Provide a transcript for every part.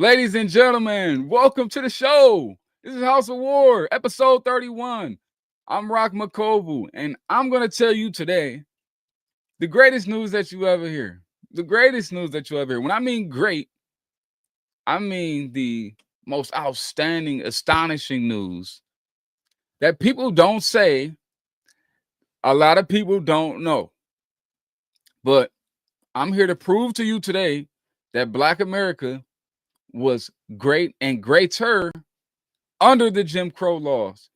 Ladies and gentlemen, welcome to the show. This is House of War, episode 31. I'm Rock McCovu, and I'm going to tell you today the greatest news that you ever hear. The greatest news that you ever hear. When I mean great, I mean the most outstanding, astonishing news that people don't say, a lot of people don't know. But I'm here to prove to you today that Black America was great and greater under the Jim Crow laws.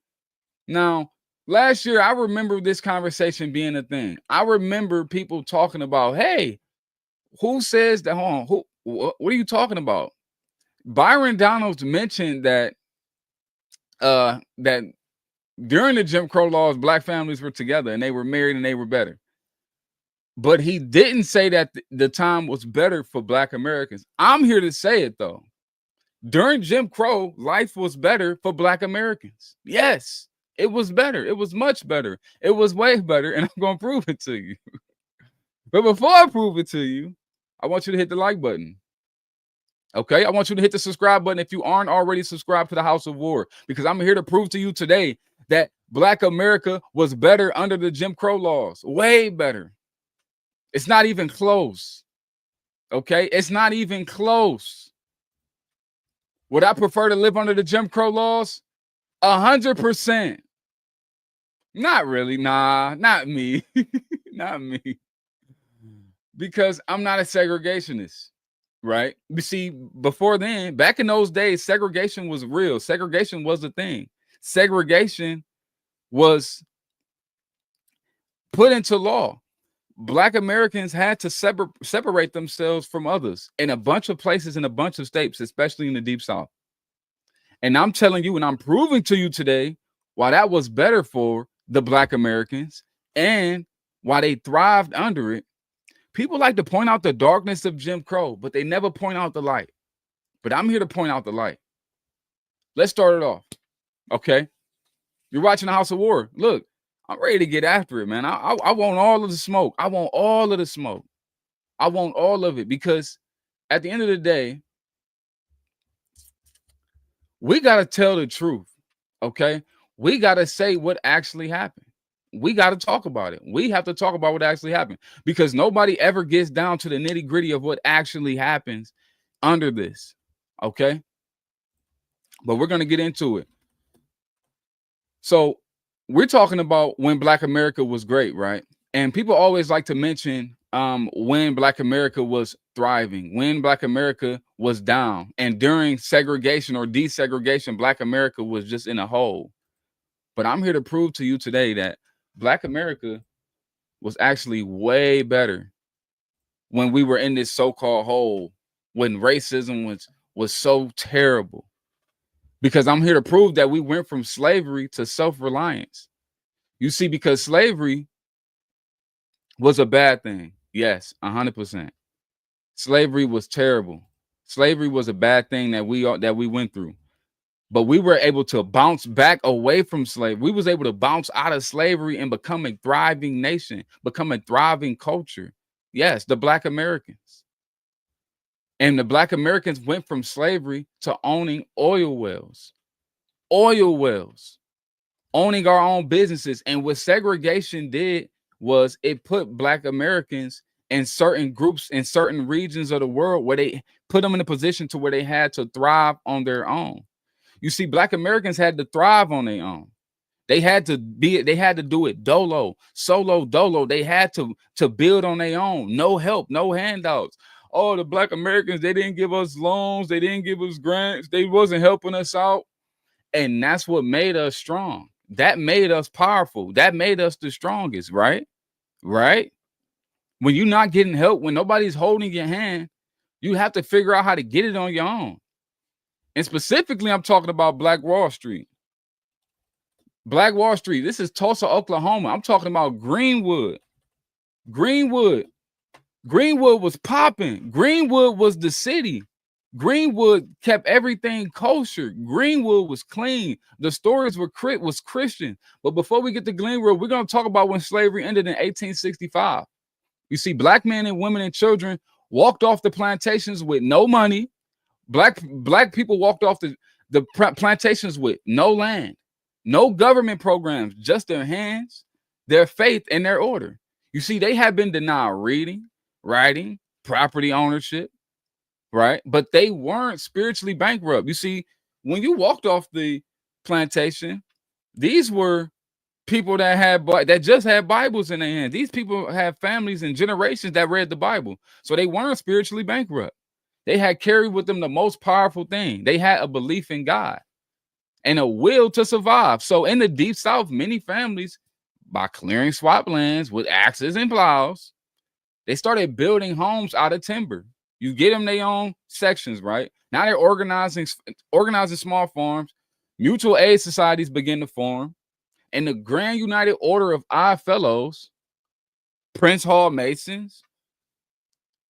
Now, last year, I remember this conversation being a thing. I remember people talking about, hey, who says that? Hold on, what are you talking about? Byron Donalds mentioned that that during the Jim Crow laws, Black families were together and they were married and they were better. But he didn't say that the time was better for Black Americans. I'm here to say it, though. During Jim Crow, life was better for Black Americans. Yes, it was better. It was much better. It was way better, and I'm going to prove it to you. But before I prove it to you, I want you to hit the like button. Okay? I want you to hit the subscribe button if you aren't already subscribed to the House of War, because I'm here to prove to you today that Black America was better under the Jim Crow laws. Way better. It's not even close. Okay? It's not even close. Would I prefer to live under the Jim Crow laws? 100%. Not really. Nah, not me. Not me. Because I'm not a segregationist, right? You see, before then, back in those days, segregation was real. Segregation was a thing. Segregation was put into law. Black Americans had to separate themselves from others in a bunch of places, in a bunch of states, especially in the Deep South. And I'm telling you, and I'm proving to you today why that was better for the Black Americans and why they thrived under it. People like to point out the darkness of Jim Crow, but they never point out the light. But I'm here to point out the light. Let's start it off. Okay. You're watching the House of War. Look, I'm ready to get after it, man. I want all of the smoke. I want all of the smoke. I want all of it, because at the end of the day, we got to tell the truth, okay? We got to say what actually happened. We got to talk about it. We have to talk about what actually happened, because nobody ever gets down to the nitty gritty of what actually happens under this, okay? But we're going to get into it. So we're talking about when Black America was great, right? And people always like to mention when Black America was thriving, when Black America was down, and during segregation or desegregation, Black America was just in a hole. But I'm here to prove to you today that Black America was actually way better when we were in this so-called hole, when racism was so terrible. Because I'm here to prove that we went from slavery to self-reliance. You see, because slavery was a bad thing. Yes, 100%. Slavery was terrible. Slavery was a bad thing that we went through. But we were able to bounce back away from slavery. We was able to bounce out of slavery and become a thriving nation, become a thriving culture. Yes, the Black Americans. And the Black Americans went from slavery to owning oil wells, owning our own businesses. And what segregation did was it put Black Americans in certain groups, in certain regions of the world, where they put them in a position to where they had to thrive on their own. You see, Black Americans had to thrive on their own. They had to do it solo dolo. They had to build on their own. No help, no handouts. Oh, the Black Americans, they didn't give us loans. They didn't give us grants. They wasn't helping us out. And that's what made us strong. That made us powerful. That made us the strongest, right? Right? When you're not getting help, when nobody's holding your hand, you have to figure out how to get it on your own. And specifically, I'm talking about Black Wall Street. Black Wall Street. This is Tulsa, Oklahoma. I'm talking about Greenwood. Greenwood was popping. Greenwood was the city. Greenwood kept everything kosher. Greenwood was clean. The stories was Christian. But before we get to Greenwood, we're going to talk about when slavery ended in 1865. You see, Black men and women and children walked off the plantations with no money, Black people walked off the plantations with no land, no government programs, just their hands, their faith, and their order. You see, they have been denied reading, writing, property ownership, right? But they weren't spiritually bankrupt. You see, when you walked off the plantation, these were people that just had Bibles in their hands. These people had families and generations that read the Bible, so they weren't spiritually bankrupt. They had carried with them the most powerful thing. They had a belief in God and a will to survive. So in the Deep South, many families, by clearing swamp lands with axes and plows, they started building homes out of timber. You get them their own sections, right? Now they're organizing small farms. Mutual aid societies begin to form. And the Grand United Order of Odd Fellows, Prince Hall Masons,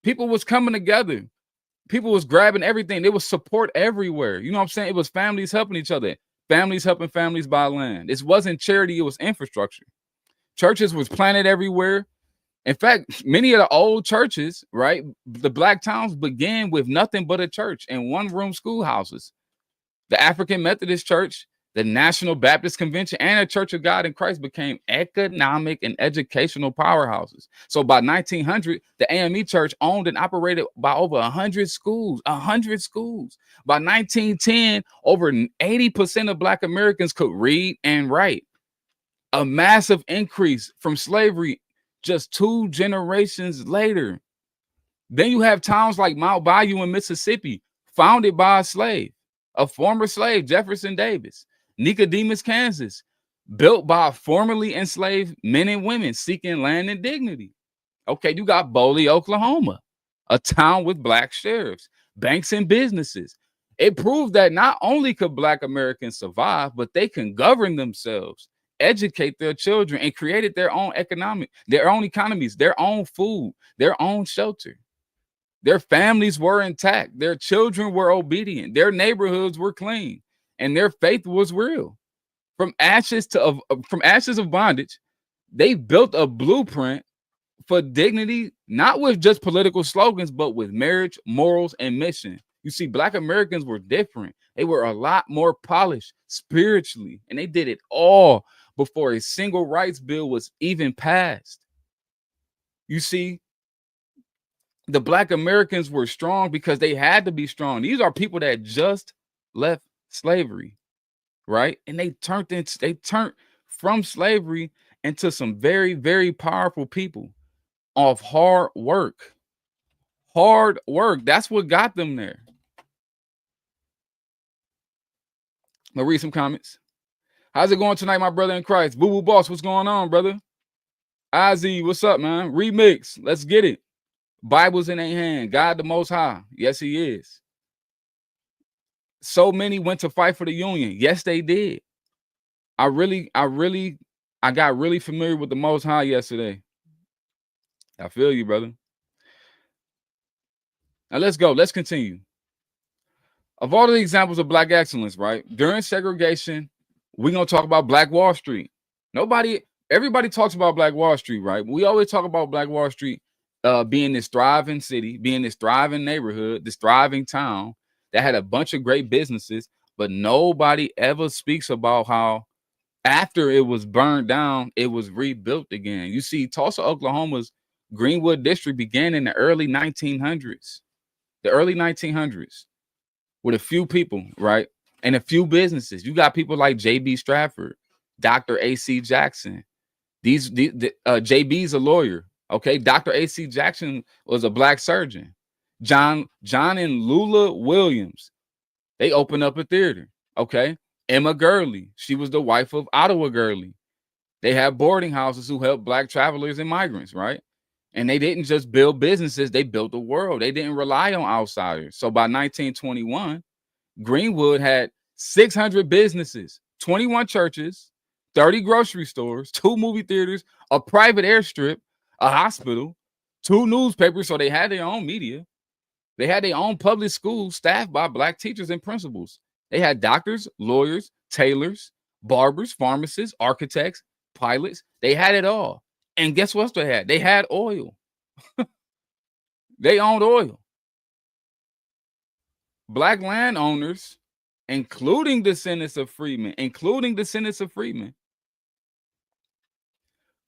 people was coming together. People was grabbing everything. There was support everywhere. You know what I'm saying? It was families helping each other. Families helping families buy land. This wasn't charity. It was infrastructure. Churches was planted everywhere. In fact, many of the old churches, right, the black towns began with nothing but a church and one-room schoolhouses. The African Methodist Church, the National Baptist Convention, and the Church of God in Christ became economic and educational powerhouses. So by 1900, the AME Church owned and operated by over 100 schools, 100 schools. By 1910, over 80% of Black Americans could read and write. A massive increase from slavery just 2 generations later. Then you have towns like Mount Bayou in Mississippi, founded by a slave, a former slave, Jefferson Davis. Nicodemus, Kansas, built by formerly enslaved men and women seeking land and dignity. Okay, you got Boley, Oklahoma, a town with Black sheriffs, banks, and businesses. It proved that not only could Black Americans survive, but they can govern themselves, educate their children, and created their own economies, their own food, their own shelter. Their families were intact. Their children were obedient. Their neighborhoods were clean. And their faith was real. From ashes of bondage, they built a blueprint for dignity, not with just political slogans, but with marriage, morals, and mission. You see, Black Americans were different. They were a lot more polished spiritually, and they did it all before a single rights bill was even passed. You see, the Black Americans were strong because they had to be strong. These are people that just left slavery, right? And they turned from slavery into some very, very powerful people of hard work. Hard work. That's what got them there. I'll read some comments. How's it going tonight, my brother in Christ? Boo Boo Boss, what's going on, brother? Ozzy, what's up, man? Remix, let's get it. Bibles in their hand. God the Most High. Yes, he is. So many went to fight for the Union. Yes, they did. I got really familiar with the Most High yesterday. I feel you, brother. Now let's go. Let's continue. Of all the examples of Black excellence, right? During segregation, we're going to talk about Black Wall Street. Everybody talks about Black Wall Street, right? We always talk about Black Wall Street being this thriving city, being this thriving neighborhood, this thriving town that had a bunch of great businesses, but nobody ever speaks about how after it was burned down, it was rebuilt again. You see, Tulsa, Oklahoma's Greenwood District began in the early 1900s. The early 1900s with a few people, right? And a few businesses. You got people like J.B. Stratford, Dr. A.C. Jackson. J.B.'s a lawyer. Okay, Dr. A.C. Jackson was a Black surgeon. John and Lula Williams, they opened up a theater. Okay, Emma Gurley, she was the wife of Ottawa Gurley. They had boarding houses who helped Black travelers and migrants, right? And they didn't just build businesses, they built the world. They didn't rely on outsiders. So by 1921, Greenwood had 600 businesses, 21 churches, 30 grocery stores, 2 movie theaters, a private airstrip, a hospital, 2 newspapers, so they had their own media. They had their own public schools staffed by Black teachers and principals. They had doctors, lawyers, tailors, barbers, pharmacists, architects, pilots. They had it all. And guess what they had? They had oil. They owned oil. Black landowners, including descendants of freedmen,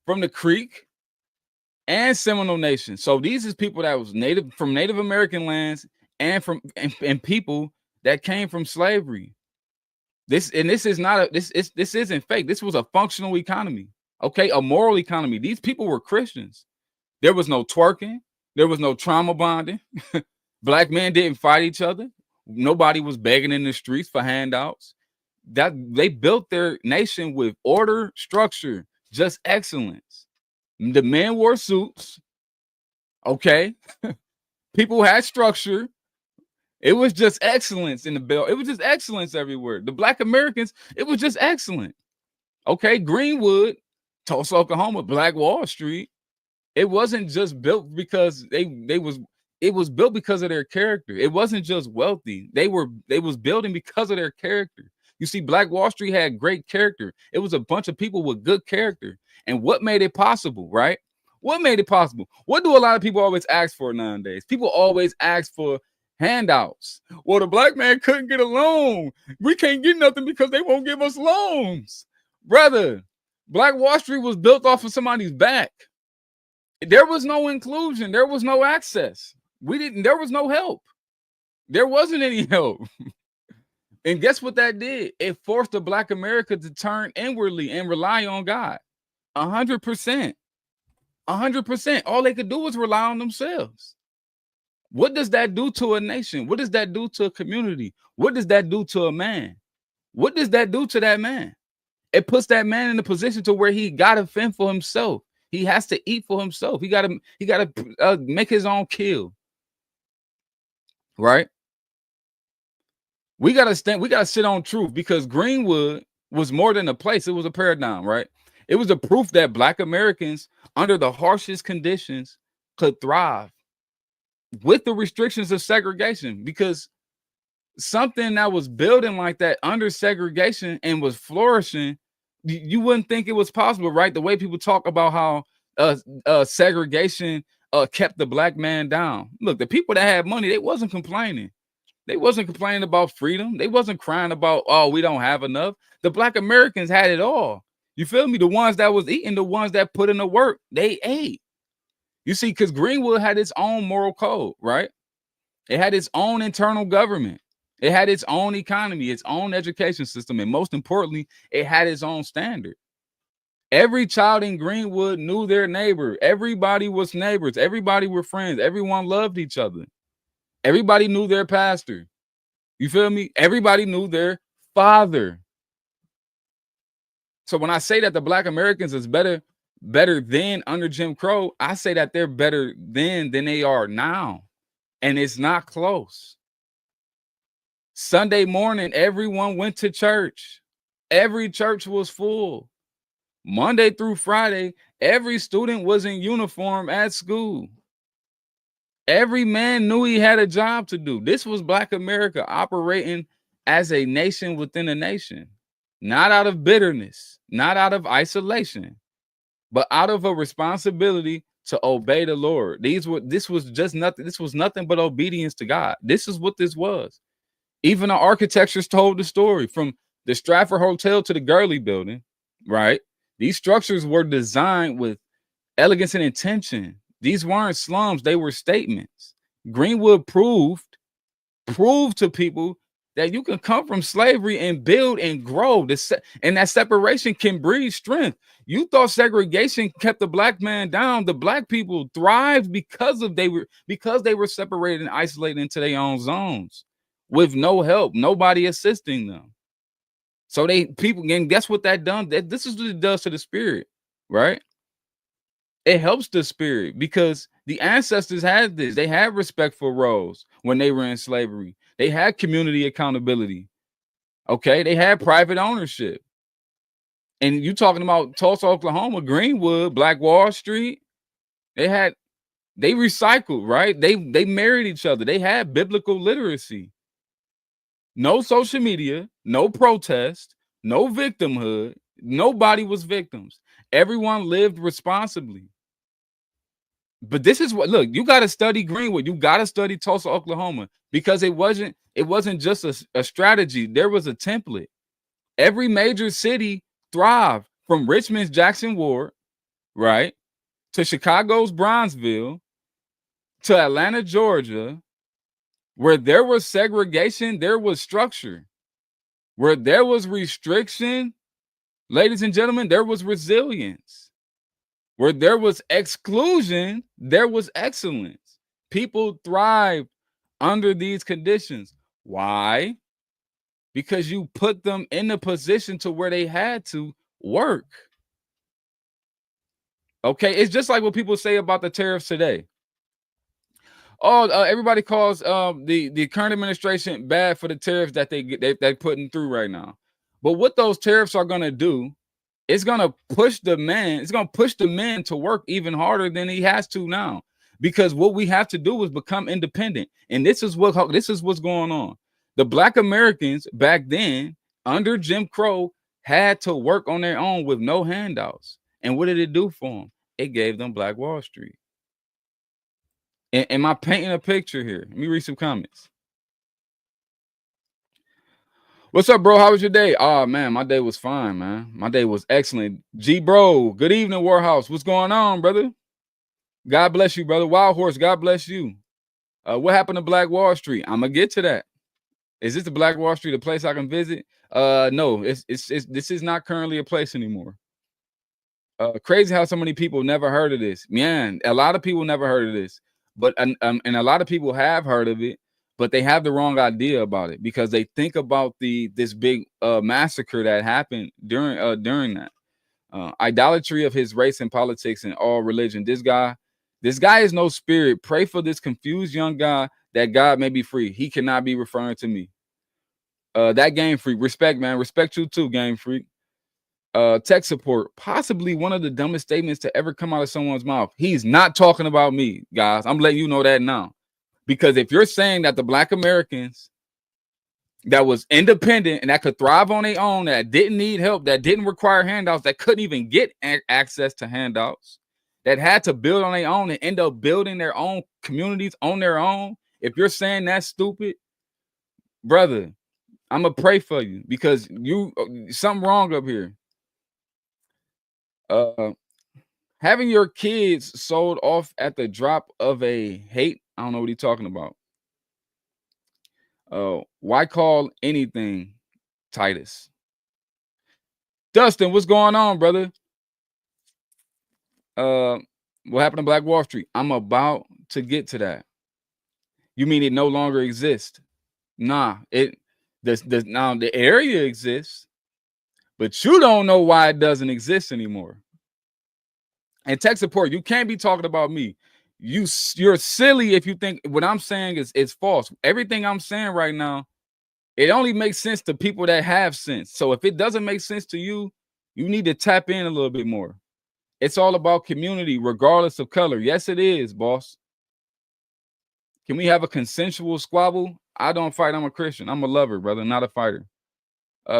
from the Creek and Seminole Nation. So these is people that was from Native American lands and and people that came from slavery. This is not this isn't fake. This was a functional economy, okay, a moral economy. These people were Christians. There was no twerking, there was no trauma bonding. Black men didn't fight each other. Nobody was begging in the streets for handouts. That they built their nation with order, structure, just excellence. The men wore suits. Okay. People had structure. It was just excellence in the bill. It was just excellence everywhere. The Black Americans, it was just excellent. Okay. Greenwood, Tulsa, Oklahoma, Black Wall Street. It wasn't just built because it was built because of their character. It wasn't just wealthy. They was building because of their character. You see, Black Wall Street had great character. It was a bunch of people with good character. And what made it possible, right? What made it possible? What do a lot of people always ask for nowadays? People always ask for handouts. Well, the black man couldn't get a loan. We can't get nothing because they won't give us loans. Brother, Black Wall Street was built off of somebody's back. There was no inclusion. There was no access. There was no help. There wasn't any help. And guess what that did? It forced the Black America to turn inwardly and rely on God. 100%. 100%. All they could do was rely on themselves. What does that do to a nation? What does that do to a community? What does that do to a man? What does that do to that man? It puts that man in a position to where he got to fend for himself. He has to eat for himself. He got to make his own kill. Right? We got to sit on truth, because Greenwood was more than a place. It was a paradigm, right? It was a proof that Black Americans under the harshest conditions could thrive with the restrictions of segregation, because something that was building like that under segregation and was flourishing, you wouldn't think it was possible, right? The way people talk about how segregation kept the Black man down. Look, the people that had money, they wasn't complaining. They wasn't complaining about freedom. They wasn't crying about, oh, we don't have enough. The Black Americans had it all. You feel me? The ones that was eating, the ones that put in the work, they ate. You see, because Greenwood had its own moral code, right? It had its own internal government. It had its own economy, its own education system, and most importantly, it had its own standard. Every child in Greenwood knew their neighbor. Everybody was neighbors. Everybody were friends. Everyone loved each other. Everybody knew their pastor. You feel me? Everybody knew their father. So when I say that the Black Americans is better than under Jim Crow, I say that they're better than they are now. And it's not close. Sunday morning, everyone went to church. Every church was full. Monday through Friday, every student was in uniform at school. Every man knew he had a job to do. This was Black America operating as a nation within a nation, not out of bitterness, not out of isolation, but out of a responsibility to obey the Lord. This was nothing but obedience to God. This is what this was. Even the architectures told the story, from the Stratford Hotel to the Gurley Building, right? These structures were designed with elegance and intention. These weren't slums, they were statements. Greenwood proved to people that you can come from slavery and build and grow. And that separation can breed strength. You thought segregation kept the Black man down. The Black people thrived because they were separated and isolated into their own zones with no help, nobody assisting them. So and guess what that done? This is what it does to the spirit, right? It helps the spirit, because the ancestors had this. They had respectful roles when they were in slavery. They had community accountability. Okay, they had private ownership. And you talking about Tulsa, Oklahoma, Greenwood, Black Wall Street, they recycled, right? They married each other. They had biblical literacy. No social media, no protest, no victimhood. Nobody was victims. Everyone lived responsibly. But this is what, look, you got to study Greenwood. You got to study Tulsa, Oklahoma, because it wasn't just a strategy. There was a template. Every major city thrived, from Richmond's Jackson Ward, right, to Chicago's Bronzeville, to Atlanta, Georgia. Where there was segregation, there was structure. Where there was restriction, ladies and gentlemen, there was resilience. Where there was exclusion, there was excellence. People thrived under these conditions. Why? Because you put them in a position to where they had to work. Okay, it's just like what people say about the tariffs today. Oh, everybody calls the current administration bad for the tariffs that they're putting through right now. But what those tariffs are going to do, it's going to push the man. It's going to push the man to work even harder than he has to now, because what we have to do is become independent. And this is what's going on. The Black Americans back then under Jim Crow had to work on their own with no handouts. And what did it do for them? It gave them Black Wall Street. Am I painting a picture here? Let me read some comments. What's up, bro? How was your day? Oh, man, my day was fine, man. My day was excellent. G, bro, good evening, Warhouse. What's going on, brother? God bless you, brother. Wild Horse, God bless you. What happened to Black Wall Street? I'm going to get to that. Is this the Black Wall Street, a place I can visit? No, this is not currently a place anymore. Crazy how so many people never heard of this. Man, a lot of people never heard of this. But and a lot of people have heard of it, but they have the wrong idea about it, because they think about this big massacre that happened during that idolatry of his race and politics and all religion. This guy is no spirit. Pray for this confused young guy that God may be free. He cannot be referring to me. That Game Freak, respect, man, respect you too, Game Freak. Tech support, possibly one of the dumbest statements to ever come out of someone's mouth. He's not talking about me, guys. I'm letting you know that now. Because if you're saying that the Black Americans that was independent and that could thrive on their own, that didn't need help, that didn't require handouts, that couldn't even get access to handouts, that had to build on their own and end up building their own communities on their own, if you're saying that's stupid, brother, I'm going to pray for you, because something wrong up here. Having your kids sold off at the drop of a hate. I don't know what he's talking about. Why call anything Titus? Dustin, what's going on, brother? What happened to Black Wall Street? I'm about to get to that. You mean it no longer exists? Nah, now the area exists, but you don't know why it doesn't exist anymore. And tech support, you can't be talking about me. You're silly if you think what I'm saying is false. Everything I'm saying right now, it only makes sense to people that have sense. So if it doesn't make sense to you, you need to tap in a little bit more. It's all about community, regardless of color. Yes, it is, boss. Can we have a consensual squabble? I don't fight. I'm a Christian. I'm a lover, brother, not a fighter.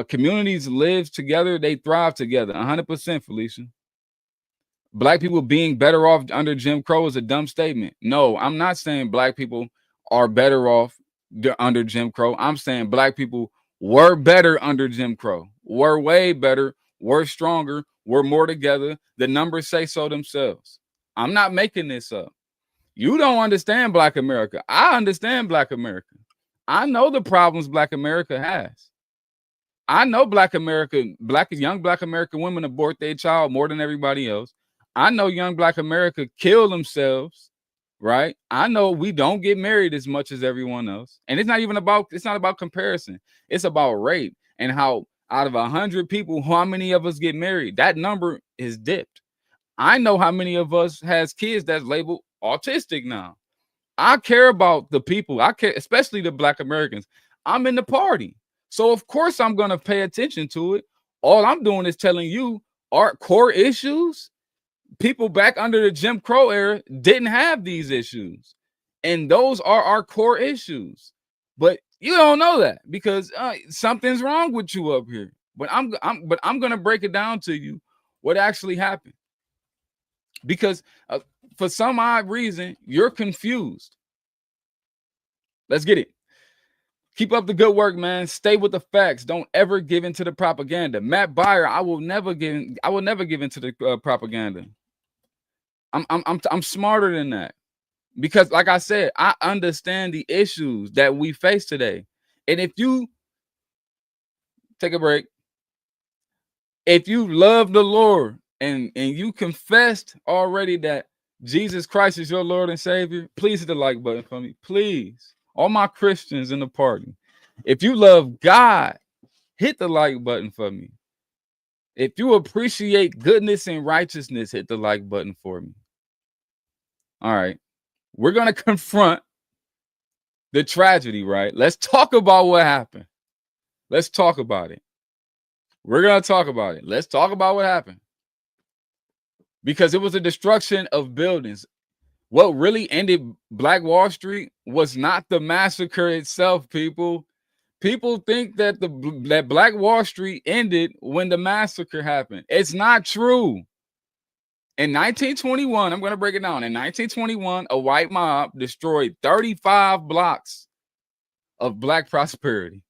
Communities live together. They thrive together. 100%, Felicia. Black people being better off under Jim Crow is a dumb statement. No, I'm not saying Black people are better off under Jim Crow. I'm saying Black people were better under Jim Crow. Were way better. Were stronger. Were more together. The numbers say so themselves. I'm not making this up. You don't understand Black America. I understand Black America. I know the problems Black America has. I know young Black American women abort their child more than everybody else. I know young Black America kill themselves, right? I know we don't get married as much as everyone else. And it's not about comparison. It's about rape, and how out of 100 people, how many of us get married? That number is dipped. I know how many of us has kids that's labeled autistic now. I care about the people. I care, especially the Black Americans. I'm in the party. So of course I'm going to pay attention to it. All I'm doing is telling you our core issues. People back under the Jim Crow era didn't have these issues, and those are our core issues. But you don't know that, because something's wrong with you up here. But I'm gonna break it down to you what actually happened. because for some odd reason, you're confused. Let's get it. Keep up the good work, man. Stay with the facts. Don't ever give in to the propaganda. Matt Beyer, I will never give in to the propaganda. I'm smarter than that. Because like I said, I understand the issues that we face today. And if you take a break, if you love the Lord and you confessed already that Jesus Christ is your Lord and Savior, please hit the like button for me. Please. All my Christians in the party. If you love God, hit the like button for me. If you appreciate goodness and righteousness, hit the like button for me. All right. We're going to confront the tragedy, right? Let's talk about what happened. Let's talk about it. We're going to talk about it. Let's talk about what happened. Because it was a destruction of buildings. What really ended Black Wall Street was not the massacre itself, people. People think that that Black Wall Street ended when the massacre happened. It's not true. In 1921, I'm going to break it down. In 1921, a white mob destroyed 35 blocks of Black prosperity.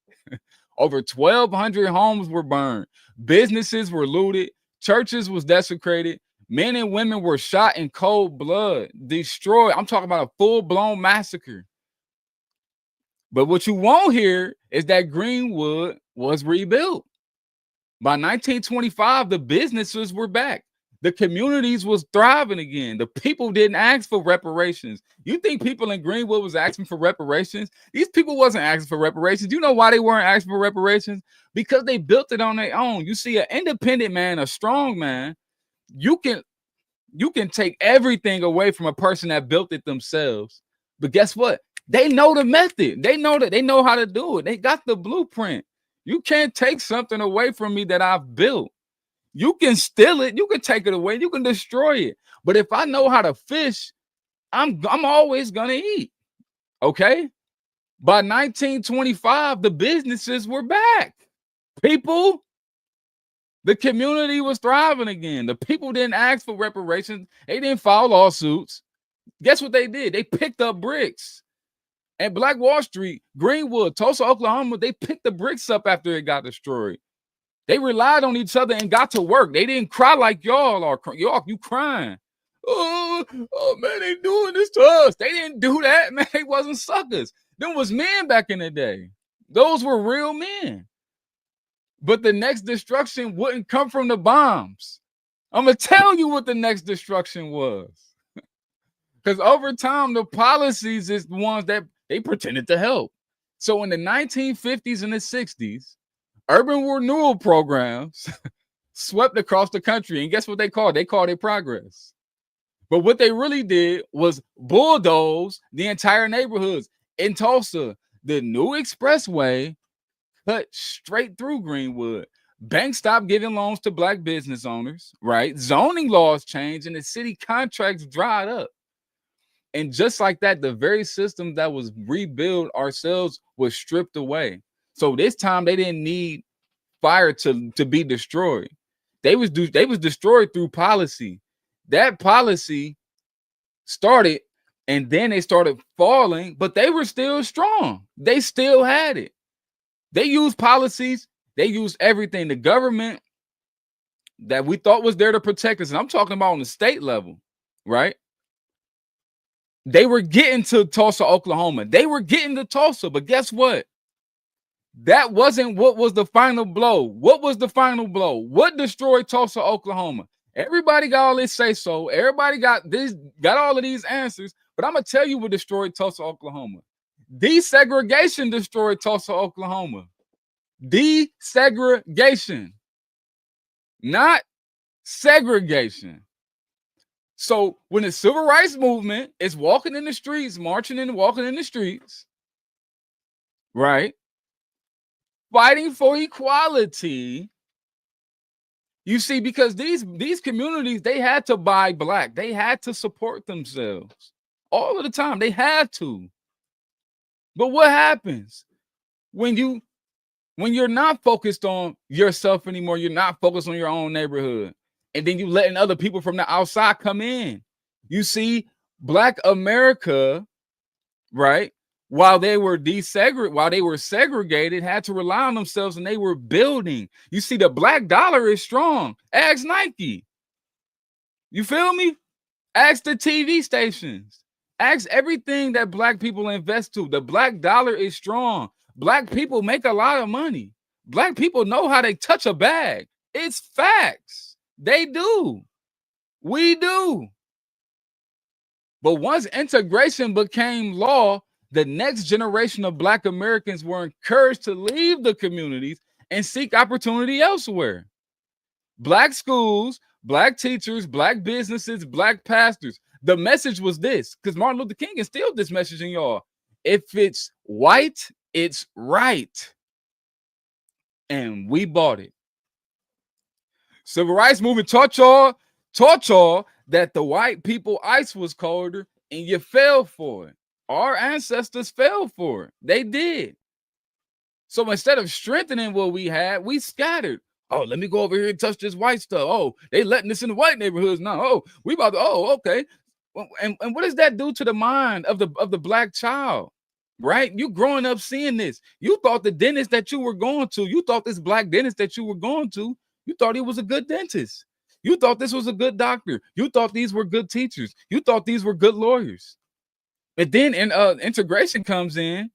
Over 1,200 homes were burned. Businesses were looted. Churches was desecrated. Men and women were shot in cold blood, destroyed. I'm talking about a full-blown massacre. But what you won't hear is that Greenwood was rebuilt. By 1925, the businesses were back. The communities was thriving again. The people didn't ask for reparations. You think people in Greenwood was asking for reparations? These people wasn't asking for reparations. You know why they weren't asking for reparations? Because they built it on their own. You see, an independent man, a strong man, you can take everything away from a person that built it themselves. But guess what? They know the method. They know how to do it. They got the blueprint. You can't take something away from me that I've built. You can steal it, you can take it away, you can destroy it. But if I know how to fish, I'm always gonna eat. Okay. By 1925, the businesses were back. People, the community was thriving again. The people didn't ask for reparations, they didn't file lawsuits. Guess what they did? They picked up bricks. And Black Wall Street, Greenwood, Tulsa, Oklahoma, they picked the bricks up after it got destroyed. They relied on each other and got to work. They didn't cry like y'all are. Y'all, you crying. Oh, man, they doing this to us. They didn't do that, man. They wasn't suckers. Them was men back in the day. Those were real men. But the next destruction wouldn't come from the bombs. I'm going to tell you what the next destruction was. Because over time, the policies is the ones that they pretended to help. So in the 1950s and the 60s, urban renewal programs swept across the country. And guess what they called? They called it progress. But what they really did was bulldoze the entire neighborhoods. In Tulsa, the new expressway cut straight through Greenwood. Banks stopped giving loans to Black business owners, right? Zoning laws changed and the city contracts dried up. And just like that, the very system that was rebuilt ourselves was stripped away. So this time they didn't need fire to be destroyed. They was destroyed through policy. That policy started and then they started falling, but they were still strong. They still had it. They used policies. They used everything. The government that we thought was there to protect us, and I'm talking about on the state level, right? They were getting to Tulsa, Oklahoma. They were getting to Tulsa, but guess what? That wasn't what was the final blow. What was the final blow? What destroyed Tulsa, Oklahoma? Everybody got all this say so. Everybody got all of these answers, but I'm gonna tell you what destroyed Tulsa, Oklahoma. Desegregation destroyed Tulsa, Oklahoma. Desegregation, not segregation. So when the civil rights movement is walking in the streets, marching and walking in the streets, right? Fighting for equality. You see, because these communities, they had to buy Black. They had to support themselves all of the time. They had to. But what happens when you're not focused on yourself anymore? You're not focused on your own neighborhood. and then you letting other people from the outside come in. You see, Black America, right? While they were segregated, had to rely on themselves, and they were building. You see, the black dollar is strong. Ask Nike. You feel me? Ask the TV stations. Ask everything that black people invest to. The black dollar is strong. Black people make a lot of money. Black people know how to touch a bag. It's facts. They do. We do. But once integration became law, the next generation of Black Americans were encouraged to leave the communities and seek opportunity elsewhere. Black schools, Black teachers, Black businesses, Black pastors. The message was this, because Martin Luther King instilled this message in y'all. If it's white, it's right. And we bought it. Civil rights movement taught y'all that the white people ice was colder, and you fell for it. Our ancestors fell for it. They did. So instead of strengthening what we had, we scattered. Oh, let me go over here and touch this white stuff. Oh, they letting this in the white neighborhoods now. Oh, we about to, oh, okay. And what does that do to the mind of the black child? Right? You growing up seeing this. You thought the dentist that you were going to, you thought this black dentist that you were going to, you thought he was a good dentist. You thought this was a good doctor. You thought these were good teachers. You thought these were good lawyers. And then integration comes in.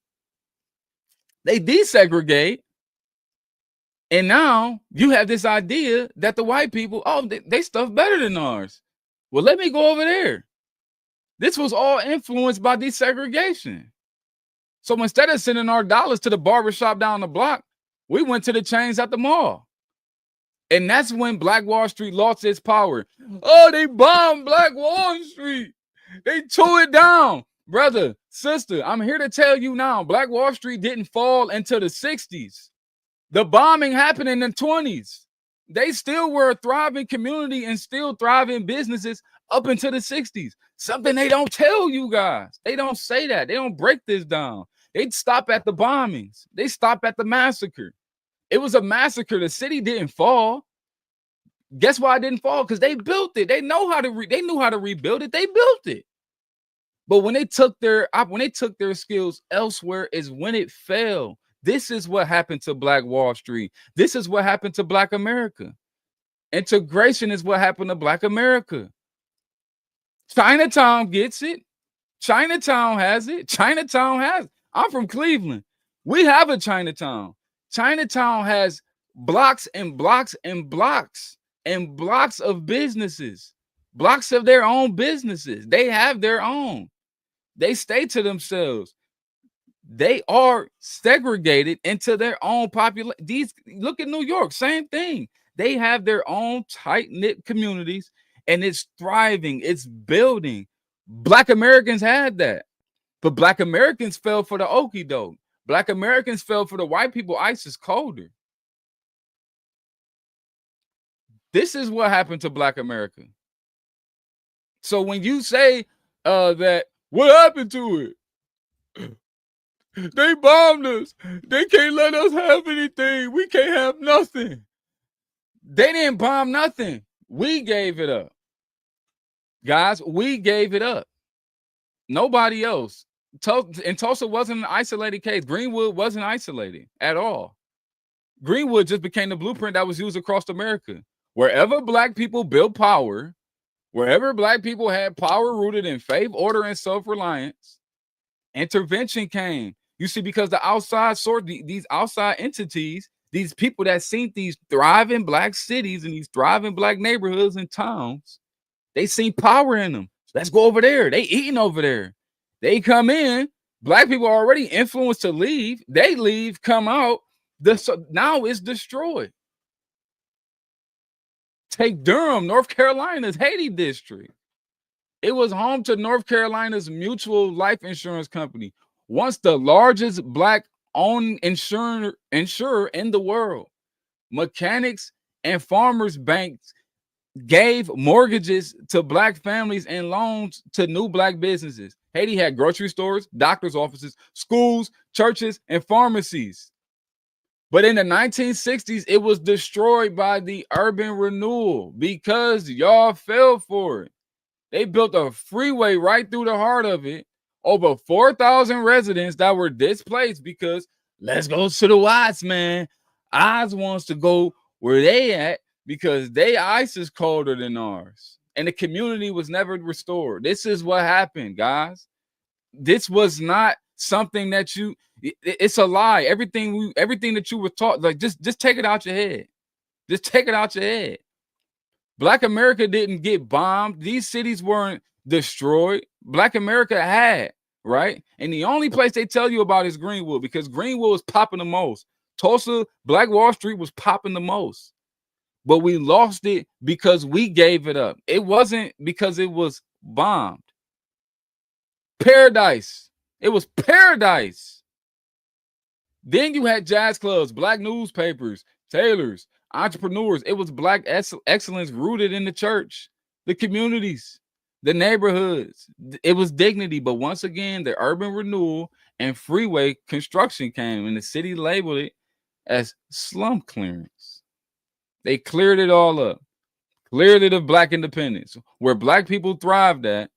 They desegregate. And now you have this idea that the white people, oh, they stuff better than ours. Well, let me go over there. This was all influenced by desegregation. So instead of sending our dollars to the barbershop down the block, we went to the chains at the mall. And that's when Black Wall Street lost its power. Oh, they bombed Black Wall Street. They tore it down. Brother, sister, I'm here to tell you now, Black Wall Street didn't fall until the 60s. The bombing happened in the 20s. They still were a thriving community and still thriving businesses up until the 60s. Something they don't tell you guys. They don't say that. They don't break this down. They'd stop at the bombings. They stop at the massacre. It was a massacre. The city didn't fall. Guess why it didn't fall? Because they built it. They know how to they knew how to rebuild it. They built it. But when they took their skills elsewhere is when it fell. This is what happened to Black Wall Street. This is what happened to Black America. Integration is what happened to Black America. Chinatown gets it. Chinatown has it. Chinatown has it. I'm from Cleveland. We have a Chinatown. Chinatown has blocks and blocks and blocks and blocks of businesses, blocks of their own businesses. They have their own. They stay to themselves. They are segregated into their own population. Look at New York, same thing. They have their own tight-knit communities, and it's thriving. It's building. Black Americans had that, but Black Americans fell for the okie doke. Black Americans fell for the white people. Ice is colder. This is what happened to Black America. So when you say that, what happened to it? They bombed us. They can't let us have anything. We can't have nothing. They didn't bomb nothing. We gave it up. Guys, we gave it up. Nobody else. And Tulsa wasn't an isolated case. Greenwood wasn't isolated at all. Greenwood just became the blueprint that was used across America. Wherever Black people built power, wherever Black people had power rooted in faith, order, and self-reliance, intervention came. You see, because the outside source, these outside entities, these people that seen these thriving Black cities and these thriving Black neighborhoods and towns, they seen power in them. Let's go over there. They eating over there. They come in. Black people are already influenced to leave. They leave, come out. Now it's destroyed. Take Durham, North Carolina's Haiti district. It was home to North Carolina's Mutual Life Insurance Company, once the largest Black-owned insurer in the world. Mechanics and farmers banks gave mortgages to Black families and loans to new Black businesses. Haiti had grocery stores, doctor's offices, schools, churches, and pharmacies. But in the 1960s, it was destroyed by the urban renewal because y'all fell for it. They built a freeway right through the heart of it. Over 4,000 residents that were displaced because let's go to the Watts, man. Oz wants to go where they at because they ice is colder than ours. And the community was never restored. This is what happened, guys. This was not something that it's a lie. Everything that you were taught, like just take it out your head. Just take it out your head. Black America didn't get bombed. These cities weren't destroyed. Black America had, right? And the only place they tell you about is Greenwood, because Greenwood was popping the most. Tulsa, Black Wall Street was popping the most. But we lost it because we gave it up. It wasn't because it was bombed. Paradise. It was paradise. Then you had jazz clubs, black newspapers, tailors, entrepreneurs. It was black excellence rooted in the church, the communities, the neighborhoods. It was dignity. But once again, the urban renewal and freeway construction came, and the city labeled it as slum clearance. They cleared it all up, cleared it of black independence. Where black people thrived at,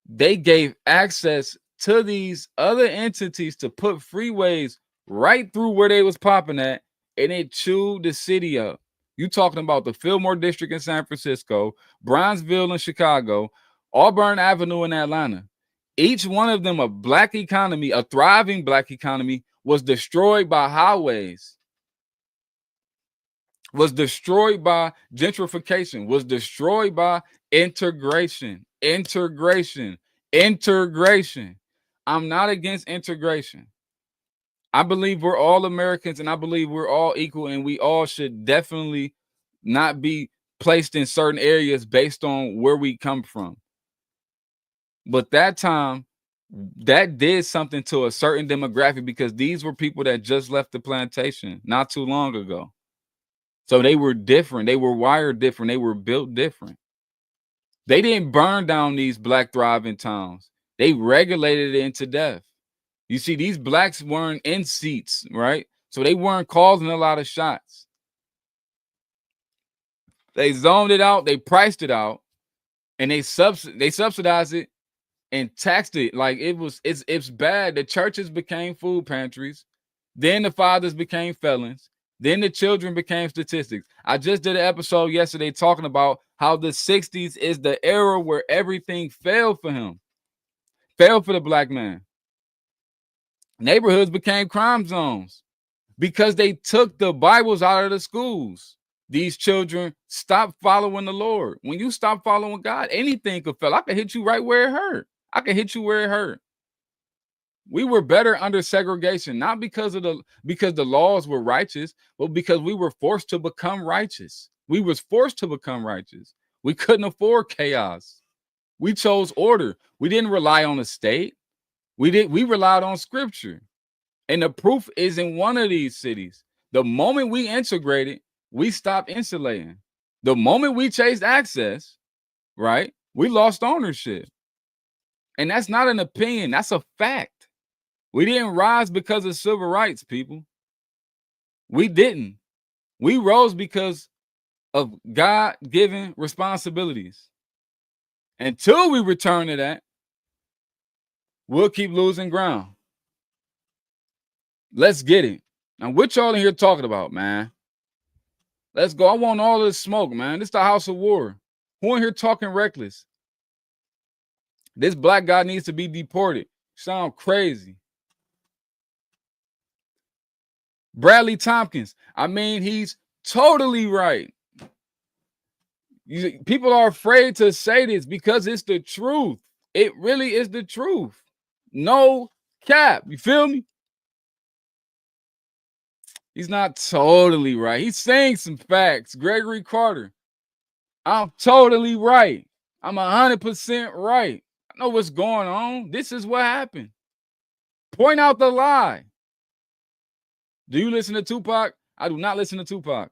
they gave access to these other entities to put freeways right through where they was popping at, and it chewed the city up. You talking about the Fillmore District in San Francisco, Bronzeville in Chicago, Auburn Avenue in Atlanta. Each one of them, a black economy, a thriving black economy, was destroyed by highways, was destroyed by gentrification, was destroyed by integration. I'm not against integration. I believe we're all Americans, and I believe we're all equal, and we all should definitely not be placed in certain areas based on where we come from. But that time, that did something to a certain demographic, because these were people that just left the plantation not too long ago. So they were different. They were wired different. They were built different. They didn't burn down these black thriving towns. They regulated it into death. You see, these blacks weren't in seats, right? So they weren't causing a lot of shots. They zoned it out, they priced it out, and they subsidized it and taxed it like it's bad. The churches became food pantries. Then the fathers became felons. Then the children became statistics. I just did an episode yesterday talking about how the 60s is the era where everything failed for him. Failed for the black man. Neighborhoods became crime zones because they took the Bibles out of the schools. These children stopped following the Lord. When you stop following God, anything could fail. I could hit you right where it hurt. We were better under segregation, not because the laws were righteous, but because we were forced to become righteous. We couldn't afford chaos. We chose order. We didn't rely on the state. We relied on scripture. And the proof is in one of these cities. The moment we integrated, we stopped insulating. The moment we chased access, right, we lost ownership. And that's not an opinion. That's a fact. We didn't rise because of civil rights, people. We didn't. We rose because of God-given responsibilities. Until we return to that, we'll keep losing ground. Let's get it. Now, what y'all in here talking about, man? Let's go. I want all this smoke, man. This is the house of war. Who in here talking reckless? This black guy needs to be deported. Sound crazy. Bradley Tompkins. I mean, he's totally right. People are afraid to say this because it's the truth. It really is the truth. No cap. You feel me? He's not totally right. He's saying some facts. Gregory Carter. I'm totally right. I'm 100% right. I know what's going on. This is what happened. Point out the lie. Do you listen to Tupac? I do not listen to Tupac.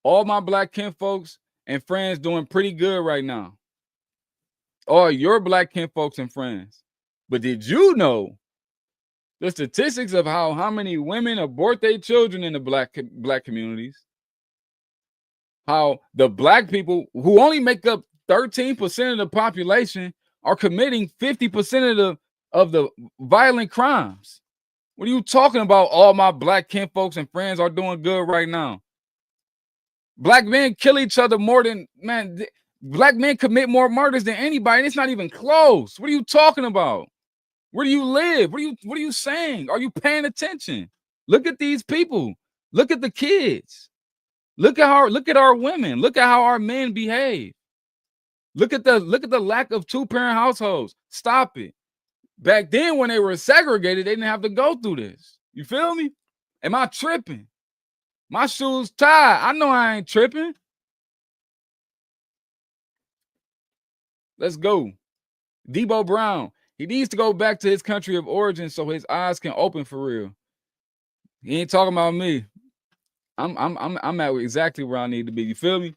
All my black kinfolks and friends doing pretty good right now. All your black kinfolks and friends. But did you know The statistics of how many women abort their children in the black communities. How the black people who only make up 13% of the population are committing 50% of the violent crimes. What are you talking about? All my black kinfolks and friends are doing good right now. Black men kill each other more than, man, black men commit more murders than anybody, and it's not even close. What are you talking about? Where do you live? What are you saying? Are you paying attention? Look at these people. Look at the kids. Look at our women. Look at how our men behave. Look at the lack of two-parent households. Stop it. Back then, when they were segregated, they didn't have to go through this. You feel me? Am I tripping? My shoes tied. I know I ain't tripping. Let's go. Debo Brown. He needs to go back to his country of origin so his eyes can open for real. He ain't talking about me. I'm at exactly where I need to be. You feel me?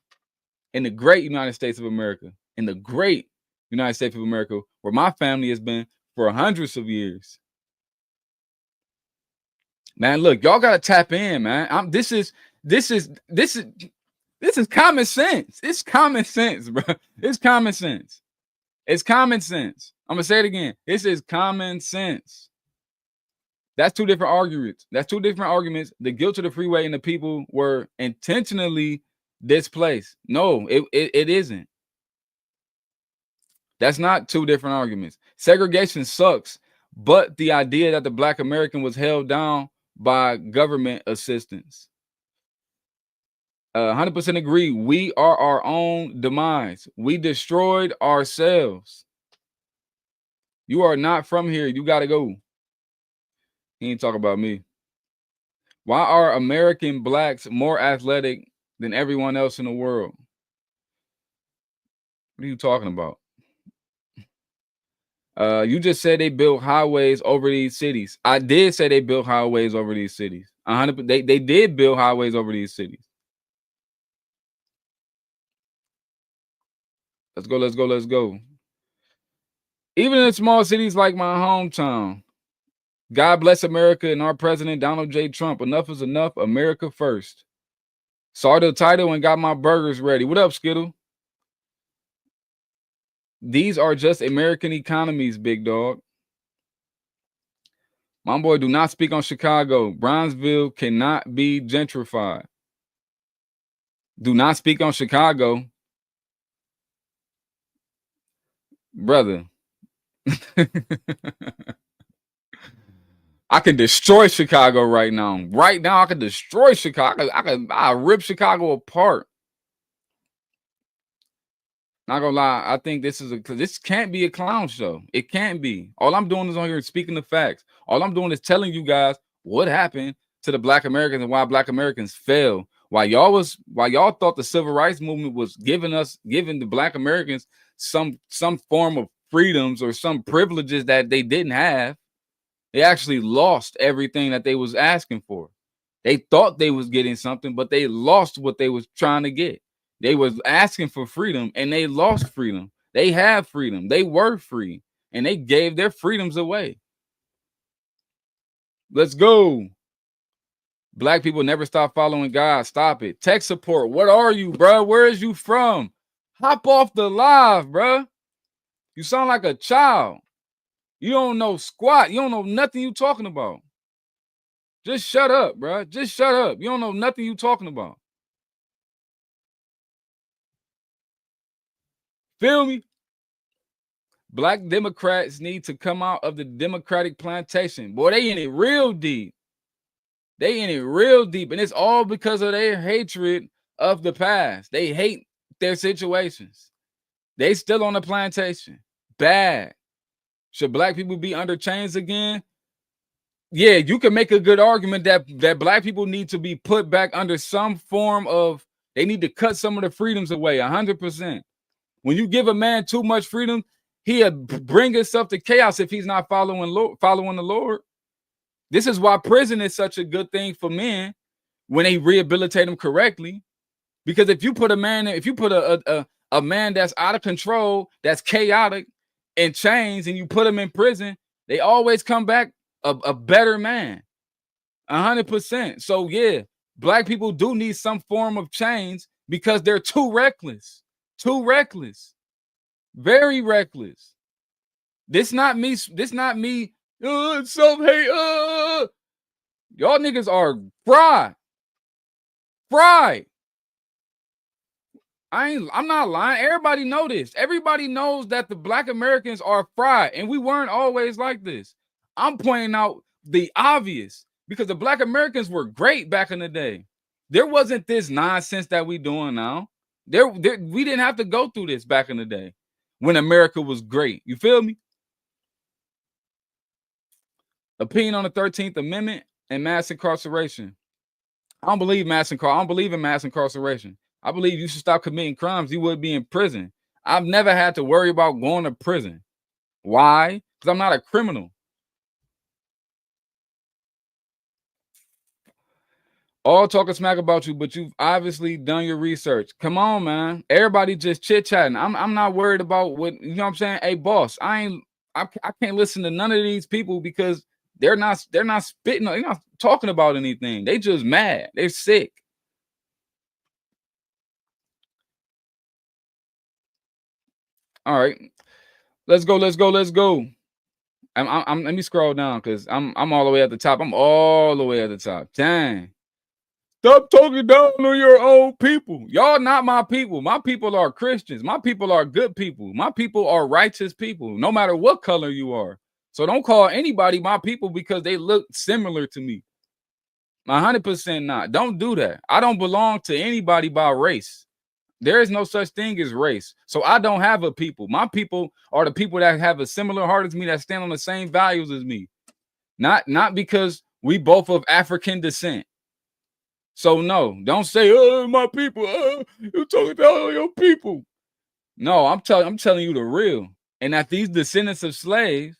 In the great United States of America. In the great United States of America, where my family has been for hundreds of years. Man, look, y'all gotta tap in, man. This is common sense. It's common sense, bro. It's common sense. It's common sense. I'm gonna say it again. This is common sense. That's two different arguments. The guilt of the freeway and the people were intentionally displaced. No, it isn't. That's not two different arguments. Segregation sucks, but the idea that the Black American was held down by government assistance. 100% agree. We are our own demise. We destroyed ourselves. You are not from here. You got to go. He ain't talk about me. Why are American blacks more athletic than everyone else in the world? What are you talking about? You just said they built highways over these cities. I did say they built highways over these cities. 100%. They did build highways over these cities. Let's go, let's go, let's go. Even in small cities like my hometown, God bless America and our president, Donald J. Trump. Enough is enough. America first. Saw the title and got my burgers ready. What up, Skittle? These are just American economies, big dog. My boy, do not speak on Chicago. Bronzeville cannot be gentrified. Do not speak on Chicago. Brother. I can destroy Chicago right now. Right now, I can destroy Chicago. I rip Chicago apart. Not gonna lie, I think this can't be a clown show. It can't be. All I'm doing is on here speaking the facts. All I'm doing is telling you guys what happened to the Black Americans and why Black Americans fell. Why y'all thought the civil rights movement was giving the Black Americans some form of freedoms or some privileges that they didn't have. They actually lost everything that they was asking for. They thought they was getting something, but they lost what they was trying to get. They was asking for freedom and they lost freedom. They have freedom. They were free and they gave their freedoms away. Let's go. Black people never stop following God. Stop it. Tech support. What are you, bro? Where is you from? Hop off the live, bro. You sound like a child. You don't know squat. You don't know nothing you talking about. Just shut up, bro. Just shut up. You don't know nothing you talking about. Feel me? Black Democrats need to come out of the Democratic plantation. Boy, they in it real deep. They in it real deep. And it's all because of their hatred of the past. They hate their situations. They still on the plantation. Bad. Should black people be under chains again? Yeah, you can make a good argument that black people need to be put back under some form of, they need to cut some of the freedoms away, 100%. When you give a man too much freedom, he'll bring himself to chaos if he's not following the Lord. This is why prison is such a good thing for men when they rehabilitate them correctly. Because if you put a man that's out of control, that's chaotic, in chains, and you put them in prison, they always come back a better man. 100%. So yeah, black people do need some form of change because they're too reckless. Too reckless. Very reckless. This not me. Self-hate. Y'all niggas are fried. Fried. I'm not lying. Everybody know this. Everybody knows that the black Americans are fried, and we weren't always like this. I'm pointing out the obvious because the black Americans were great back in the day. There wasn't this nonsense that we doing now. We didn't have to go through this back in the day when America was great. You feel me? Opinion on the 13th Amendment and mass incarceration. I don't believe I don't believe in mass incarceration. I believe you should stop committing crimes. You would be in prison. I've never had to worry about going to prison. Why? Because I'm not a criminal. All talking smack about you, but you've obviously done your research. Come on, man. Everybody just chit-chatting. I'm not worried about what, you know what I'm saying? Hey, boss, I can't listen to none of these people because they're not spitting, they're not talking about anything. They just mad. They're sick. All right, let's go. I'm let me scroll down because I'm all the way at the top. I'm all the way at the top. Dang. Stop talking down on your own people. Y'all not my people. My people are Christians. My people are good people. My people are righteous people, no matter what color you are. So don't call anybody my people because they look similar to me. 100% not. Don't do that. I don't belong to anybody by race. There is no such thing as race. So I don't have a people. My people are the people that have a similar heart as me, that stand on the same values as me. Not because we both of African descent. So no, don't say, "Oh, my people." You talking about your people? No, I'm telling you the real. And that these descendants of slaves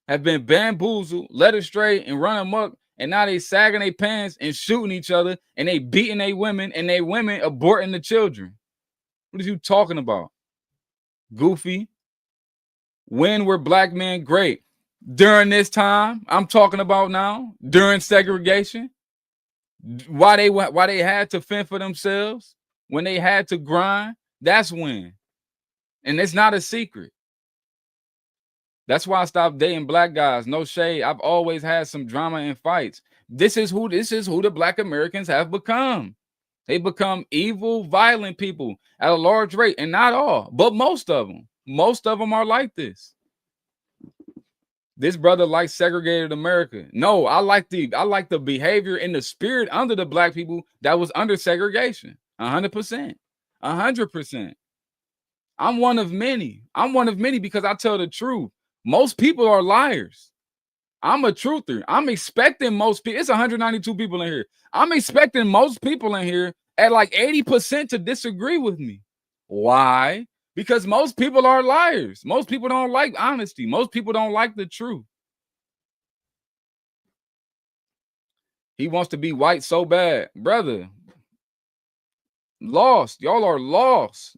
have been bamboozled, led astray, and run amok, and now they sagging their pants and shooting each other, and they beating their women, and they women aborting the children. What are you talking about? Goofy. When were black men great? During this time, I'm talking about now, during segregation. Why they had to fend for themselves, when they had to grind, that's when. And it's not a secret. That's why I stopped dating black guys. No shade. I've always had some drama and fights. This is who the black Americans have become. They become evil, violent people at a large rate, and not all, but most of them. Most of them are like this. This brother likes segregated America. No, I like the behavior and the spirit under the black people that was under segregation. 100%. 100%. I'm one of many. I'm one of many because I tell the truth. Most people are liars. I'm a truther. I'm expecting most people. It's 192 people in here. I'm expecting most people in here at like 80% to disagree with me. Why? Because most people are liars. Most people don't like honesty. Most people don't like the truth. He wants to be white so bad. Brother, lost. Y'all are lost.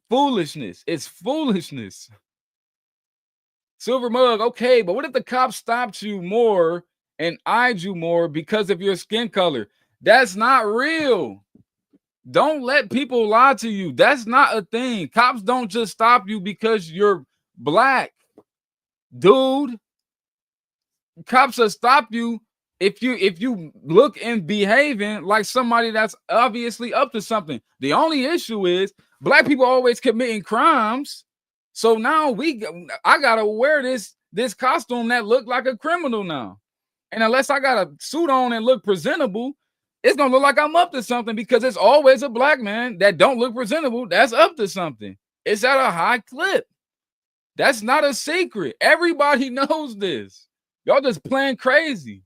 Foolishness. It's foolishness. Silver Mug, okay, but what if the cops stopped you more and eyed you more because of your skin color? That's not real. Don't let people lie to you. That's not a thing. Cops don't just stop you because you're black. Dude, cops will stop you if you look and behaving like somebody that's obviously up to something. The only issue is black people always committing crimes. So now I gotta wear this costume that look like a criminal now. And unless I got a suit on and look presentable, it's gonna look like I'm up to something because it's always a black man that don't look presentable that's up to something. It's at a high clip. That's not a secret. Everybody knows this. Y'all just playing crazy.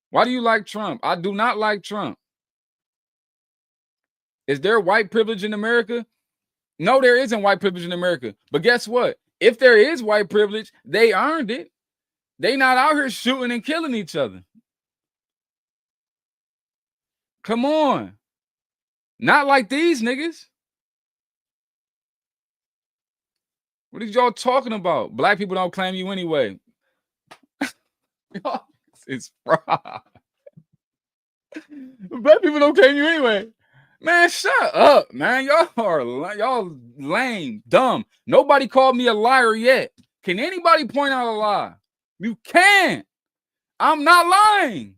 Why do you like Trump? I do not like Trump. Is there white privilege in America? No, there isn't white privilege in America. But guess what? If there is white privilege, they earned it. They not out here shooting and killing each other. Come on. Not like these niggas. What are y'all talking about? Black people don't claim you anyway. Y'all, it's fraud. Black people don't claim you anyway. Man, shut up, man. Y'all lame, dumb. Nobody called me a liar yet. Can anybody point out a lie? You can't. I'm not lying.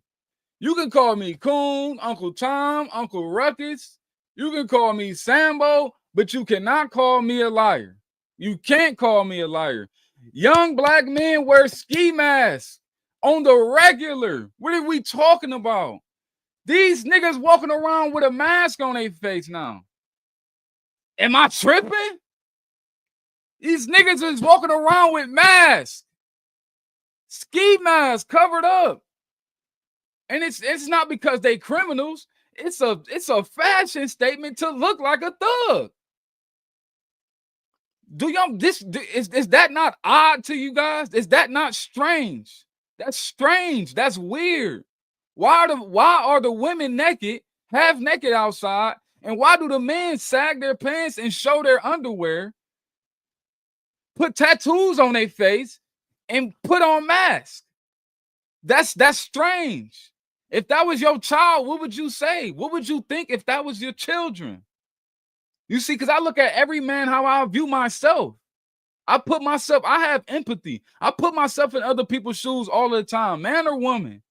You can call me Coon, Uncle Tom, Uncle Ruckus. You can call me Sambo, but you cannot call me a liar. You can't call me a liar. Young black men wear ski masks on the regular. What are we talking about? These niggas walking around with a mask on their face now. Am I tripping? These niggas is walking around with masks. Ski masks covered up. And it's not because they criminals. It's a fashion statement to look like a thug. Is that not odd to you guys? Is that not strange? That's strange. That's weird. Why are the women naked, half naked outside, and why do the men sag their pants and show their underwear, put tattoos on their face, and put on masks? That's strange. If that was your child, what would you say? What would you think if that was your children? You see, because I look at every man how I view myself. I have empathy. I put myself in other people's shoes all the time, man or woman.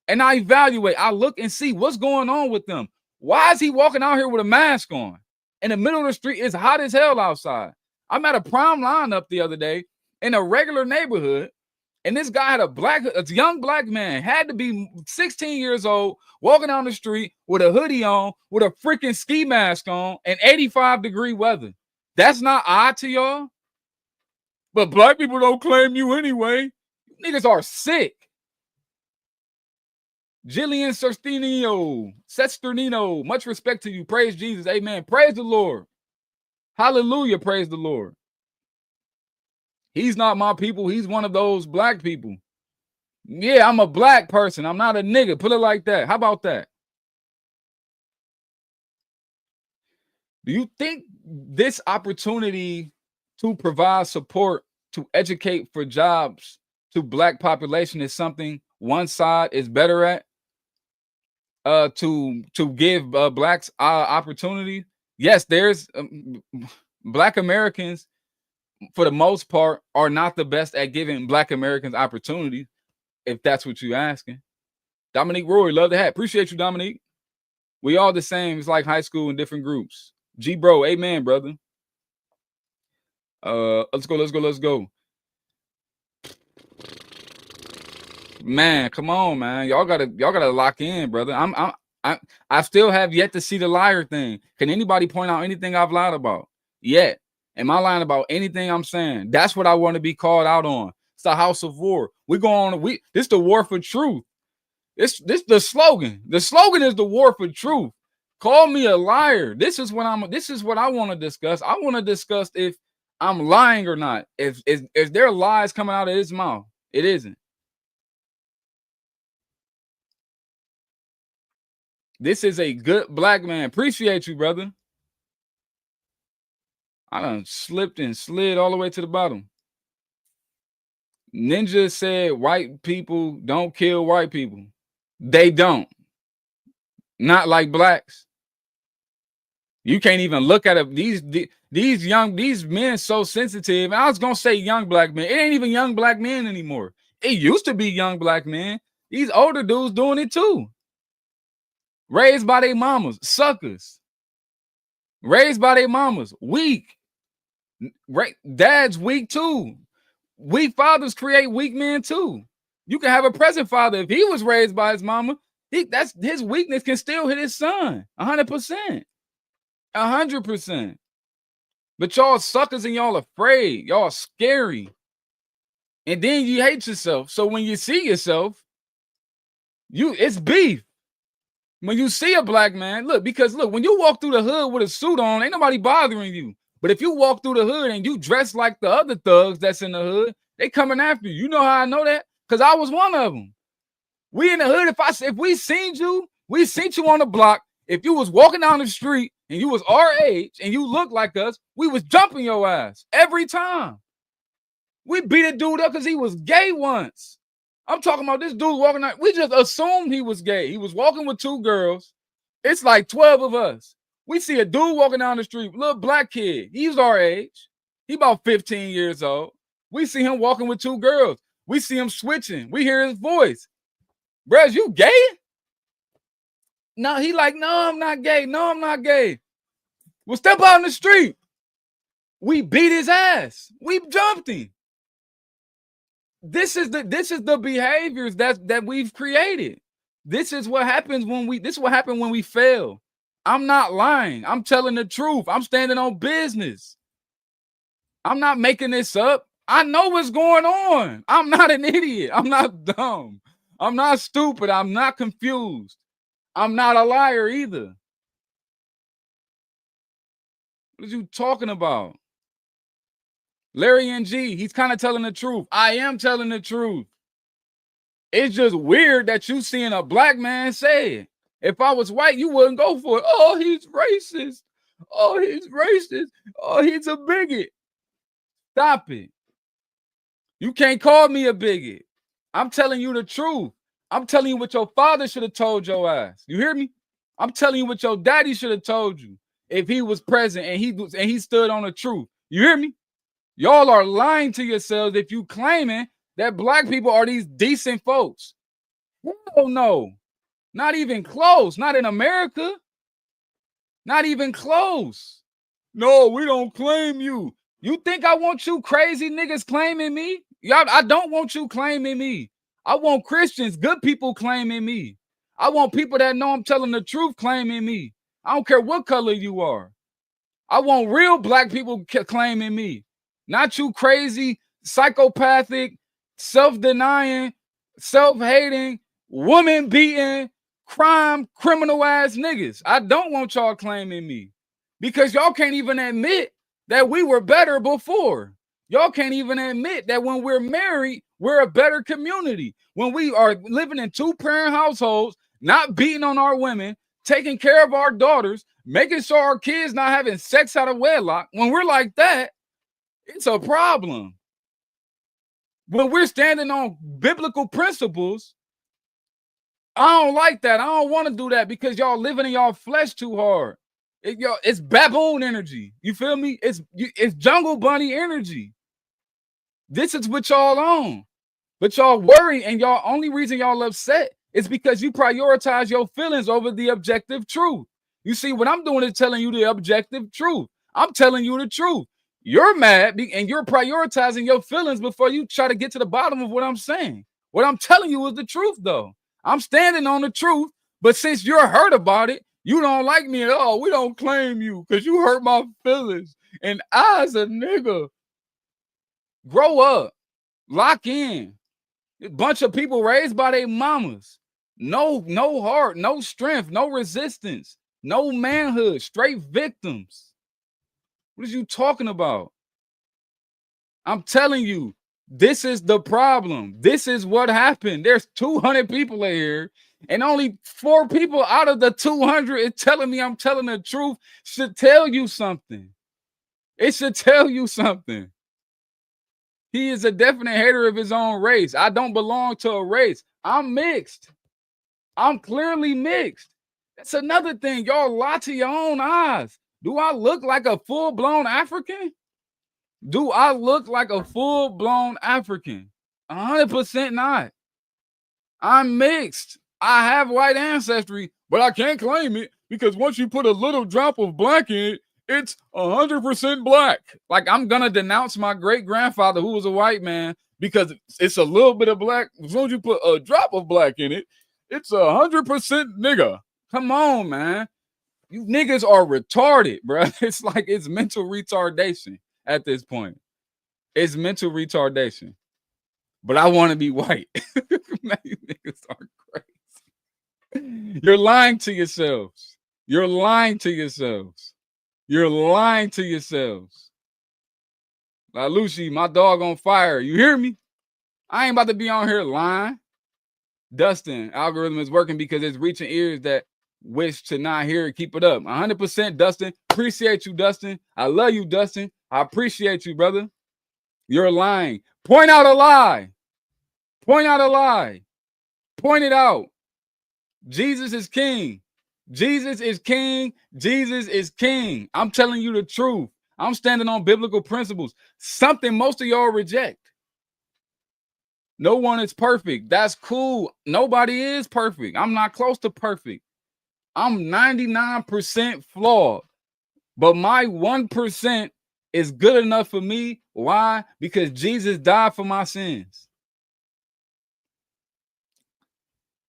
And I evaluate. I look and see what's going on with them. Why is he walking out here with a mask on? In the middle of the street, it's hot as hell outside. I'm at a prime lineup the other day in a regular neighborhood, and this guy had a young black man, had to be 16 years old, walking down the street with a hoodie on, with a freaking ski mask on, and 85-degree weather. That's not odd to y'all? But black people don't claim you anyway. Niggas are sick. Jillian Sesternino, much respect to you. Praise Jesus. Amen. Praise the Lord. Hallelujah. Praise the Lord. He's not my people. He's one of those black people. Yeah, I'm a black person. I'm not a nigga. Put it like that. How about that? Do you think this opportunity to provide support to educate for jobs to black population is something one side is better at? To give blacks opportunity? Yes, there's black Americans, for the most part, are not the best at giving black Americans opportunity, if that's what you're asking. Dominique Roy, love the hat. Appreciate you, Dominique. We all the same. It's like high school in different groups. G bro, amen, brother. Let's go. Man, come on, man. Y'all gotta lock in, brother. I still have yet to see the liar thing. Can anybody point out anything I've lied about yet? Am I lying about anything I'm saying? That's what I want to be called out on. It's the house of war. This is the war for truth. This the slogan. The slogan is the war for truth. Call me a liar. This is what I want to discuss. I want to discuss if I'm lying or not. If there are lies coming out of his mouth. It isn't. This is a good black man. Appreciate you, brother. I done slipped and slid all the way to the bottom. Ninja said white people don't kill white people. They don't. Not like blacks. You can't even look at it. These men so sensitive. And I was gonna say young black men. It ain't even young black men anymore. It used to be young black men. These older dudes doing it too. Raised by their mamas, suckers. Raised by their mamas, weak. Dad's weak too. Weak fathers create weak men too. You can have a present father. If he was raised by his mama, that's his weakness can still hit his son. 100%. 100%. But y'all suckers and y'all afraid. Y'all scary. And then you hate yourself. So when you see yourself, it's beef. When you see a black man, because when you walk through the hood with a suit on, ain't nobody bothering you. But if you walk through the hood and you dress like the other thugs that's in the hood, they coming after you. You know how I know that? Because I was one of them. We in the hood, if we seen you on the block. If you was walking down the street and you was our age and you looked like us, we was jumping your ass every time. We beat a dude up because he was gay once. I'm talking about this dude walking out. We just assumed he was gay. He was walking with 2 girls. It's like 12 of us. We see a dude walking down the street, little black kid. He's our age. He about 15 years old. We see him walking with 2 girls. We see him switching. We hear his voice. Bruh, you gay? No, he like, no, I'm not gay. No, I'm not gay. Well, step out in the street. We beat his ass. We jumped him. This is the behaviors that we've created. This is what happens when we fail. I'm not lying. I'm telling the truth. I'm standing on business. I'm not making this up. I know what's going on. I'm not an idiot. I'm not dumb. I'm not stupid. I'm not confused. I'm not a liar either. What are you talking about? Larry NG, he's kind of telling the truth. I am telling the truth. It's just weird that you seeing a black man say it. If I was white, you wouldn't go for it. Oh, he's racist. Oh, he's racist. Oh, he's a bigot. Stop it. You can't call me a bigot. I'm telling you the truth. I'm telling you what your father should have told your ass. You hear me? I'm telling you what your daddy should have told you if he was present and he stood on the truth. You hear me? Y'all are lying to yourselves if you claiming that black people are these decent folks. Hell no. Not even close. Not in America. Not even close. No, we don't claim you. You think I want you crazy niggas claiming me? Y'all, I don't want you claiming me. I want Christians, good people claiming me. I want people that know I'm telling the truth claiming me. I don't care what color you are. I want real black people claiming me. Not you crazy, psychopathic, self-denying, self-hating, woman-beating, criminal ass niggas. I don't want y'all claiming me because y'all can't even admit that we were better before. Y'all can't even admit that when we're married, we're a better community. When we are living in 2-parent households, not beating on our women, taking care of our daughters, making sure our kids not having sex out of wedlock. When we're like that, it's a problem. When we're standing on biblical principles, I don't like that. I don't want to do that because y'all living in y'all flesh too hard. It's baboon energy. You feel me? It's jungle bunny energy. This is what y'all on. But y'all worry, and y'all only reason y'all upset is because you prioritize your feelings over the objective truth. You see, what I'm doing is telling you the objective truth. I'm telling you the truth. You're mad and you're prioritizing your feelings before you try to get to the bottom of what I'm saying. What I'm telling you is the truth, though. I'm standing on the truth, but since you're hurt about it, you don't like me at all. We don't claim you because you hurt my feelings. And I, as a nigga, grow up, lock in. A bunch of people raised by their mamas. No heart, no strength, no resistance, no manhood, straight victims. What are you talking about? I'm telling you, this is the problem. This is what happened. There's 200 people in here, and only 4 people out of the 200 is telling me I'm telling the truth. Should tell you something. It should tell you something. He is a definite hater of his own race. I don't belong to a race. I'm mixed. I'm clearly mixed. That's another thing. Y'all lie to your own eyes. Do I look like a full-blown African? Do I look like a full-blown African? 100% not. I'm mixed. I have white ancestry, but I can't claim it because once you put a little drop of black in it, it's 100% black. Like, I'm going to denounce my great-grandfather who was a white man because it's a little bit of black. As soon as you put a drop of black in it, it's 100% nigga. Come on, man. You niggas are retarded, bro. It's like it's mental retardation at this point. It's mental retardation. But I want to be white. Man, you niggas are crazy. You're lying to yourselves. You're lying to yourselves. You're lying to yourselves. Like, Lucy, my dog on fire. You hear me? I ain't about to be on here lying. Dustin, algorithm is working because it's reaching ears that wish to not hear it. Keep it up. 100% Dustin. Appreciate you, Dustin. I love you, Dustin. I appreciate you, brother. You're lying. Point out a lie. Point out a lie. Point it out. Jesus is king. Jesus is king. Jesus is king. I'm telling you the truth. I'm standing on biblical principles. Something most of y'all reject. No one is perfect. That's cool. Nobody is perfect. I'm not close to perfect. I'm 99% flawed. But my 1% is good enough for me. Why? Because Jesus died for my sins.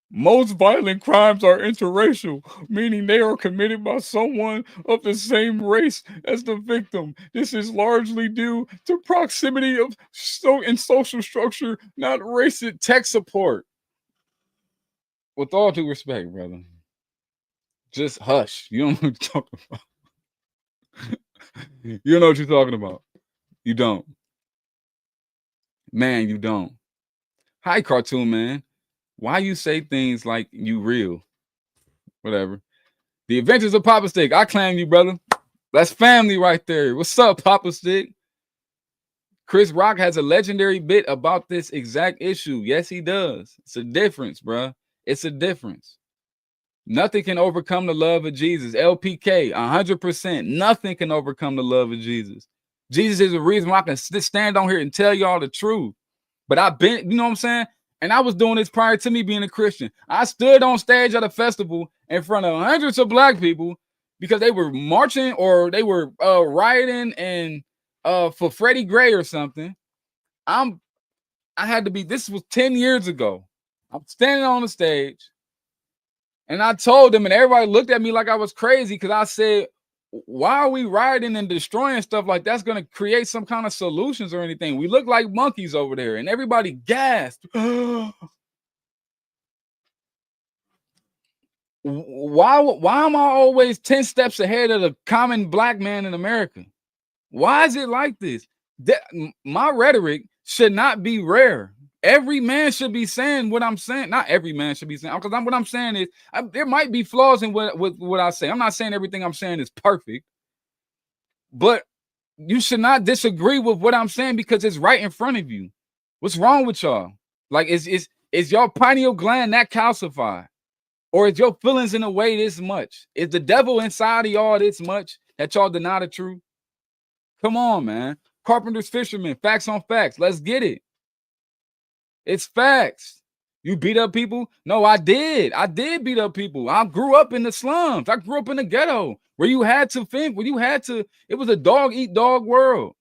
Most violent crimes are interracial, meaning they are committed by someone of the same race as the victim. This is largely due to proximity of social structure, not racist tech support. With all due respect, brother, just hush. You don't know what you're talking about. You don't know what you're talking about. You don't. Man, you don't. Hi, cartoon man. Why you say things like you real? Whatever. The Adventures of Papa Stick. I claim you, brother. That's family right there. What's up, Papa Stick? Chris Rock has a legendary bit about this exact issue. Yes, he does. It's a difference, bro. It's a difference. Nothing can overcome the love of Jesus. LPK, 100%. Nothing can overcome the love of Jesus. Jesus is the reason why I can stand on here and tell y'all the truth. But I've been, you know what I'm saying? And I was doing this prior to me being a Christian. I stood on stage at a festival in front of hundreds of black people because they were marching or they were rioting and for Freddie Gray or something. I had to be, this was 10 years ago. I'm standing on the stage and I told them, and everybody looked at me like I was crazy because I said, why are we rioting and destroying stuff like that's going to create some kind of solutions or anything? We look like monkeys over there. And everybody gasped. Why am I always 10 steps ahead of the common black man in America? Why is it like this? My rhetoric should not be rare. Every man should be saying what I'm saying. Not every man should be saying, because what I'm saying is there might be flaws in what I say. I'm not saying everything I'm saying is perfect, but you should not disagree with what I'm saying because it's right in front of you. What's wrong with y'all? Like, is your pineal gland that calcified? Or is your feelings in a way this much? Is the devil inside of y'all this much that y'all deny the truth? Come on, man. Carpenter's fisherman, facts on facts. Let's get it. It's facts. You beat up people? No, I did. I did beat up people. I grew up in the slums. I grew up in the ghetto where you had to think, it was a dog eat dog world.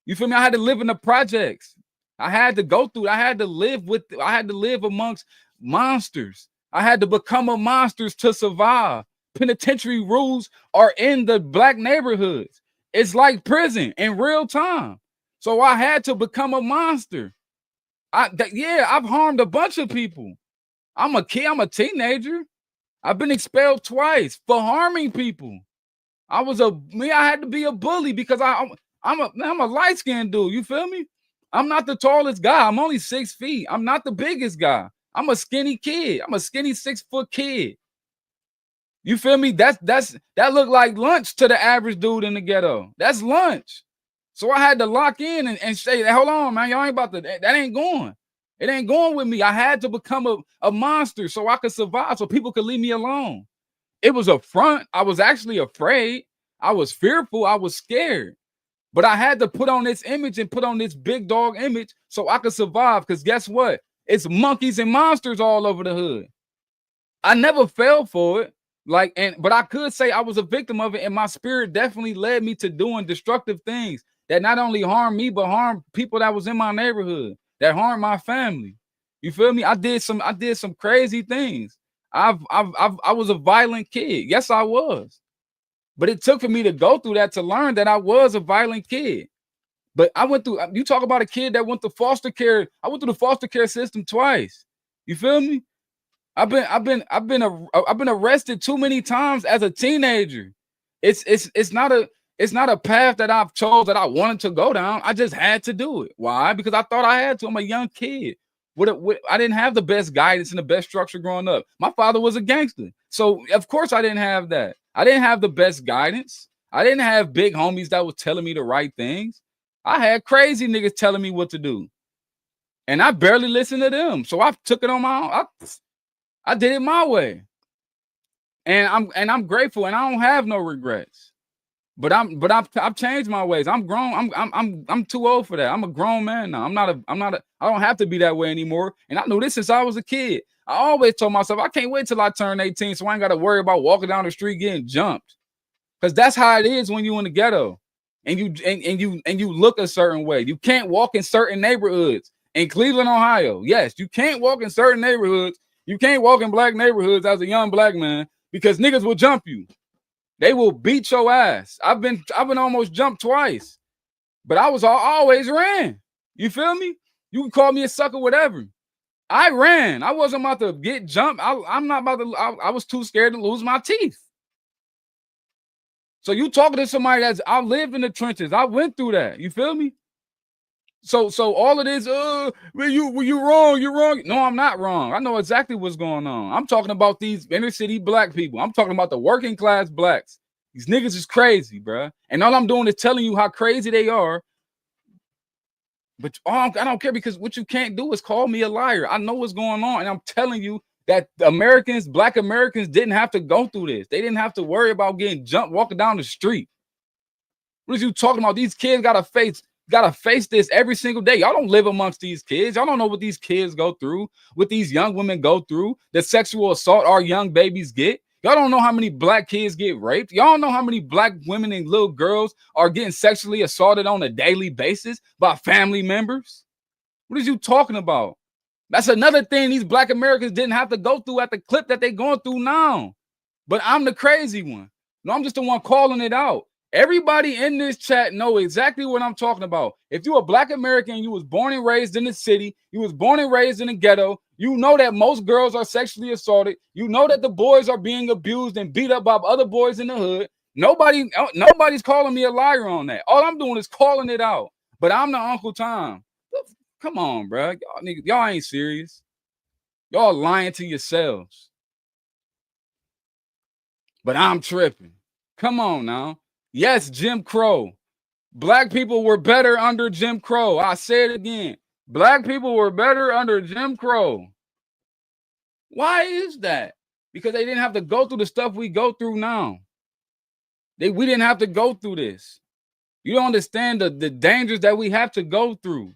You feel me? I had to live in the projects. I had to go through, I had to live amongst monsters. I had to become a monster to survive. Penitentiary rules are in the black neighborhoods. It's like prison in real time. So I had to become a monster. I've harmed a bunch of people. I'm a kid. I'm a teenager. I've been expelled twice for harming people. I had to be a bully because I'm a light-skinned dude. You feel me? I'm not the tallest guy. I'm only 6 feet. I'm not the biggest guy. I'm a skinny kid. I'm a skinny 6-foot kid. You feel me? That looked like lunch to the average dude in the ghetto. That's lunch. So I had to lock in and say, hold on, man, y'all ain't about to, that ain't going. It ain't going with me. I had to become a monster so I could survive, so people could leave me alone. It was a front. I was actually afraid. I was fearful. I was scared. But I had to put on this image and put on this big dog image so I could survive. Because guess what? It's monkeys and monsters all over the hood. I never fell for it. But I could say I was a victim of it, and my spirit definitely led me to doing destructive things that not only harmed me, but harmed people that was in my neighborhood, that harmed my family. You feel me? I did some crazy things. I was a violent kid. Yes, I was. But it took for me to go through that to learn that I was a violent kid. But I went through, you talk about a kid that went to foster care. I went through the foster care system twice. You feel me? I've been arrested too many times as a teenager. It's not a path that I've chose that I wanted to go down. I just had to do it. Why? Because I thought I had to. I'm a young kid. I didn't have the best guidance and the best structure growing up. My father was a gangster. So of course I didn't have that. I didn't have the best guidance. I didn't have big homies that was telling me the right things. I had crazy niggas telling me what to do. And I barely listened to them. So I took it on my own. I did it my way. And I'm grateful, and I don't have no regrets. But I've changed my ways. I'm grown. I'm too old for that. I'm a grown man now. I don't have to be that way anymore. And I knew this since I was a kid. I always told myself I can't wait till I turn 18 so I ain't got to worry about walking down the street getting jumped. Because that's how it is when you in the ghetto and you look a certain way. You can't walk in certain neighborhoods. In Cleveland, Ohio, yes, you can't walk in certain neighborhoods. You can't walk in black neighborhoods as a young black man because niggas will jump you. They will beat your ass. I've been almost jumped twice, but I always ran. You feel me? You can call me a sucker, whatever. I ran. I wasn't about to get jumped. I'm not about to. I was too scared to lose my teeth. So you talking to somebody I lived in the trenches. I went through that. You feel me? So all of this, were you wrong? You're wrong. No, I'm not wrong. I know exactly what's going on. I'm talking about these inner city black people. I'm talking about the working class blacks. These niggas is crazy, bro. And all I'm doing is telling you how crazy they are. But I don't care, because what you can't do is call me a liar. I know what's going on, and I'm telling you that black Americans didn't have to go through this. They didn't have to worry about getting jumped walking down the street. What are you talking about? These kids gotta face this every single day. Y'all don't live amongst these kids. Y'all don't know what these kids go through, what these young women go through, the sexual assault our young babies get. Y'all don't know how many black kids get raped. Y'all don't know how many black women and little girls are getting sexually assaulted on a daily basis by family members. What are you talking about? That's another thing these black Americans didn't have to go through at the clip that they're going through now. But I'm the crazy one. No, I'm just the one calling it out. Everybody in this chat know exactly what I'm talking about. If you're a black American, you was born and raised in the city, you was born and raised in the ghetto, you know that most girls are sexually assaulted. You know that the boys are being abused and beat up by other boys in the hood. Nobody's calling me a liar on that. All I'm doing is calling it out. But I'm the Uncle Tom. Come on, bro. Y'all ain't serious. Y'all lying to yourselves. But I'm tripping. Come on now. Yes, Jim Crow. Black people were better under Jim Crow. I say it again. Black people were better under Jim Crow. Why is that? Because they didn't have to go through the stuff we go through now. We didn't have to go through this. You don't understand the dangers that we have to go through.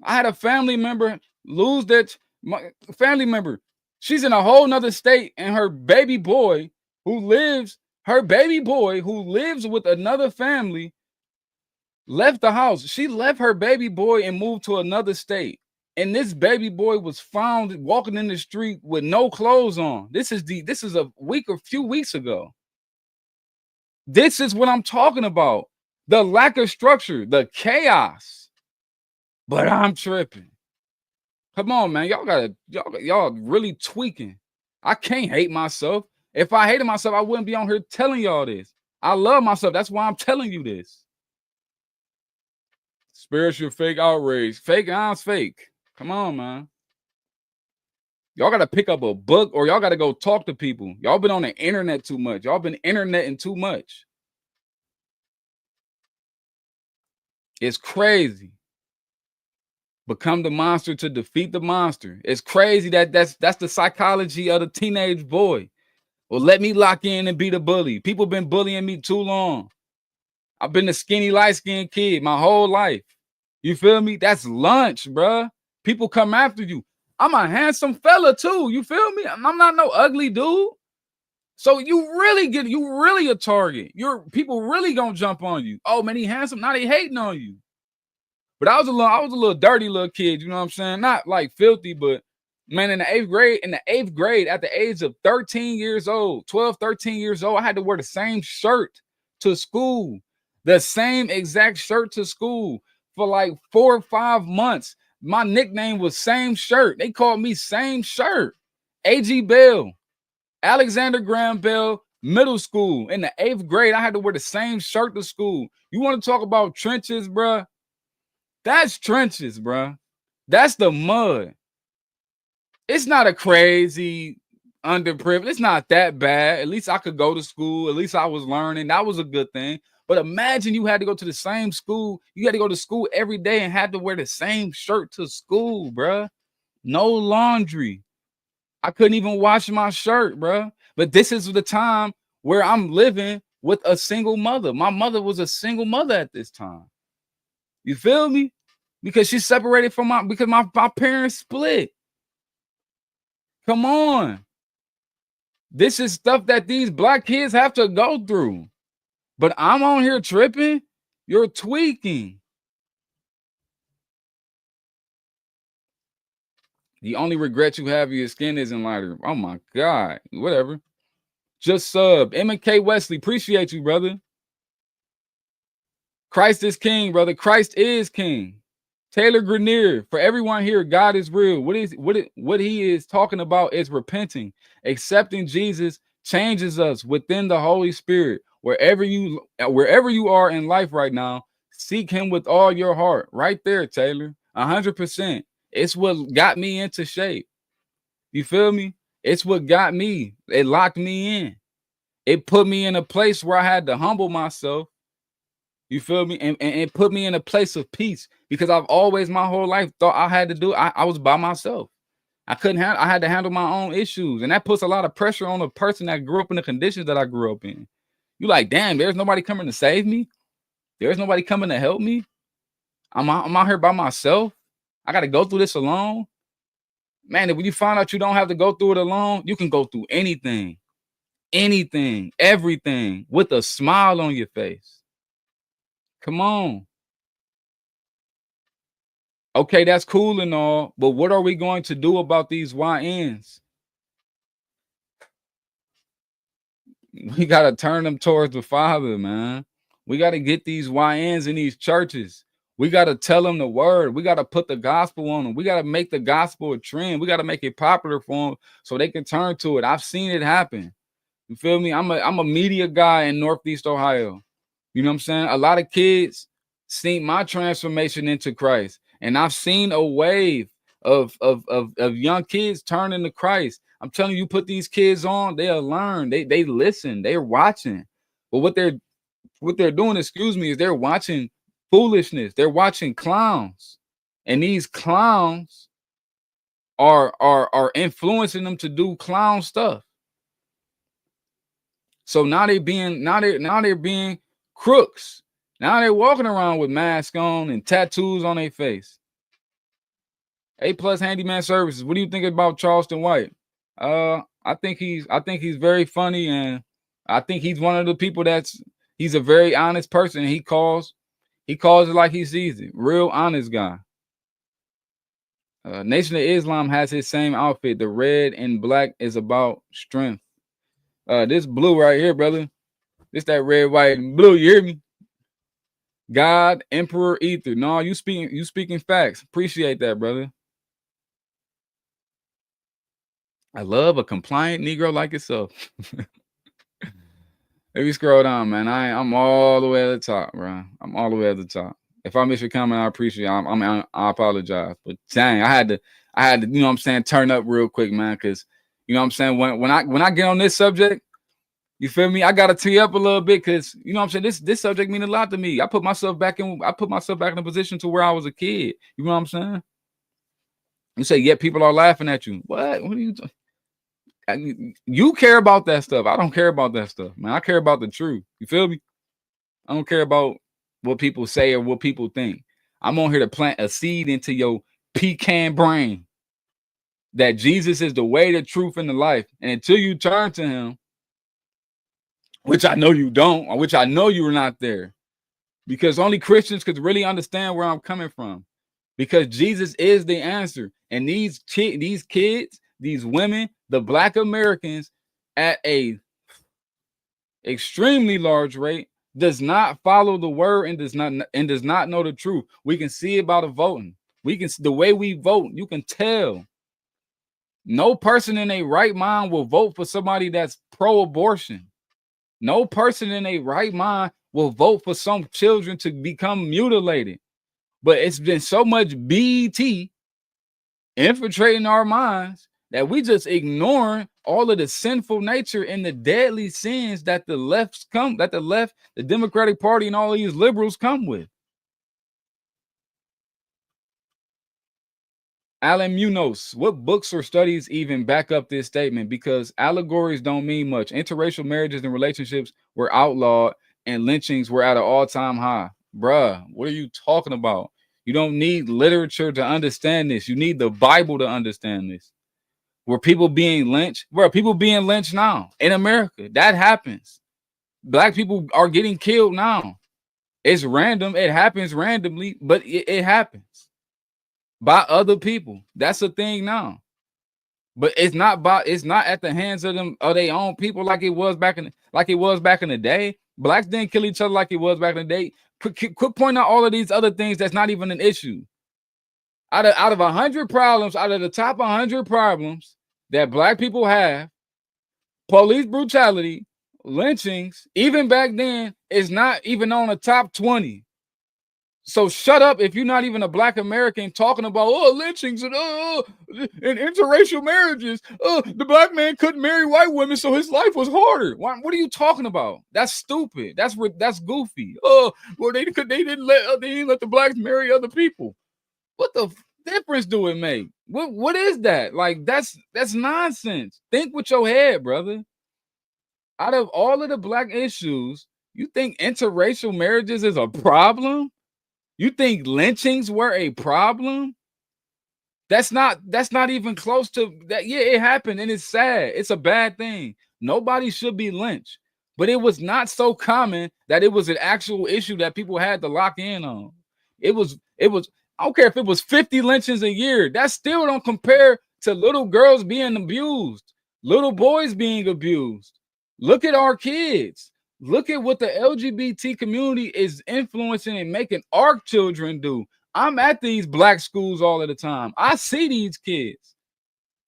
I had a family member lose my family member. She's in a whole nother state, and her baby boy who lives with another family left the house. She left her baby boy and moved to another state. And this baby boy was found walking in the street with no clothes on. This is a few weeks ago. This is what I'm talking about. The lack of structure, the chaos. But I'm tripping. Come on, man. Y'all really tweaking. I can't hate myself. If I hated myself, I wouldn't be on here telling y'all this. I love myself. That's why I'm telling you this. Spiritual fake outrage. Fake ounce fake. Come on, man. Y'all got to pick up a book, or y'all got to go talk to people. Y'all been on the internet too much. Y'all been interneting too much. It's crazy. Become the monster to defeat the monster. It's crazy that's the psychology of the teenage boy. Well, let me lock in and be the bully. People been bullying me too long. I've been the skinny, light-skinned kid my whole life. You feel me? That's lunch, bruh. People come after you. I'm a handsome fella too. You feel me? I'm not no ugly dude. So you really a target. People really gonna jump on you. Oh man, he handsome. Now they hating on you. But I was a little dirty little kid. You know what I'm saying? Not like filthy, but man, in the eighth grade, at the age of 13 years old, 12, 13 years old, I had to wear the same shirt to school. The same exact shirt to school for like 4 or 5 months. My nickname was Same Shirt. They called me Same Shirt. A.G. Bell, Alexander Graham Bell, middle school. In the 8th grade, I had to wear the same shirt to school. You want to talk about trenches, bruh? That's trenches, bruh. That's the mud. It's not a crazy underprivileged. It's not that bad. At least I could go to school. At least I was learning. That was a good thing. But imagine you had to go to the same school. You had to go to school every day and had to wear the same shirt to school, bruh. No laundry. I couldn't even wash my shirt, bruh. But this is the time where I'm living with a single mother. My mother was a single mother at this time. You feel me? Because she's separated from my parents split. Come on. This is stuff that these black kids have to go through. But I'm on here tripping. You're tweaking. The only regret you have your skin isn't lighter. Oh my God. Whatever. Just sub. M&K Wesley. Appreciate you, brother. Christ is king, brother. Christ is king. Taylor Grenier, for everyone here, God is real. What he is talking about is repenting. Accepting Jesus changes us within the Holy Spirit. Wherever you are in life right now, seek him with all your heart. Right there, Taylor. 100%. It's what got me into shape. You feel me? It's what got me. It locked me in. It put me in a place where I had to humble myself. You feel me? And it put me in a place of peace, because I've always my whole life thought I had to do. I was by myself. I had to handle my own issues. And that puts a lot of pressure on a person that grew up in the conditions that I grew up in. You like, damn, there's nobody coming to save me. There's nobody coming to help me. I'm out here by myself. I got to go through this alone. Man, if you find out you don't have to go through it alone, you can go through anything, everything with a smile on your face. Come on. Okay, that's cool and all, but what are we going to do about these YNs? We got to turn them towards the Father, man. We got to get these YNs in these churches. We got to tell them the word. We got to put the gospel on them. We got to make the gospel a trend. We got to make it popular for them so they can turn to it. I've seen it happen. You feel me? I'm a media guy in Northeast Ohio. You know what I'm saying? A lot of kids seen my transformation into Christ. And I've seen a wave of young kids turning to Christ. I'm telling you, put these kids on, they'll learn. They listen, they're watching. But what they're doing, excuse me, is they're watching foolishness. They're watching clowns. And these clowns are influencing them to do clown stuff. So now they're being crooks. Now they're walking around with masks on and tattoos on their face. A+ Handyman Services. What do you think about Charleston White? I think he's very funny, and I think he's one of the people he's a very honest person. He calls it like he sees it. Real honest guy. Nation of Islam has his same outfit. The red and black is about strength. This blue right here, brother. This that red, white, and blue. You hear me? God, Emperor Ether. No, you speaking facts. Appreciate that, brother. I love a compliant Negro like yourself. Let me scroll down, man. I'm all the way at the top, bro. I'm all the way at the top. If I miss your comment, I appreciate it. I apologize. But dang, I had to, you know what I'm saying, turn up real quick, man, because you know what I'm saying, when I get on this subject, you feel me? I gotta tee up a little bit, because you know what I'm saying, this subject means a lot to me. I put myself back in a position to where I was a kid. You know what I'm saying? You say, yeah, people are laughing at you. What are you doing? You care about that stuff. I don't care about that stuff, man. I care about the truth. You feel me? I don't care about what people say or what people think. I'm on here to plant a seed into your pecan brain that Jesus is the way, the truth, and the life. And until you turn to him, which I know you don't, or which I know you are not there, because only Christians could really understand where I'm coming from, because Jesus is the answer. And these kids, these women, the Black Americans at a extremely large rate does not follow the word and does not know the truth. We can see it by the voting. The way we vote, you can tell. No person in a right mind will vote for somebody that's pro-abortion. No person in a right mind will vote for some children to become mutilated. But it's been so much BET infiltrating our minds that we just ignoring all of the sinful nature and the deadly sins that the left, the Democratic Party, and all these liberals come with. Alan Munoz, what books or studies even back up this statement? Because allegories don't mean much. Interracial marriages and relationships were outlawed and lynchings were at an all-time high. Bruh, what are you talking about? You don't need literature to understand this. You need the Bible to understand this. Were people being lynched? Bro, people being lynched now in America. That happens. Black people are getting killed now. It's random. It happens randomly, but it happens by other people. That's a thing now. But it's not at the hands of them or their own people like it was back in the day. Blacks didn't kill each other like it was back in the day. Quit pointing out all of these other things that's not even an issue. Out of 100 problems, out of the top 100 problems that black people have, police brutality, lynchings, even back then, is not even on the top 20. So shut up if you're not even a black American talking about lynchings and interracial marriages. The black man couldn't marry white women, so his life was harder. What are you talking about? That's stupid. That's goofy. Well, they didn't let the blacks marry other people. What the difference do it make? What is that? Like that's nonsense. Think with your head, brother. Out of all of the black issues, you think interracial marriages is a problem? You think lynchings were a problem? That's not even close to that. Yeah, it happened and it's sad. It's a bad thing. Nobody should be lynched. But it was not so common that it was an actual issue that people had to lock in on. It was I don't care if it was 50 lynchings a year. That still don't compare to little girls being abused, little boys being abused. Look at our kids. Look at what the LGBT community is influencing and making our children do. I'm at these black schools all of the time. I see these kids.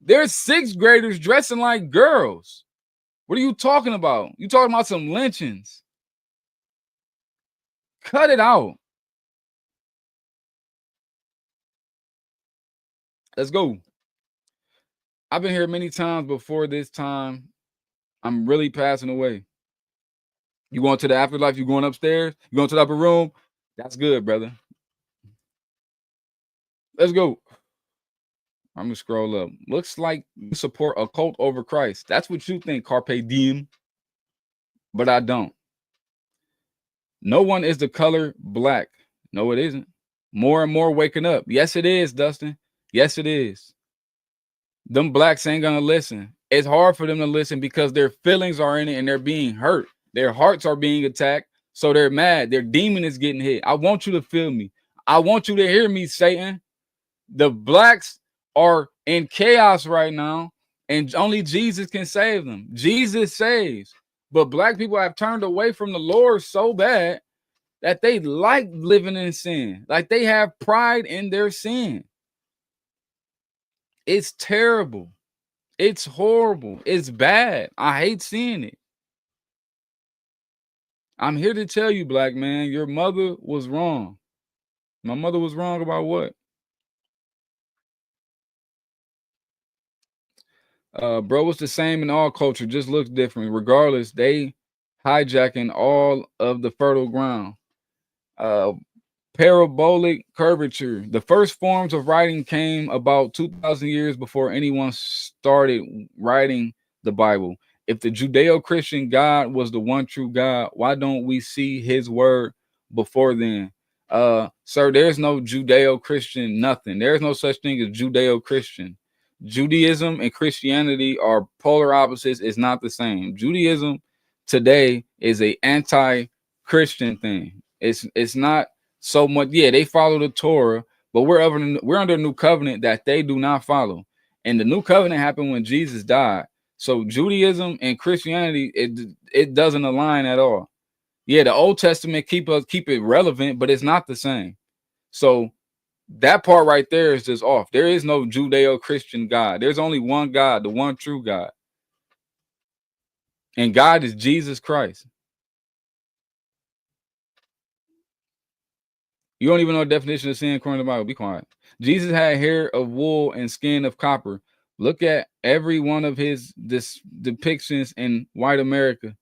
There's sixth graders dressing like girls. What are you talking about? You talking about some lynchings? Cut it out. Let's go. I've been here many times before this time. I'm really passing away. You going to the afterlife? You going upstairs? You going to the upper room? That's good, brother. Let's go. I'm gonna scroll up. Looks like you support a cult over Christ. That's what you think, Carpe Diem. But I don't. No one is the color black. No, it isn't. More and more waking up. Yes, it is, Dustin. Yes, it is. Them blacks ain't gonna listen. It's hard for them to listen because their feelings are in it and they're being hurt. Their hearts are being attacked, so they're mad. Their demon is getting hit. I want you to feel me. I want you to hear me, Satan. The blacks are in chaos right now, and only Jesus can save them. Jesus saves. But black people have turned away from the Lord so bad that they like living in sin. Like they have pride in their sin. It's terrible. It's horrible. It's bad. I hate seeing it. I'm here to tell you, black man, your mother was wrong. My mother was wrong about what? Bro, it's the same in all culture, just looks different. Regardless, they hijacking all of the fertile ground. Parabolic curvature. The first forms of writing came about 2,000 years before anyone started writing the Bible. If the Judeo-Christian God was the one true God, why don't we see his word before then? Sir, there's no Judeo-Christian nothing. There's no such thing as Judeo-Christian. Judaism and Christianity are polar opposites. It's not the same. Judaism today is a anti-Christian thing. It's not so much. Yeah, they follow the Torah, but we're under a new covenant that they do not follow. And the new covenant happened when Jesus died. So Judaism and Christianity, it doesn't align at all. Yeah, the Old Testament keep it relevant, but it's not the same. So that part right there is just off. There is no Judeo-Christian God. There's only one God, the one true God. And God is Jesus Christ. You don't even know the definition of sin according to the Bible. Be quiet. Jesus had hair of wool and skin of copper. Look at every one of his depictions in white America.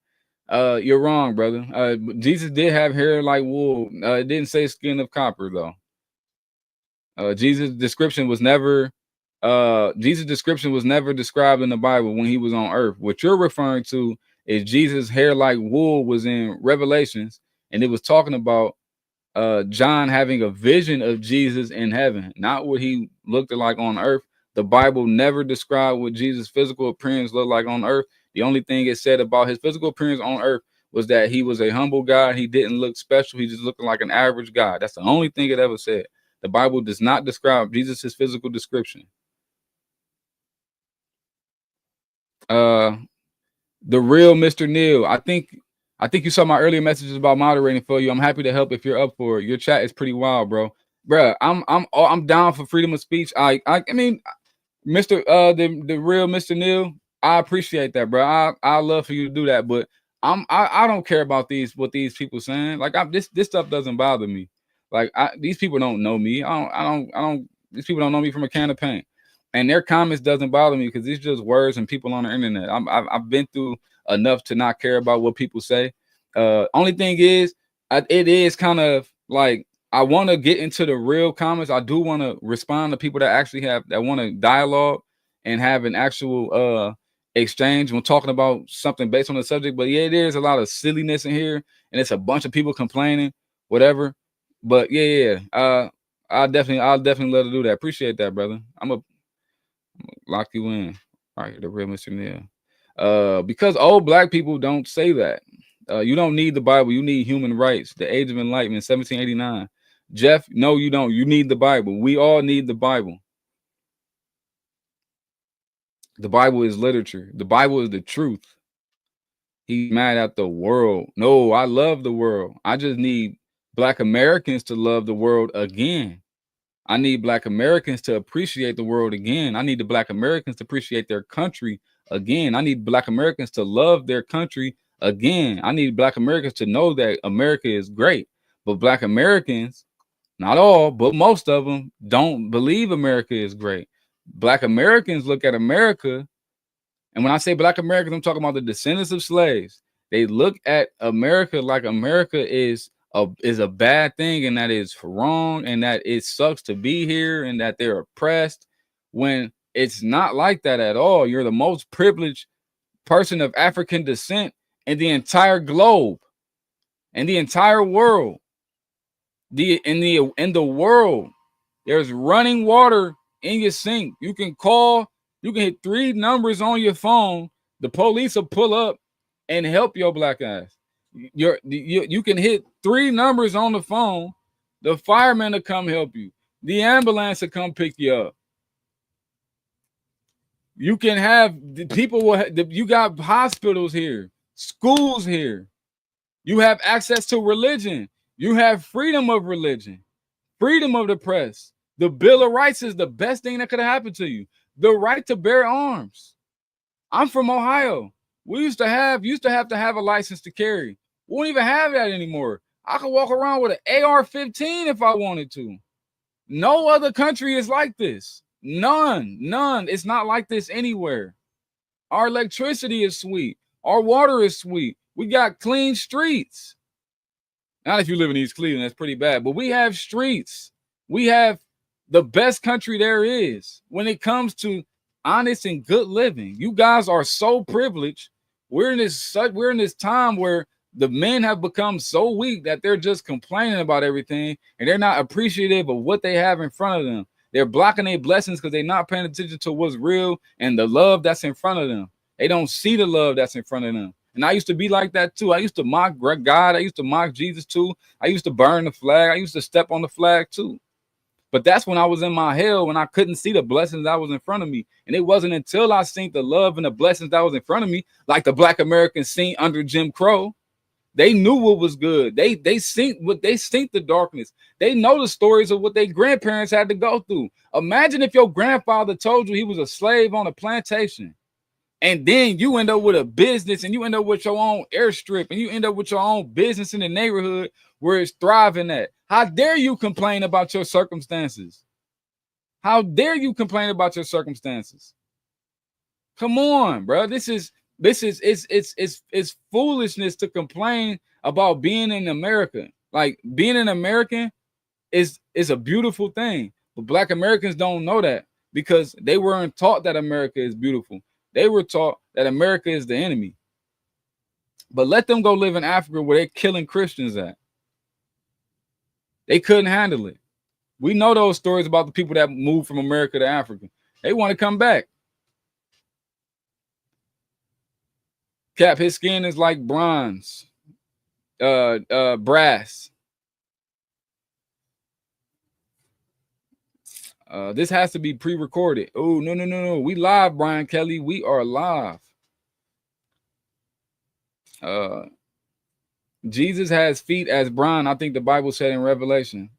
You're wrong, brother. Jesus did have hair like wool. It didn't say skin of copper though. Jesus' description was never described in the Bible when he was on earth. What you're referring to is Jesus' hair like wool was in Revelations, and it was talking about John having a vision of Jesus in heaven, not what he looked like on earth. The Bible never described what Jesus' physical appearance looked like on earth. The only thing it said about his physical appearance on earth was that he was a humble guy. He didn't look special. He just looked like an average guy. That's the only thing it ever said. The Bible does not describe Jesus' physical description. The real Mr. Neil. I think you saw my earlier messages about moderating for you. I'm happy to help if you're up for it. Your chat is pretty wild, bro. Bruh, I'm down for freedom of speech. I mean, Mr. The real Mr. Neil, I appreciate that, bro. I love for you to do that, but I don't care about what these people saying. Like this stuff doesn't bother me. Like these people don't know me. I don't. These people don't know me from a can of paint, and their comments doesn't bother me because it's just words and people on the internet. I've been through enough to not care about what people say. Only thing is, it is kind of like I want to get into the real comments. I do want to respond to people that actually want to dialogue and have an actual exchange when talking about something based on the subject. But yeah, there's a lot of silliness in here, and it's a bunch of people complaining, whatever. But yeah. I'll definitely love to do that. Appreciate that, brother. I'm gonna lock you in. All right, the real Mr. Neil. Because old black people don't say that. You don't need the Bible. You need human rights. The Age of Enlightenment, 1789. Jeff, no, you don't. You need the Bible. We all need the Bible. The Bible is literature. The Bible is the truth. He's mad at the world. No, I love the world. I just need Black Americans to love the world again. I need Black Americans to appreciate the world again. I need the Black Americans to appreciate their country again. I need Black Americans to love their country again. I need Black Americans to know that America is great. But Black Americans, not all, but most of them, don't believe America is great. Black Americans look at America, and when I say Black Americans, I'm talking about the descendants of slaves. They look at America like America is a bad thing, and that is wrong, and that it sucks to be here, and that they're oppressed, when it's not like that at all. You're the most privileged person of African descent in the entire globe, in the entire world. In the world, there's running water in your sink. You can hit 3 numbers on your phone. The police will pull up and help your Black ass. You can hit 3 numbers on the phone. The fireman will come help you. The ambulance will come pick you up. You can have you got hospitals here, schools here. You have access to religion. You have freedom of religion, freedom of the press. The Bill of Rights is the best thing that could have happened to you. The right to bear arms. I'm from Ohio. We used to have to have a license to carry. We won't even have that anymore. I could walk around with an AR-15 if I wanted to. No other country is like this. None. It's not like this anywhere. Our electricity is sweet. Our water is sweet. We got clean streets. Not if you live in East Cleveland, that's pretty bad. But we have streets. We have the best country there is when it comes to honest and good living. You guys are so privileged. We're in this time where the men have become so weak that they're just complaining about everything, and they're not appreciative of what they have in front of them. They're blocking their blessings because they're not paying attention to what's real and the love that's in front of them. They don't see the love that's in front of them. And I used to be like that too. I used to mock God. I used to mock Jesus too. I used to burn the flag. I used to step on the flag too. But that's when I was in my hell, when I couldn't see the blessings that was in front of me. And it wasn't until I seen the love and the blessings that was in front of me, like the Black Americans seen under Jim Crow. They knew what was good. They seen the darkness. They know the stories of what their grandparents had to go through. Imagine if your grandfather told you he was a slave on a plantation, and then you end up with a business, and you end up with your own airstrip, and you end up with your own business in the neighborhood where it's thriving at. How dare you complain about your circumstances? How dare you complain about your circumstances? Come on, bro. It's foolishness to complain about being in America. Like being an American is a beautiful thing. But Black Americans don't know that because they weren't taught that America is beautiful. They were taught that America is the enemy. But let them go live in Africa where they're killing Christians at. They couldn't handle it. We know those stories about the people that moved from America to Africa. They want to come back. Cap, his skin is like bronze, brass. This has to be pre-recorded. Oh, no. We live, Brian Kelly. We are live. Jesus has feet as bronze. I think the Bible said in Revelation.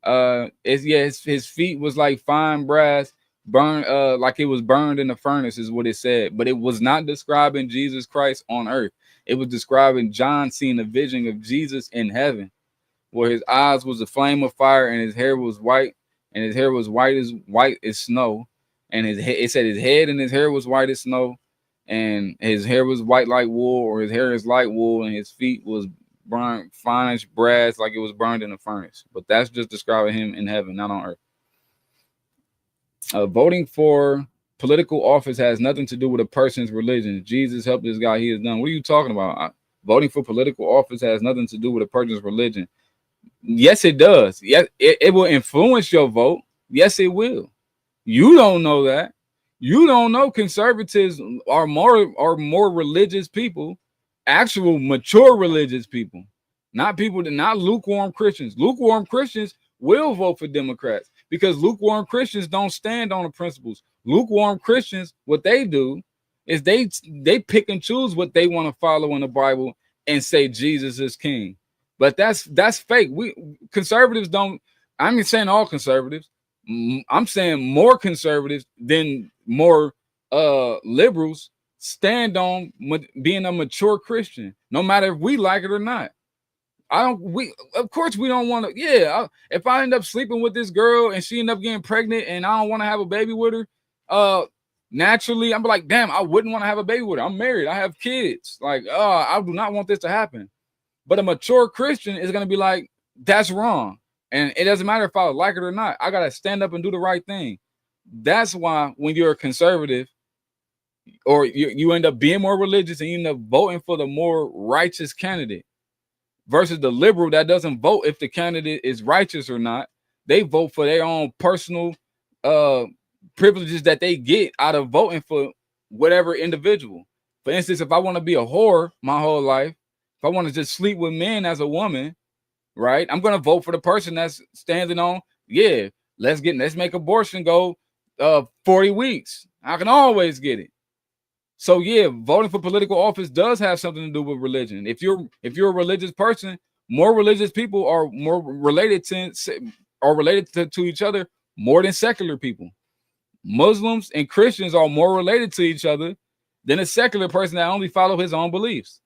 His feet was like fine brass, burned, like it was burned in the furnace, is what it said. But it was not describing Jesus Christ on earth. It was describing John seeing a vision of Jesus in heaven, where his eyes was a flame of fire and his hair was white, and his hair was white as snow, and it said his head and his hair was white as snow, and his hair was white like wool, or his hair is like wool, and his feet was burned fine brass, like it was burned in a furnace. But that's just describing him in heaven, not on earth. Voting for political office has nothing to do with a person's religion. Jesus helped this guy. He is done. What are you talking about? Voting for political office has nothing to do with a person's religion. Yes, it does. Yes, it will influence your vote. Yes, it will. You don't know that. You don't know conservatives are more religious people, actual mature religious people, not lukewarm Christians. Lukewarm Christians will vote for Democrats because lukewarm Christians don't stand on the principles. Lukewarm Christians, what they do is they pick and choose what they want to follow in the Bible and say Jesus is king. But that's fake. We conservatives don't. I'm not saying all conservatives. I'm saying more conservatives than more liberals stand on being a mature Christian, no matter if we like it or not. Of course we don't want to. Yeah, if I end up sleeping with this girl and she end up getting pregnant and I don't want to have a baby with her, naturally I'm like, damn, I wouldn't want to have a baby with her. I'm married. I have kids. Like, I do not want this to happen. But a mature Christian is going to be like, that's wrong. And it doesn't matter if I like it or not. I got to stand up and do the right thing. That's why when you're a conservative or you end up being more religious and you end up voting for the more righteous candidate versus the liberal that doesn't vote if the candidate is righteous or not. They vote for their own personal privileges that they get out of voting for whatever individual. For instance, if I want to be a whore my whole life, if I want to just sleep with men as a woman, right? I'm going to vote for the person that's standing on, yeah, let's make abortion go 40 weeks. I can always get it. So yeah, voting for political office does have something to do with religion. If you're a religious person, more religious people are more related to each other more than secular people. Muslims and Christians are more related to each other than a secular person that only follow his own beliefs.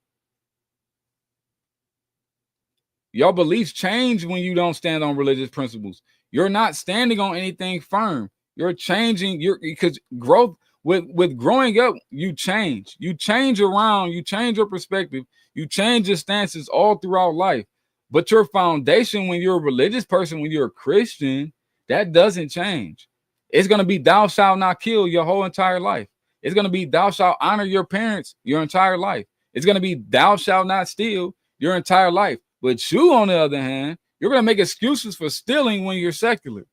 Your beliefs change when you don't stand on religious principles. You're not standing on anything firm. You're changing because growth with growing up, you change. You change around, you change your perspective, you change your stances all throughout life. But your foundation when you're a religious person, when you're a Christian, that doesn't change. It's going to be thou shalt not kill your whole entire life. It's going to be thou shalt honor your parents your entire life. It's going to be thou shalt not steal your entire life. But you, on the other hand, you're going to make excuses for stealing when you're secular.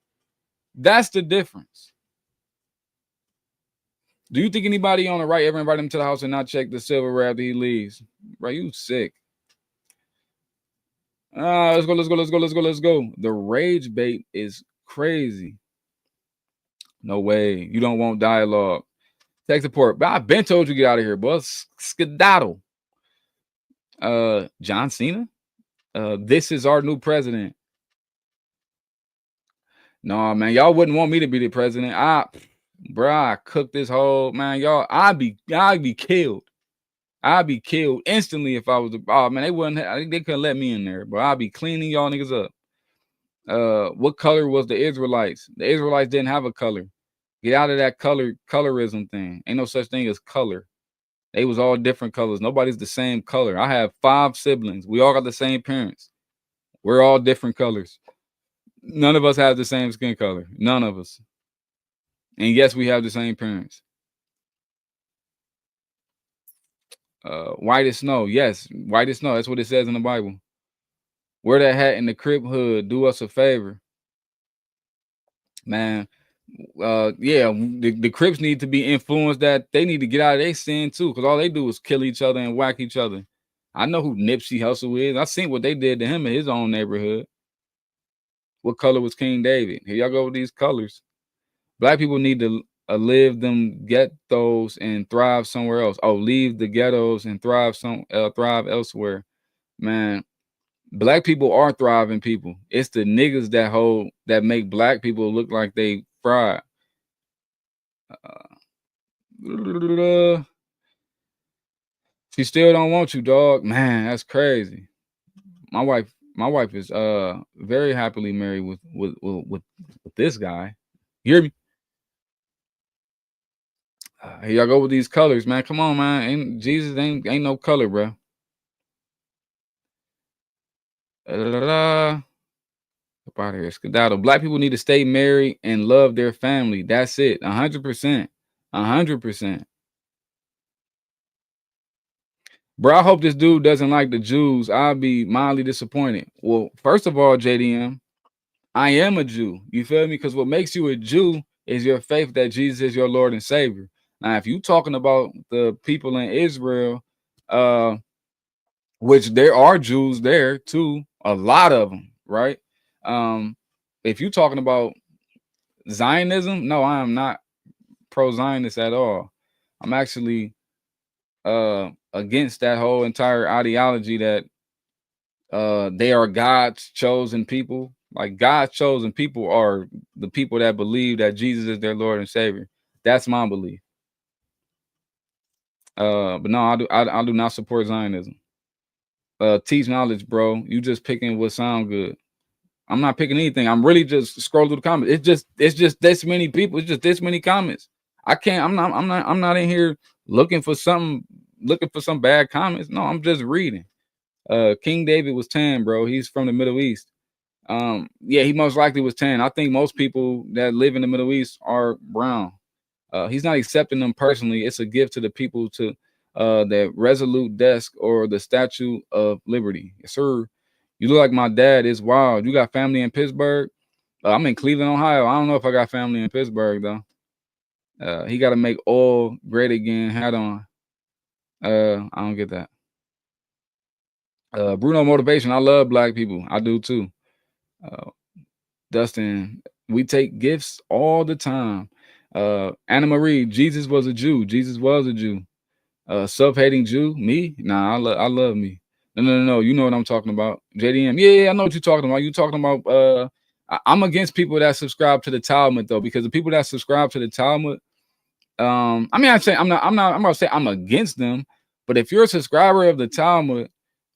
That's the difference. Do you think anybody on the right ever invite him to the house and not check the silverware after he leaves? Bro, you sick. Let's go. The rage bait is crazy. No way. You don't want dialogue. Tech support. But I've been told you get out of here, boy. Skedaddle. John Cena? This is our new president. No, man, y'all wouldn't want me to be the president. I cooked this whole man, y'all. I'd be killed. I'd be killed instantly if I was man. They couldn't let me in there, but I'd be cleaning y'all niggas up. What color was the Israelites? The Israelites didn't have a color. Get out of that colorism thing. Ain't no such thing as color. They was all different colors. Nobody's the same color. I have 5 siblings. We all got the same parents. We're all different colors. None of us have the same skin color. None of us. And yes, we have the same parents. White as snow. Yes, white as snow. That's what it says in the Bible. Wear that hat in the Crip hood. Do us a favor. Man, yeah, the Crips need to be influenced that they need to get out of their sin too, because all they do is kill each other and whack each other. I know who Nipsey Hussle is. I seen what they did to him in his own neighborhood. What color was King David? Here y'all go with these colors. Black people need to live them ghettos and thrive somewhere else. Oh, leave the ghettos and thrive elsewhere. Man, black people are thriving people. It's the niggas that make black people look like they fried. She still don't want you, dog. Man, that's crazy. My wife is very happily married with this guy. You hear me? Here y'all go with these colors, man. Come on, man. Jesus ain't no color, bro. Up out here, skedaddle. Black people need to stay married and love their family. That's it. 100%. 100%. Bro, I hope this dude doesn't like the Jews. I'll be mildly disappointed. Well, first of all, JDM, I am a Jew. You feel me? Because what makes you a Jew is your faith that Jesus is your Lord and Savior. Now, if you're talking about the people in Israel, which there are Jews there too, a lot of them, right? If you're talking about Zionism, no, I am not pro-Zionist at all. I'm actually against that whole entire ideology that they are God's chosen people. Like, God's chosen people are the people that believe that Jesus is their Lord and Savior. That's my belief. But no, I do not support Zionism. Teach knowledge, bro. You just picking what sound good. I'm not picking anything. I'm really just scrolling through the comments. It's just this many people. It's just this many comments. I can't. I'm not in here looking for some bad comments. No, I'm just reading. King David was tan, bro. He's from the Middle East. Yeah, he most likely was tan. I think most people that live in the Middle East are brown. He's not accepting them personally. It's a gift to the people to that resolute desk or the Statue of Liberty. Yes, sir. You look like my dad. It's wild. You got family in Pittsburgh? I'm in Cleveland, Ohio. I don't know if I got family in Pittsburgh though. He got to make all great again. Hat on. I don't get that. Bruno Motivation. I love black people. I do too. Dustin, we take gifts all the time. Anna Marie, Jesus was a Jew. Jesus was a Jew. Self-hating Jew, me? Nah, I love me. No. You know what I'm talking about. JDM. Yeah, I know what you're talking about. You're talking about I'm against people that subscribe to the Talmud though, because the people that subscribe to the Talmud, I mean, I'm not gonna say I'm against them, but if you're a subscriber of the Talmud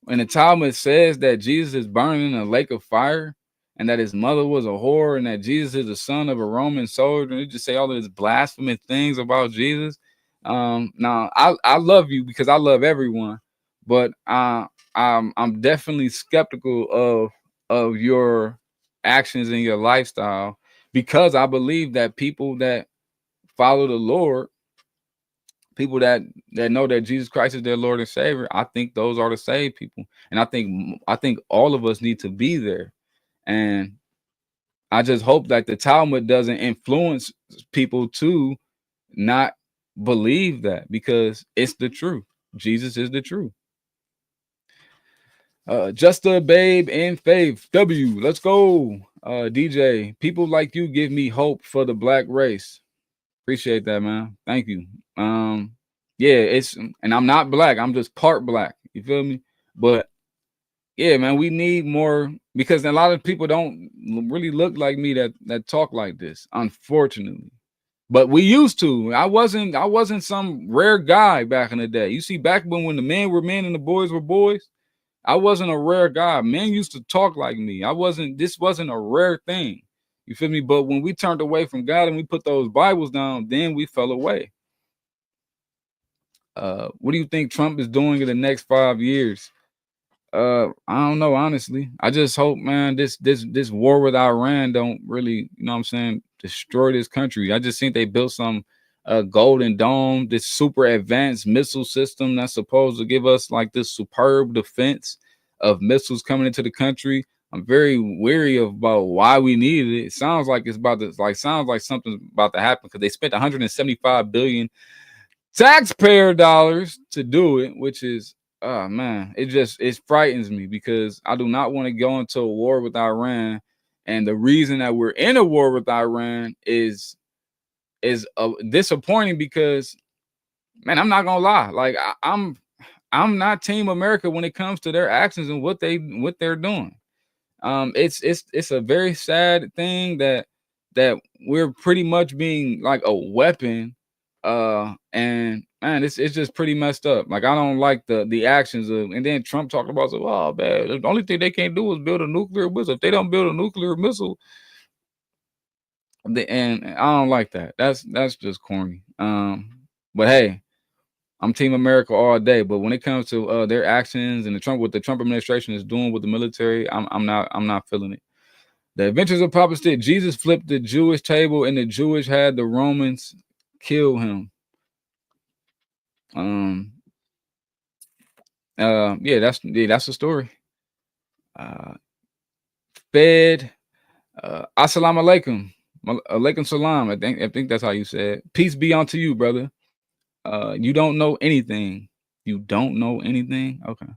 and the Talmud says that Jesus is burning in a lake of fire and that his mother was a whore and that Jesus is the son of a Roman soldier, and you just say all of these blasphemous things about Jesus. Now I love you because I love everyone, but I'm definitely skeptical of your actions and your lifestyle, because I believe that people that follow the Lord, people that know that Jesus Christ is their Lord and Savior, I think those are the saved people, and I think all of us need to be there. And I just hope that the Talmud doesn't influence people to not believe that, because it's the truth. Jesus is the truth. Just a babe in faith. W, let's go. DJ, people like you give me hope for the black race. Appreciate that, man. Thank you. Yeah, and I'm not black. I'm just part black. You feel me? But yeah, man, we need more, because a lot of people don't really look like me that talk like this, unfortunately. But we used to. I wasn't some rare guy back in the day. You see, back when the men were men and the boys were boys, I wasn't a rare guy. Men used to talk like me. This wasn't a rare thing. You feel me? But when we turned away from God and we put those Bibles down, then we fell away. What do you think Trump is doing in the next 5 years? I don't know, honestly. I just hope, man, this war with Iran don't really, you know what I'm saying, destroy this country. I just think they built some Golden Dome, this super advanced missile system that's supposed to give us like this superb defense of missiles coming into the country. I'm very weary about why we need it. It sounds like it's about to sounds like something's about to happen because they spent 175 billion taxpayer dollars to do it, which is, oh man, it frightens me because I do not want to go into a war with Iran. And the reason that we're in a war with Iran is disappointing because, man, I'm not gonna lie, like I'm not Team America when it comes to their actions and what they're doing. It's a very sad thing that we're pretty much being like a weapon, and man, it's just pretty messed up. Like I don't like the actions of, and then Trump talked about, so oh man, the only thing they can't do is build a nuclear missile. If they don't build a nuclear missile, and I don't like that. That's just corny. But hey, I'm Team America all day. But when it comes to their actions and what the Trump administration is doing with the military, I'm not feeling it. The Adventures of Papa Stick. Jesus flipped the Jewish table, and the Jewish had the Romans kill him. Yeah, that's the story. Fed. Assalamu alaikum. Alaikum salam. I think that's how you said. Peace be unto you, brother. You don't know anything. You don't know anything. Okay.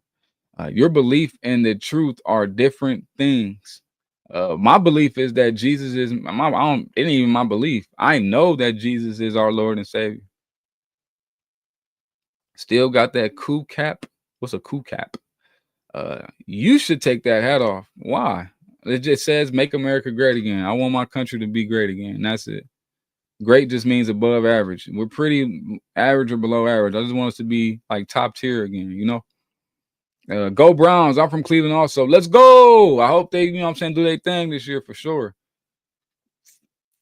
Your belief and the truth are different things. My belief is that Jesus is it ain't even my belief. I know that Jesus is our Lord and Savior. Still got that cool cap. What's a cool cap? You should take that hat off. Why? It just says make America great again. I want my country to be great again. That's it. Great just means above average. We're pretty average or below average. I just want us to be like top tier again, you know? Go Browns. I'm from Cleveland also. Let's go. I hope they, you know what I'm saying, do their thing this year for sure.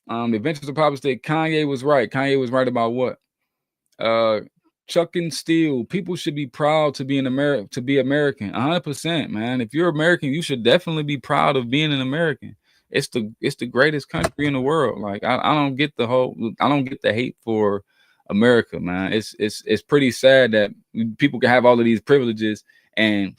The Adventures of Papa Stick. Kanye was right. Kanye was right about what? Chuck and Steele. People should be proud to be American. 100%, man. If you're American, you should definitely be proud of being an American. It's the greatest country in the world. Like I don't get the hate for America, man. It's pretty sad that people can have all of these privileges and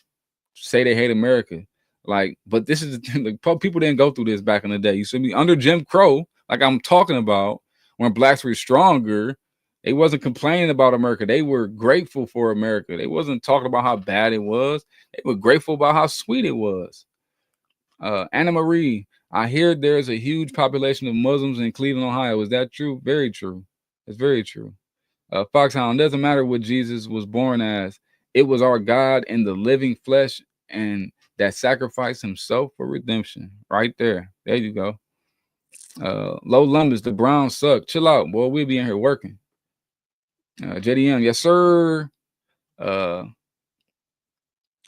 say they hate America. Like, but this is people didn't go through this back in the day. You see me under Jim Crow, like I'm talking about, when blacks were stronger. They wasn't complaining about America. They were grateful for America. They wasn't talking about how bad it was. They were grateful about how sweet it was. Anna Marie, I hear there's a huge population of Muslims in Cleveland, Ohio. Is that true? Very true. It's very true. Foxhound, doesn't matter what Jesus was born as. It was our God in the living flesh and that sacrificed himself for redemption. Right there. There you go. Low Lumbers, the Browns suck. Chill out, boy. We'll be in here working. JDM, yes, sir.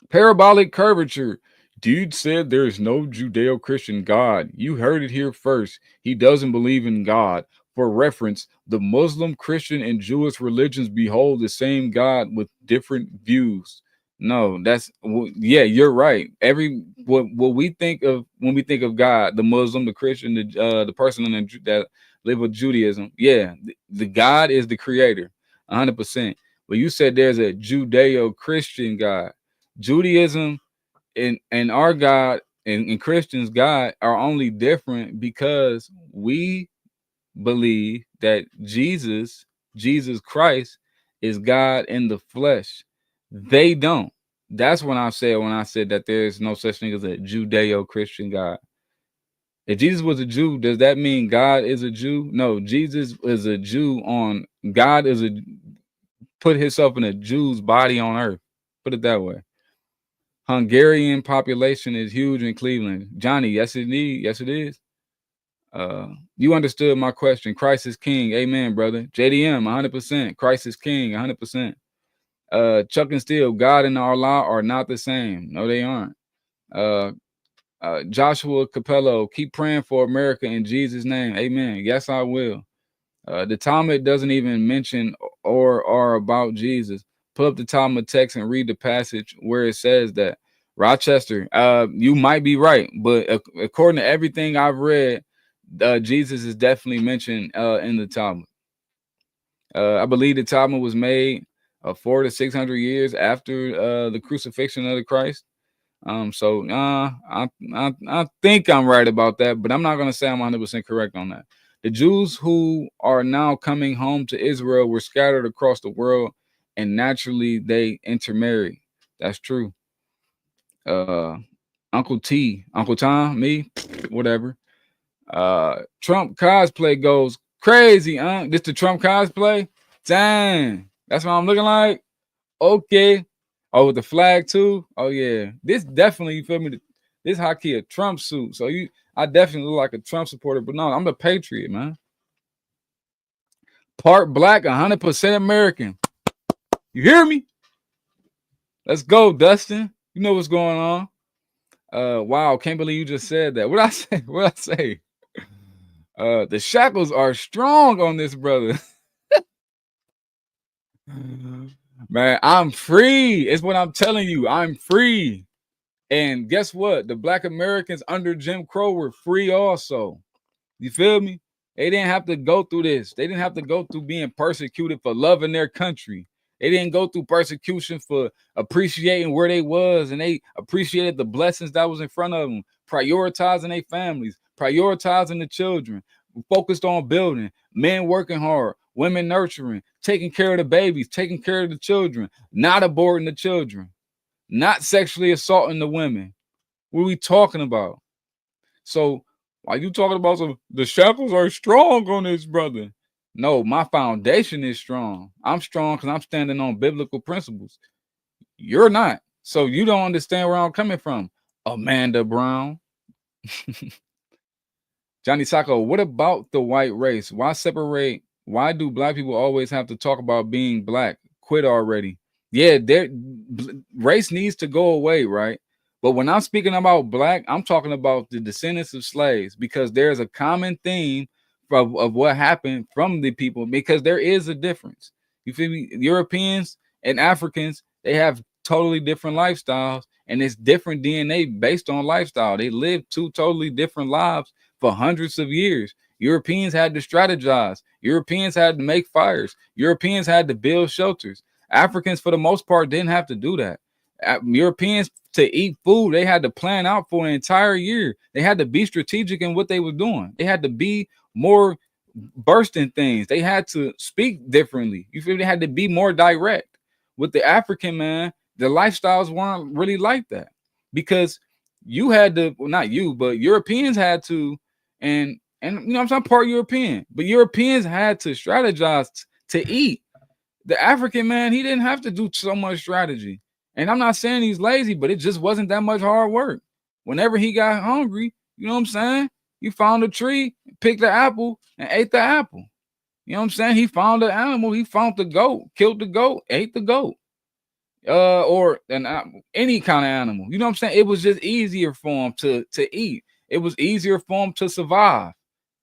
Parabolic curvature. Dude said there is no Judeo-Christian God. You heard it here first. He doesn't believe in God. For reference, the Muslim, Christian, and Jewish religions behold the same God with different views. No, yeah, you're right. What we think of when we think of God, the Muslim, the Christian, the person that live with Judaism, yeah, the God is the creator, 100%. But you said there's a Judeo-Christian God. Judaism and our God and Christians' God are only different because we believe that Jesus Christ is God in the flesh. They don't. That's when I said that there is no such thing as a Judeo-Christian God. If Jesus was a Jew, does that mean God is a Jew? No, Jesus is a Jew God put himself in a Jew's body on earth. Put it that way. Hungarian population is huge in Cleveland. Johnny, yes, indeed. Yes, it is. You understood my question. Christ is king. Amen, brother. JDM, 100%. Christ is king, 100%. Chuck and Steele, God and Allah are not the same. No, they aren't. Joshua Capello, keep praying for America in Jesus' name. Amen. Yes, I will. The Talmud doesn't even mention or are about Jesus, pull up the Talmud text and read the passage where it says that. Rochester, you might be right, but according to everything I've read, Jesus is definitely mentioned in the Talmud. I believe the Talmud was made 400 to 600 years after the crucifixion of the Christ. So I think I'm right about that, but I'm not gonna say I'm 100% correct on that. The Jews who are now coming home to Israel were scattered across the world, and naturally they intermarry. That's true. Uncle T, Uncle Tom, me, whatever. Trump cosplay goes crazy, this the Trump cosplay? Dang, that's what I'm looking like. Okay. Oh, with the flag too. Oh yeah, this definitely, you feel me? This hockey a Trump suit. So I definitely look like a Trump supporter, but no, I'm the patriot, man. Part black, 100% American. You hear me? Let's go, Dustin. You know what's going on. Wow, can't believe you just said that. What I say? What I say? The shackles are strong on this brother. Man, I'm free. It's what I'm telling you. I'm free. And guess what? The black Americans under Jim Crow were free also. You feel me? They didn't have to go through this. They didn't have to go through being persecuted for loving their country. They didn't go through persecution for appreciating where they was, and they appreciated the blessings that was in front of them, prioritizing their families, prioritizing the children, focused on building, men working hard, women nurturing, taking care of the babies, taking care of the children, not aborting the children, not sexually assaulting the women. What are we talking about? So why you talking about the shackles are strong on this, brother? No, my foundation is strong. I'm strong because I'm standing on biblical principles. You're not. So you don't understand where I'm coming from. Amanda Brown. Johnny Sacco, what about the white race? Why separate? Why do black people always have to talk about being black? Quit already. Yeah, race needs to go away, right? But when I'm speaking about black, I'm talking about the descendants of slaves, because there's a common theme of what happened from the people, because there is a difference. You feel me? Europeans and Africans, they have totally different lifestyles, and it's different DNA based on lifestyle. They live two totally different lives for hundreds of years. Europeans had to strategize. Europeans had to make fires. Europeans had to build shelters. Africans, for the most part, didn't have to do that. Europeans, to eat food, they had to plan out for an entire year. They had to be strategic in what they were doing. They had to be more bursting things. They had to speak differently. You feel? They had to be more direct. With the African man, the lifestyles weren't really like that, because you had to, well, not you, but Europeans had to, and you know, I'm part European, but Europeans had to strategize to eat. The African man, he didn't have to do so much strategy. And I'm not saying he's lazy, but it just wasn't that much hard work. Whenever he got hungry, you know what I'm saying? He found a tree, picked the apple, and ate the apple. You know what I'm saying? He found the animal, he found the goat, killed the goat, ate the goat. Or any kind of animal. You know what I'm saying? It was just easier for him to eat. It was easier for him to survive.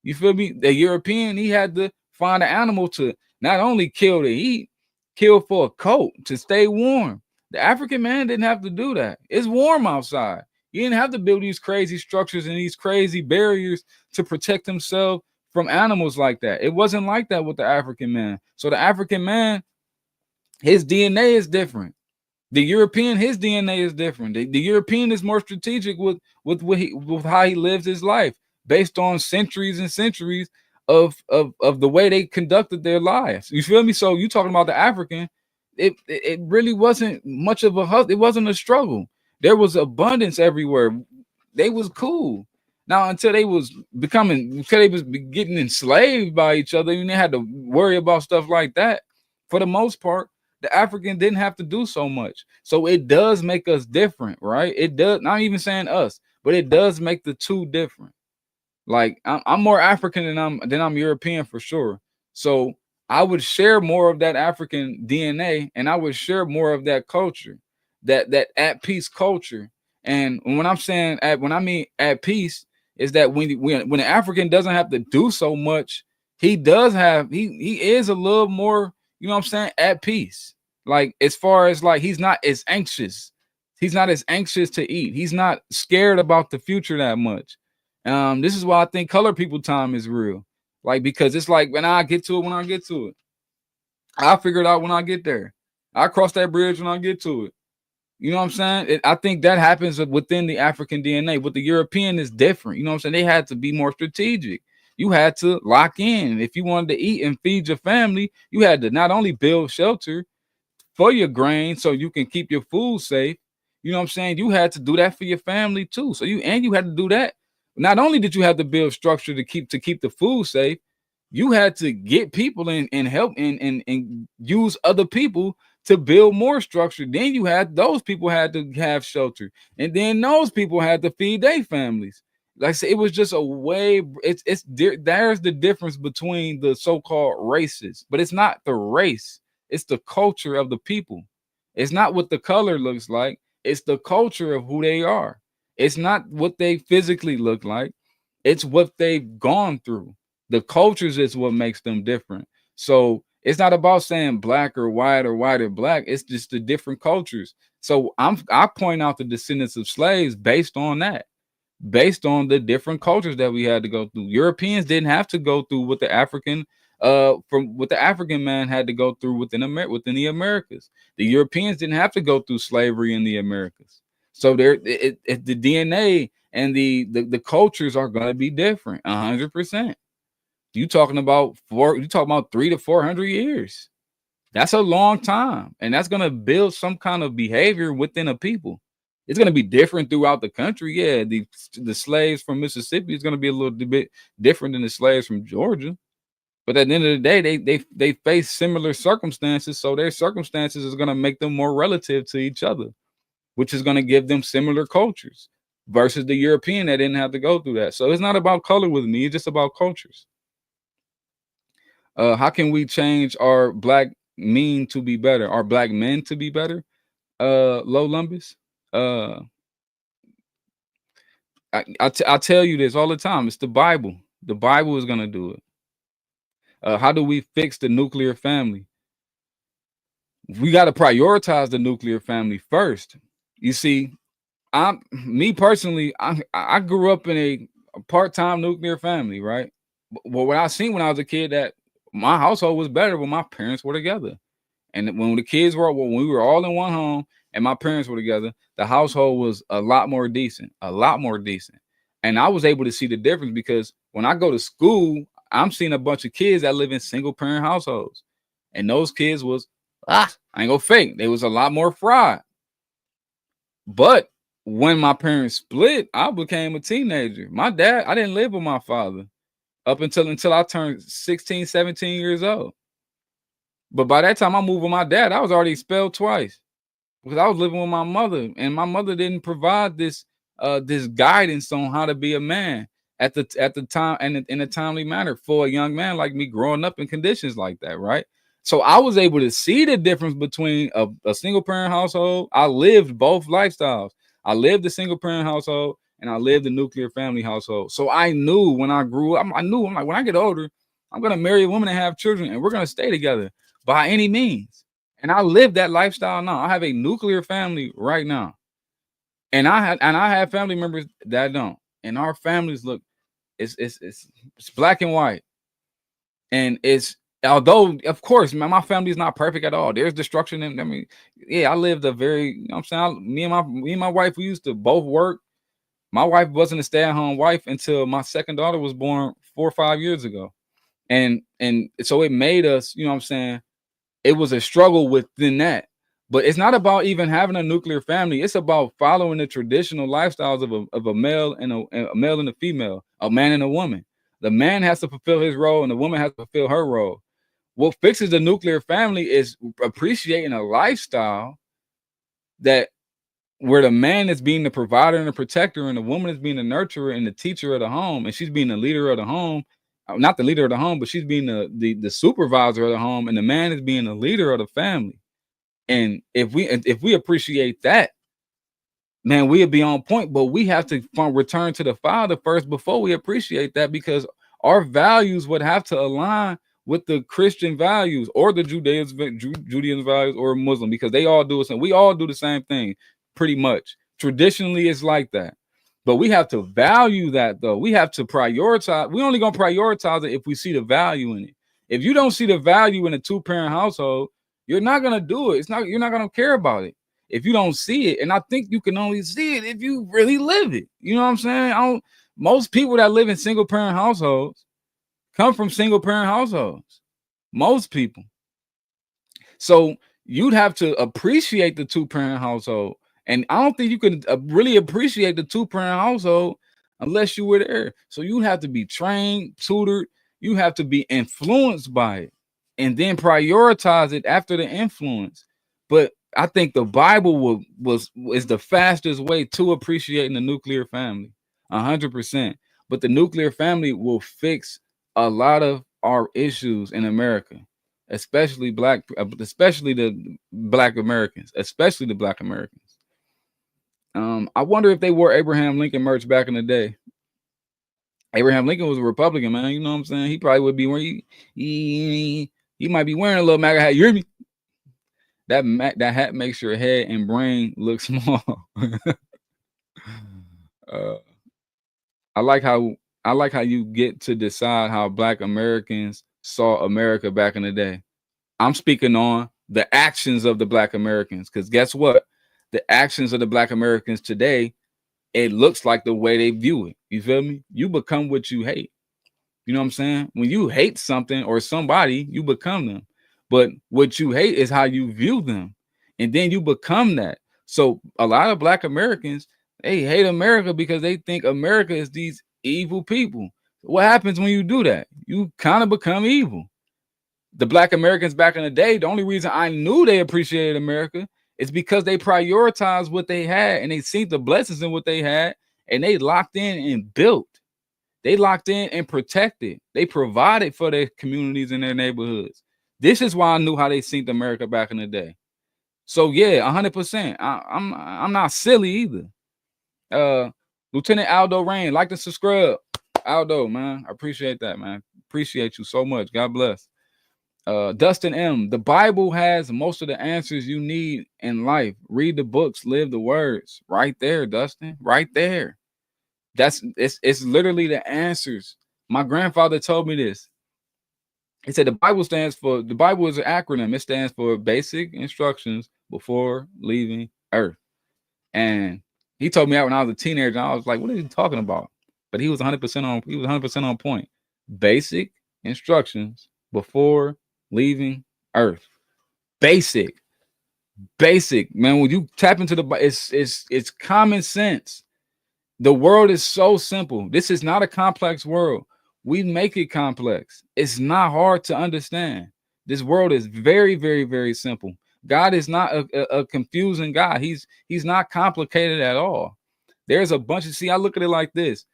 You feel me? The European, he had to find an animal to not only kill to eat, kill for a coat to stay warm. The African man didn't have to do that. It's warm outside. He didn't have to build these crazy structures and these crazy barriers to protect himself from animals like that. It wasn't like that with the African man. So the African man, his DNA is different. The European, his DNA is different. The European is more strategic with how he lives his life, based on centuries and centuries of the way they conducted their lives. You feel me? So you talking about the African, it really wasn't much of a hustle. It wasn't a struggle. There was abundance everywhere. They was cool. Now until they was getting enslaved by each other, and they had to worry about stuff like that. For the most part, the African didn't have to do so much. So it does make us different, right? It does. Not even saying us, but it does make the two different. Like I'm more African than I'm European for sure. So I would share more of that African DNA, and I would share more of that culture, that at peace culture. And when I'm saying when I mean at peace, is that when the African doesn't have to do so much, he does have he is a little more, you know what I'm saying, at peace. Like as far as like he's not as anxious. He's not as anxious to eat. He's not scared about the future that much. This is why I think color people time is real. Like because it's like when I get to it, when I get to it, I'll figure it out when I get there. I cross that bridge when I get to it. You know what I'm saying? I think that happens within the African DNA. With the European is different. You know what I'm saying? They had to be more strategic. You had to lock in. If you wanted to eat and feed your family, you had to not only build shelter for your grain so you can keep your food safe. You know what I'm saying? You had to do that for your family too. So you had to do that. Not only did you have to build structure to keep the food safe, you had to get people and help and use other people to build more structure. Then you had those people had to have shelter, and then those people had to feed their families. Like I said, it was just a way. There's the difference between the so-called races, but it's not the race. It's the culture of the people. It's not what the color looks like. It's the culture of who they are. It's not what they physically look like. It's what they've gone through. The cultures is what makes them different. So it's not about saying black or white or black. It's just the different cultures. So I point out the descendants of slaves based on that, based on the different cultures that we had to go through. Europeans didn't have to go through what the African man had to go through within the Americas. The Europeans didn't have to go through slavery in the Americas. So the DNA and the cultures are going to be different 100%. You talking about 300 to 400 years. That's a long time, and that's going to build some kind of behavior within a people. It's going to be different throughout the country. Yeah, the slaves from Mississippi is going to be a little bit different than the slaves from Georgia. But at the end of the day, they face similar circumstances, so their circumstances is going to make them more relative to each other, which is going to give them similar cultures versus the European that didn't have to go through that. So it's not about color with me; it's just about cultures. How can we change our black men to be better? Our black men to be better? Low Lumbus. I tell you this all the time. It's the Bible. The Bible is gonna do it. How do we fix the nuclear family? We got to prioritize the nuclear family first. You see, me personally, I grew up in a part-time nuclear family, right? But what I seen when I was a kid, that my household was better when my parents were together. And when we were all in one home and my parents were together, the household was a lot more decent. And I was able to see the difference because when I go to school, I'm seeing a bunch of kids that live in single parent households. And those kids was, I ain't gonna fake, they was a lot more fried. But when my parents split, I became a teenager. My dad, I didn't live with my father up until I turned 16, 17 years old. But by that time I moved with my dad, I was already expelled twice because I was living with my mother, and my mother didn't provide this guidance on how to be a man at the time and in a timely manner for a young man like me growing up in conditions like that, right? So I was able to see the difference between a single parent household. I lived both lifestyles. I lived the single parent household and I lived the nuclear family household. So I knew when I grew up, I'm like, when I get older, I'm gonna marry a woman and have children, and we're gonna stay together by any means. And I live that lifestyle now. I have a nuclear family right now. And I have family members that don't. And our families look, it's black and white. And it's, although of course my family is not perfect at all. There's destruction in, I mean, yeah, I lived a very, you know what I'm saying? Me and my wife, we used to both work. My wife wasn't a stay-at-home wife until my second daughter was born 4 or 5 years ago. And so it made us, you know what I'm saying? It was a struggle within that. But it's not about even having a nuclear family. It's about following the traditional lifestyles of a male and a male and a female, a man and a woman. The man has to fulfill his role and the woman has to fulfill her role. What fixes the nuclear family is appreciating a lifestyle that where the man is being the provider and the protector and the woman is being the nurturer and the teacher of the home, and she's being the leader of the home. Not the leader of the home, but she's being the supervisor of the home, and the man is being the leader of the family. And if we appreciate that, man, we'll be on point. But we have to return to the Father first before we appreciate that, because our values would have to align with the Christian values or the Judaism values or Muslim, because they all do it. We all do the same thing pretty much. Traditionally, it's like that. But we have to value that, though. We have to prioritize. We're only going to prioritize it if we see the value in it. If you don't see the value in a two-parent household, you're not going to do it. You're not going to care about it if you don't see it. And I think you can only see it if you really live it. You know what I'm saying? Most people that live in single-parent households come from single-parent households. Most people. So you'd have to appreciate the two-parent household. And I don't think you can really appreciate the two-parent household unless you were there. So you have to be trained, tutored. You have to be influenced by it and then prioritize it after the influence. But I think the Bible is the fastest way to appreciating the nuclear family, 100%. But the nuclear family will fix a lot of our issues in America, especially the Black Americans, especially the Black Americans. I wonder if they wore Abraham Lincoln merch back in the day. Abraham Lincoln was a Republican, man. You know what I'm saying? He probably would be wearing. He might be wearing a little MAGA hat. You hear me? That hat makes your head and brain look small. I like how you get to decide how Black Americans saw America back in the day. I'm speaking on the actions of the Black Americans, because guess what? The actions of the Black Americans today, it looks like the way they view it. You feel me? You become what you hate. You know what I'm saying? When you hate something or somebody, you become them. But what you hate is how you view them. And then you become that. So a lot of Black Americans, they hate America because they think America is these evil people. What happens when you do that? You kind of become evil. The Black Americans back in the day, the only reason I knew they appreciated America is because they prioritized what they had and they seen the blessings in what they had, and they locked in and built. They locked in and protected. They provided for their communities and their neighborhoods. This is why I knew how they seen America back in the day. So yeah, 100%. I'm not silly either. Lieutenant Aldo Rain, like to subscribe. Aldo, man, I appreciate that, man. Appreciate you so much. God bless. Dustin M, the Bible has most of the answers you need in life. Read the books, live the words. Right there, Dustin. Right there. It's literally the answers. My grandfather told me this. He said the Bible is an acronym. It stands for basic instructions before leaving Earth. And he told me that when I was a teenager. I was like, what are you talking about? But he was 100% on point. Basic instructions before leaving Earth. Basic, man. When you tap into it's common sense. The world is so simple. This is not a complex world. We make it complex. It's not hard to understand. This world is very, very, very simple. God is not a confusing God. He's not complicated at all. There's a bunch of, I look at it like this.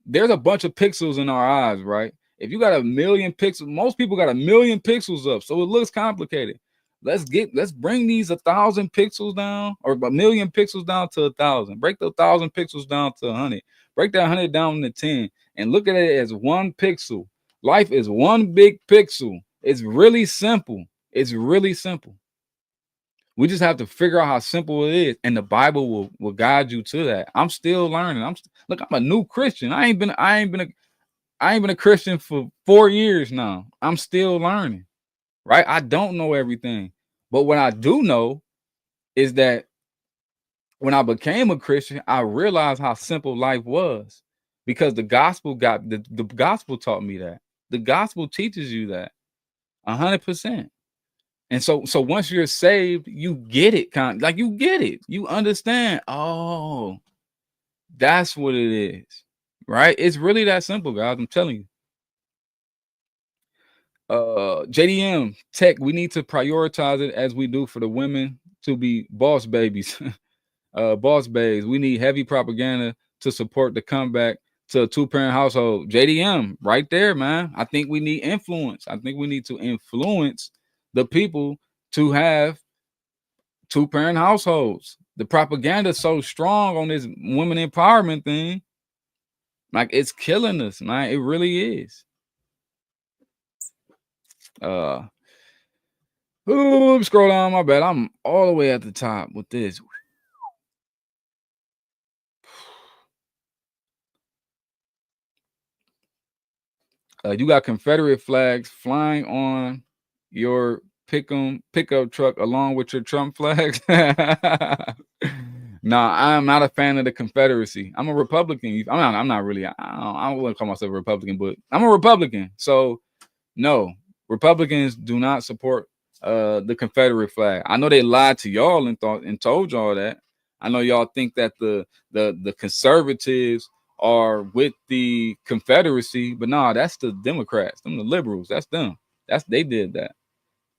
There's a bunch of pixels in our eyes, right? If you got 1 million pixels, most people got 1 million pixels up, so it looks complicated. Let's bring these 1,000 pixels down, or 1 million pixels down to 1,000. Break the 1,000 pixels down to 100. Break that 100 down to 10, and look at it as one pixel. Life is one big pixel. It's really simple. It's really simple. We just have to figure out how simple it is, and the Bible will guide you to that. I'm still learning. I'm a new Christian. I ain't been a Christian for 4 years now. I'm still learning, right? I don't know everything, but what I do know is that when I became a Christian, I realized how simple life was, because the gospel the gospel taught me that. The gospel teaches you that 100%. And so once you're saved, you get it, you get it. You understand. Oh, that's what it is, right? It's really that simple, guys. I'm telling you. JDM Tech, we need to prioritize it as we do for the women to be boss babies. Boss babes. We need heavy propaganda to support the comeback to a two-parent household. JDM, right there, man. I think we need influence. I think we need to influence the people to have two-parent households. The propaganda is so strong on this women empowerment thing. Like, it's killing us, man. It really is. Ooh, scroll down, my bad. I'm all the way at the top with this. You got Confederate flags flying on your pickup truck along with your Trump flags. Nah, I'm not a fan of the Confederacy. I'm a Republican. I'm not really. I wouldn't call myself a Republican, but I'm a Republican. So no, Republicans do not support the Confederate flag. I know they lied to y'all and told y'all that. I know y'all think that the conservatives are with the Confederacy, but nah, that's the Democrats, them the liberals. That's them. They did that.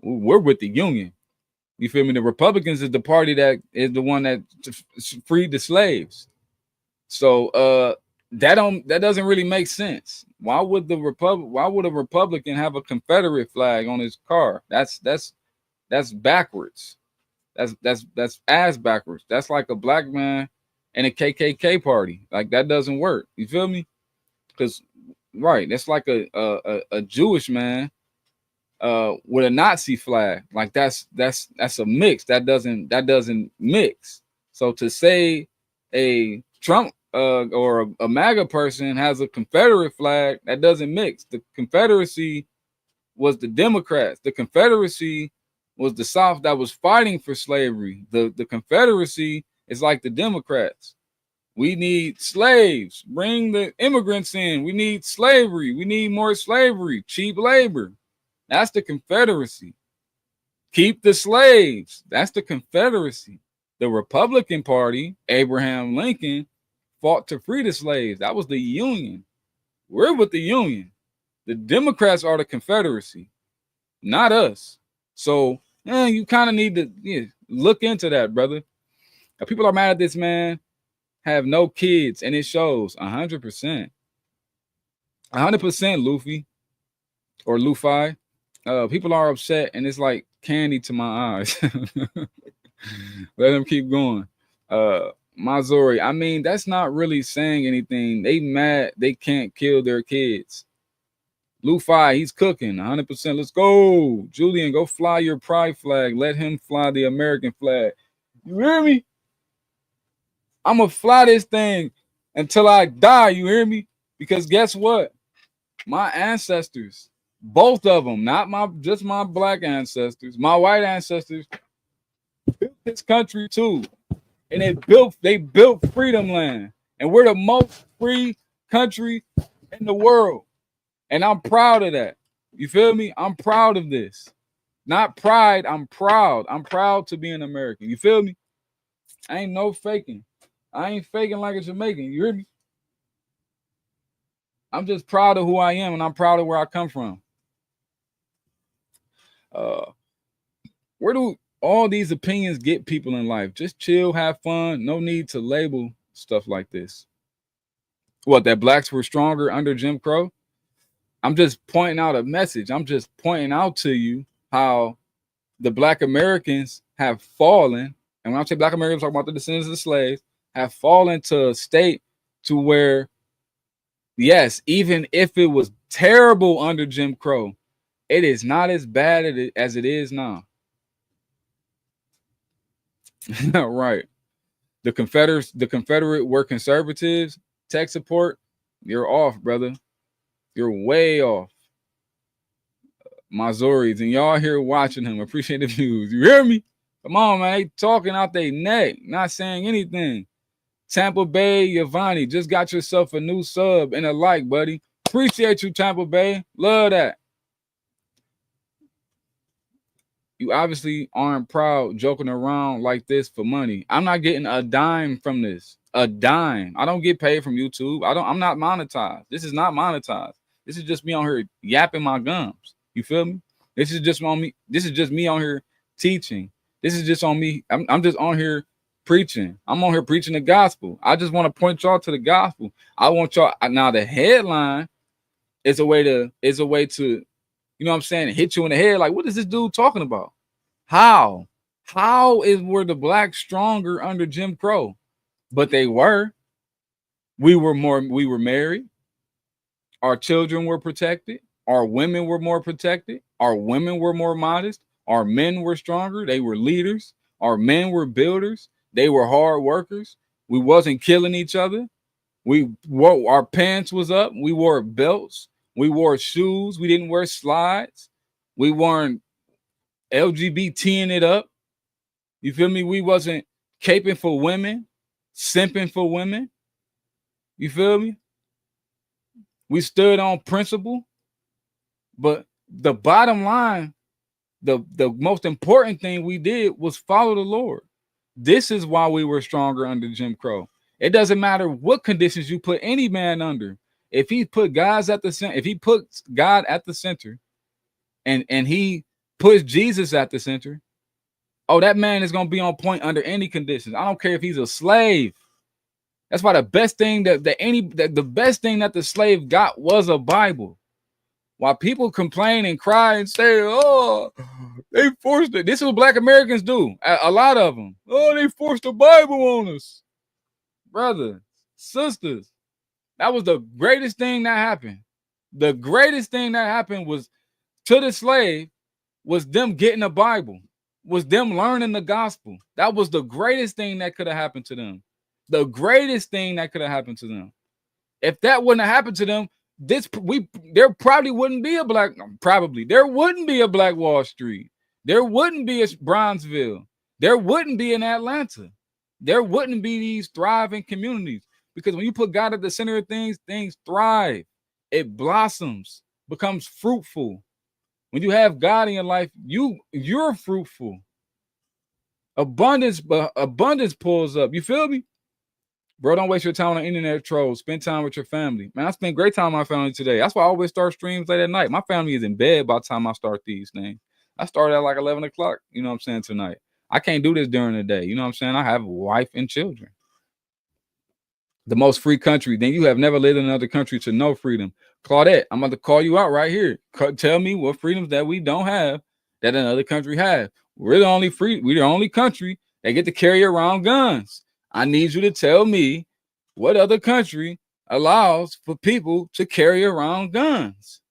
We're with the Union. You feel me? The Republicans is the party that is the one that freed the slaves. So that doesn't really make sense. Why would a Republican have a Confederate flag on his car? That's backwards. That's ass backwards. That's like a black man and a KKK party. Like that doesn't work. You feel me? Because right, that's like a Jewish man with a Nazi flag. Like that's a mix. That doesn't mix. So to say a Trump or a MAGA person has a Confederate flag, that doesn't mix. The Confederacy was the Democrats. The Confederacy was the South that was fighting for slavery. The Confederacy is like the Democrats. We need slaves. Bring the immigrants in. We need slavery. We need more slavery. Cheap labor. That's the Confederacy. Keep the slaves. That's the Confederacy. The Republican Party, Abraham Lincoln, fought to free the slaves. That was the Union. We're with the Union. The Democrats are the Confederacy, not us. So you kind of need to look into that, brother. Now, people are mad at this man, have no kids, and it shows 100%. 100%, Luffy or Luffy. People are upset, and it's like candy to my eyes. Let them keep going. Mazuri, I mean, that's not really saying anything. They mad they can't kill their kids. Luffy, he's cooking 100%. Let's go. Julian, go fly your pride flag. Let him fly the American flag. You hear me? I'm going to fly this thing until I die. You hear me? Because guess what? My ancestors, both of them, not just my black ancestors, my white ancestors, built this country too. And they built Freedom Land. And we're the most free country in the world. And I'm proud of that. You feel me? I'm proud of this. Not pride, I'm proud. I'm proud to be an American. You feel me? I ain't no faking. I ain't faking like a Jamaican. You hear me? I'm just proud of who I am, and I'm proud of where I come from. Where do all these opinions get people in life? Just chill, have fun. No need to label stuff like this. What, that blacks were stronger under Jim Crow? I'm just pointing out a message. I'm just pointing out to you how the black Americans have fallen. And when I say black Americans, I'm talking about the descendants of the slaves, have fallen to a state to where, yes, even if it was terrible under Jim Crow, it is not as bad as it is now. Right. The Confederate were conservatives. Tech support, you're off, brother. You're way off. Mazuri's and y'all here watching him. Appreciate the views. You hear me? Come on, man. They talking out their neck, not saying anything. Tampa Bay, Yavani, just got yourself a new sub and a like, buddy. Appreciate you, Tampa Bay. Love that. You obviously aren't proud joking around like this for money. I'm not getting a dime from this. A dime. I don't get paid from YouTube. I'm not monetized. This is not monetized. This is just me on here yapping my gums. You feel me? This is just on me. This is just me on here teaching. This is just on me. I'm just on here preaching. I'm on here preaching the gospel. I just want to point y'all to the gospel. I want y'all now. The headline is a way to, you know what I'm saying, hit you in the head. Like, what is this dude talking about? How were the blacks stronger under Jim Crow? But they were. We were married. Our children were protected. Our women were more protected. Our women were more modest. Our men were stronger. They were leaders. Our men were builders. They were hard workers. We wasn't killing each other. We wore, our pants was up. We wore belts. We wore shoes. We didn't wear slides. We weren't LGBTing it up. You feel me? We wasn't caping for women, simping for women. You feel me? We stood on principle. But the bottom line, the most important thing we did was follow the Lord. This is why we were stronger under Jim Crow. It doesn't matter what conditions you put any man under. If he put guys at the center, if he puts God at the center, and he puts Jesus at the center, oh, that man is gonna be on point under any conditions. I don't care if he's a slave. That's why the best thing that the best thing that the slave got was a Bible. While people complain and cry and say, "Oh, they forced it," this is what Black Americans do. A lot of them. Oh, they forced the Bible on us, brothers, sisters. That was the greatest thing that happened. The greatest thing that happened was to the slave was them getting a Bible, was them learning the gospel. That was the greatest thing that could have happened to them. The greatest thing that could have happened to them. If that wouldn't have happened to them, there probably wouldn't be a there wouldn't be a Black Wall Street. There wouldn't be a Bronzeville. There wouldn't be an Atlanta. There wouldn't be these thriving communities, because when you put God at the center of things, things thrive. It blossoms, becomes fruitful. When you have God in your life, you're fruitful. Abundance pulls up. You feel me? Bro, don't waste your time on the internet trolls. Spend time with your family. Man, I spent great time with my family today. That's why I always start streams late at night. My family is in bed by the time I start these things. I started at like 11 o'clock, you know what I'm saying, tonight. I can't do this during the day. You know what I'm saying? I have a wife and children. The most free country. Then you have never lived in another country to know freedom. Claudette, I'm about to call you out right here. Tell me what freedoms that we don't have that another country has. We're the only country that get to carry around guns. I need you to tell me what other country allows for people to carry around guns.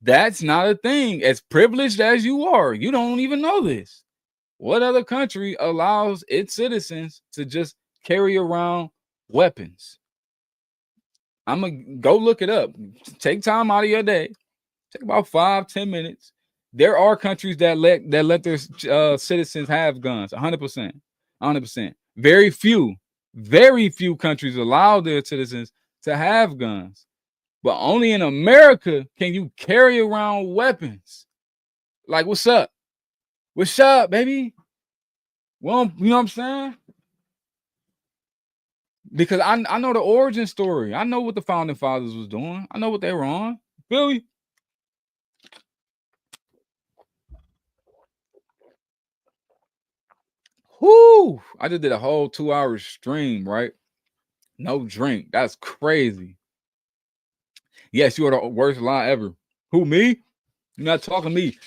That's not a thing. As privileged as you are, you don't even know this. What other country allows its citizens to just carry around weapons? I'm going to go look it up. Take time out of your day. Take about 5-10 minutes. There are countries that let their citizens have guns. 100%. Very few countries allow their citizens to have guns. But only in America can you carry around weapons. Like, what's up? What's up, baby? Well, you know what I'm saying? Because I know the origin story. I know what the founding fathers was doing. I know what they were on. Feel me? Whoo! I just did a whole 2-hour stream, right? No drink. That's crazy. Yes, you are the worst lie ever. Who, me? You're not talking to me.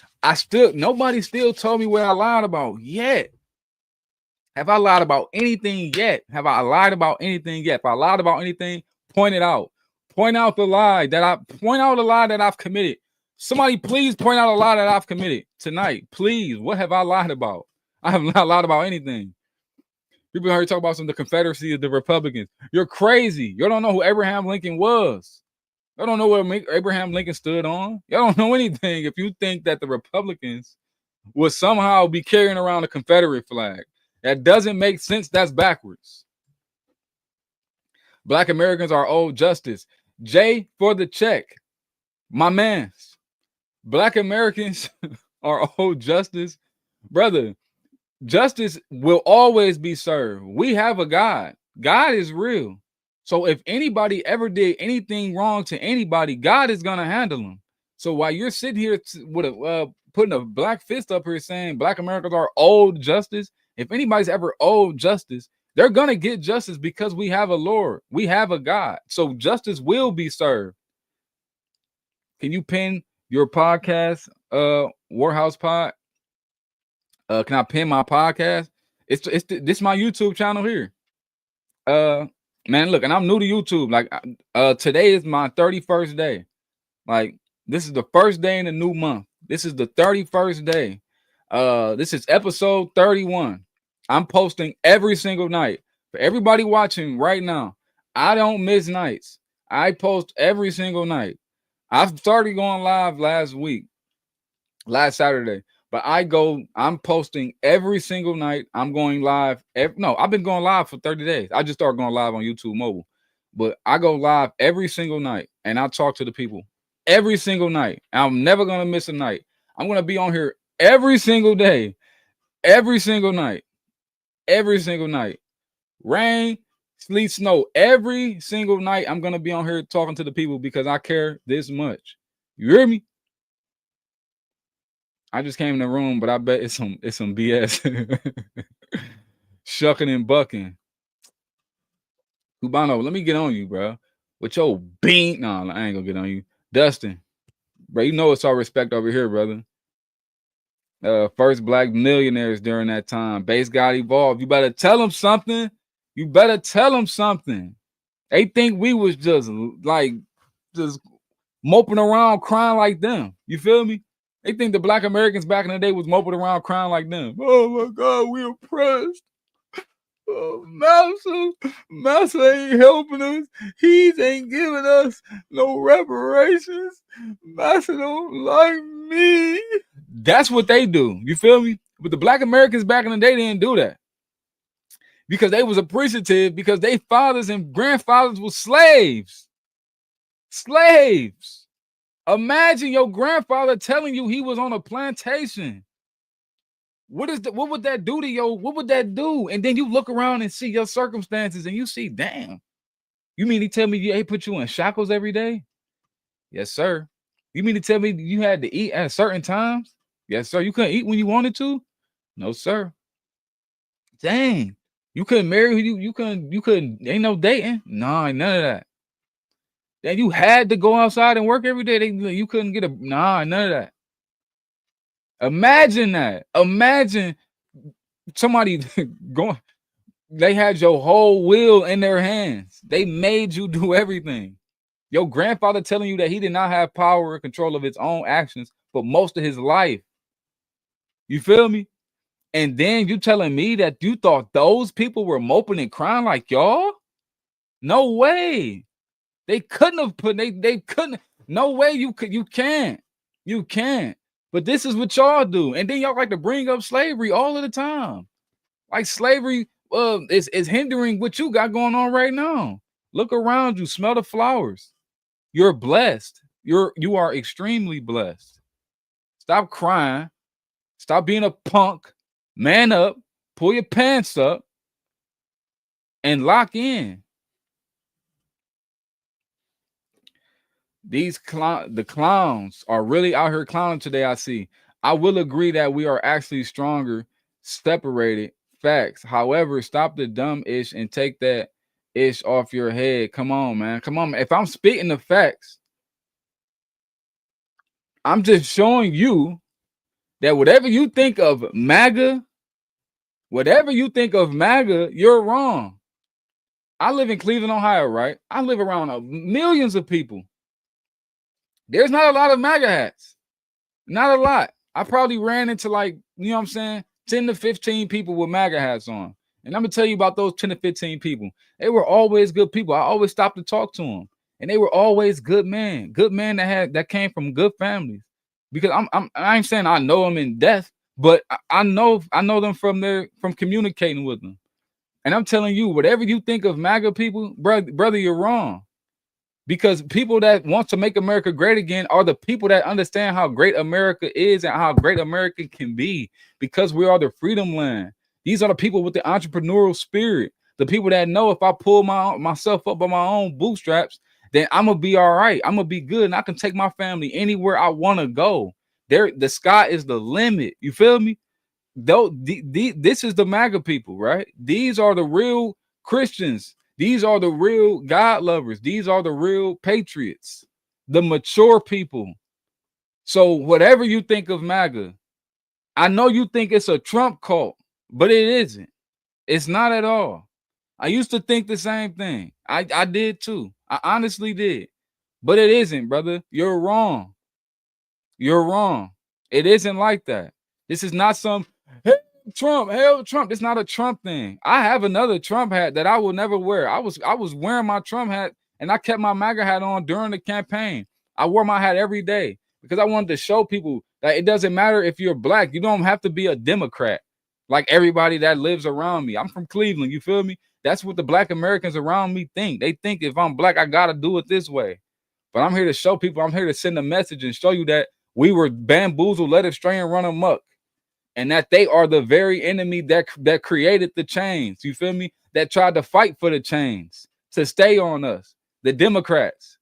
Nobody still told me what I lied about yet. Have I lied about anything yet? If I lied about anything, point it out. Point out the lie that I've committed. Somebody please point out a lie that I've committed tonight. Please. What have I lied about? I have not lied about anything. People heard talk about the Confederacy of the Republicans. You're crazy. You don't know who Abraham Lincoln was. You don't know what Abraham Lincoln stood on. You don't know anything if you think that the Republicans would somehow be carrying around a Confederate flag. That doesn't make sense. That's backwards. Black Americans are old justice. J for the check. My mans. Black Americans are old justice. Brother, justice will always be served. We have a God. God is real. So if anybody ever did anything wrong to anybody, God is going to handle them. So while you're sitting here with putting a black fist up here saying Black Americans are owed justice, if anybody's ever owed justice, they're going to get justice because we have a Lord. We have a God. So justice will be served. Can you pin your podcast, Warhouse Pod? Can I pin my podcast? This is my YouTube channel here. Man, look, and I'm new to YouTube. Like, today is my 31st day. Like, This is the first day in the new month. This is the 31st day. This is episode 31. I'm posting every single night. For everybody watching right now, I don't miss nights. I post every single night. I started going live last Saturday, but I'm posting every single night. I'm going live. No, I've been going live for 30 days. I just started going live on YouTube mobile, but I go live every single night and I talk to the people every single night. I'm never going to miss a night. I'm going to be on here every single day, every single night, every single night. Rain, sleet, snow, every single night. I'm going to be on here talking to the people because I care this much. You hear me? I just came in the room, but I bet it's some BS. Shucking and bucking. Cubano, let me get on you, bro. With your bean. No, I ain't gonna get on you. Dustin, bro, you know it's all respect over here, brother. First black millionaires during that time. Base got evolved. You better tell them something. You better tell them something. They think we was just moping around crying like them. You feel me? They think the black Americans back in the day was moping around crying like them. Oh my God, we oppressed. Oh, Massa ain't helping us. He ain't giving us no reparations. Massa don't like me. That's what they do. You feel me? But the black Americans back in the day didn't do that because they was appreciative because their fathers and grandfathers were slaves. Slaves. Imagine your grandfather telling you he was on a plantation. What would that do to you? What would that do? And then you look around and see your circumstances and you see, damn. You mean to tell me they put you in shackles every day? Yes, sir. You mean to tell me you had to eat at certain times? Yes, sir. You couldn't eat when you wanted to? No, sir. Dang. You couldn't marry you couldn't, ain't no dating? No, none of that. Then you had to go outside and work every day. You couldn't get none of that. Imagine that. Imagine somebody going. They had your whole will in their hands. They made you do everything. Your grandfather telling you that he did not have power or control of his own actions for most of his life. You feel me? And then you telling me that you thought those people were moping and crying like y'all? No way. They couldn't have put they couldn't. No way you can't. You can't. But this is what y'all do. And then y'all like to bring up slavery all of the time. Like slavery is hindering what you got going on right now. Look around you, smell the flowers. You're blessed. You are extremely blessed. Stop crying. Stop being a punk. Man up. Pull your pants up and lock in. The clowns are really out here clowning today. I see. I will agree that we are actually stronger, separated. Facts. However, stop the dumb ish and take that ish off your head. Come on, man. Come on. If I'm spitting the facts, I'm just showing you that whatever you think of MAGA, you're wrong. I live in Cleveland, Ohio, right? I live around millions of people. There's not a lot of MAGA hats. Not a lot. I probably ran into 10 to 15 people with MAGA hats on. And I'm going to tell you about those 10 to 15 people. They were always good people. I always stopped to talk to them. And they were always good men that came from good families. Because I ain't saying I know them in death, but I know them from communicating with them. And I'm telling you, whatever you think of MAGA people, brother, you're wrong. Because people that want to make America great again are the people that understand how great America is and how great America can be, because we are the freedom land. These are the people with the entrepreneurial spirit, the people that know if I pull myself up by my own bootstraps, then I'm going to be all right. I'm going to be good, and I can take my family anywhere I want to go. The sky is the limit. You feel me? This is the MAGA people, right? These are the real Christians. These are the real God lovers. These are the real patriots, the mature people. So whatever you think of MAGA, I know you think it's a Trump cult, but it isn't. It's not at all. I used to think the same thing. I did too. I honestly did. But it isn't, brother. You're wrong. You're wrong. It isn't like that. This is not some hell Trump. It's not a Trump thing. I have another Trump hat that I will never wear. I was wearing my Trump hat and I kept my MAGA hat on during the campaign. I wore my hat every day because I wanted to show people that it doesn't matter if you're black. You don't have to be a Democrat like everybody that lives around me. I'm from Cleveland. You feel me? That's what the black Americans around me think. They think if I'm black, I got to do it this way. But I'm here to show people, I'm here to send a message and show you that we were bamboozled, led astray, and run amok. And that they are the very enemy that created the chains. You feel me? That tried to fight for the chains to stay on us. The Democrats.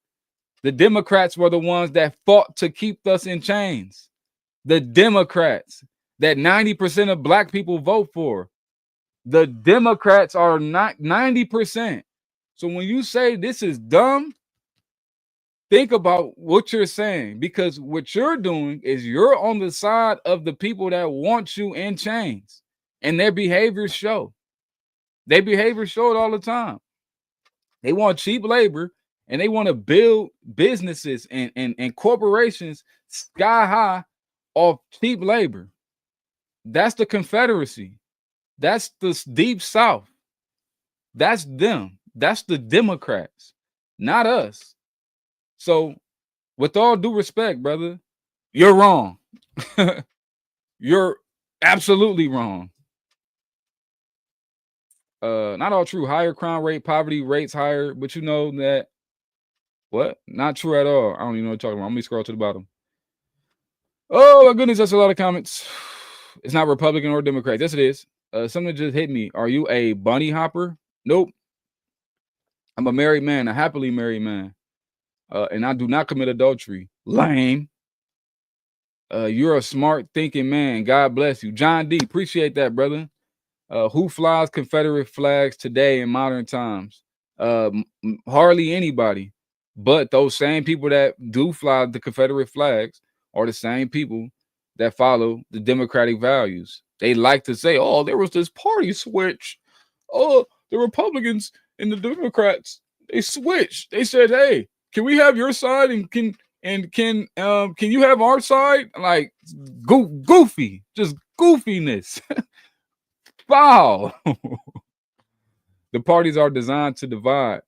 The Democrats were the ones that fought to keep us in chains. The Democrats that 90% of black people vote for. The Democrats are not 90%. So when you say this is dumb, think about what you're saying, because what you're doing is you're on the side of the people that want you in chains, and their behaviors show. Their behaviors show it all the time. They want cheap labor, and they want to build businesses and corporations sky high off cheap labor. That's the Confederacy. That's the Deep South. That's them. That's the Democrats, not us. So, with all due respect, brother, you're wrong. You're absolutely wrong. Not all true. Higher crime rate, poverty rates higher, but you know that what? Not true at all. I don't even know what you're talking about. Let me scroll to the bottom. Oh my goodness, that's a lot of comments. It's not Republican or Democrat. Yes, it is. Something just hit me. Are you a bunny hopper? Nope. I'm a married man, a happily married man. And I do not commit adultery. Lame. You're a smart thinking man. God bless you. John D, appreciate that, brother. Who flies Confederate flags today in modern times? Hardly anybody. But those same people that do fly the Confederate flags are the same people that follow the Democratic values. They like to say, oh, there was this party switch. Oh, the Republicans and the Democrats, they switched. They said, hey, can we have your side and can you have our side? Like goofy, just goofiness. Wow. The parties are designed to divide.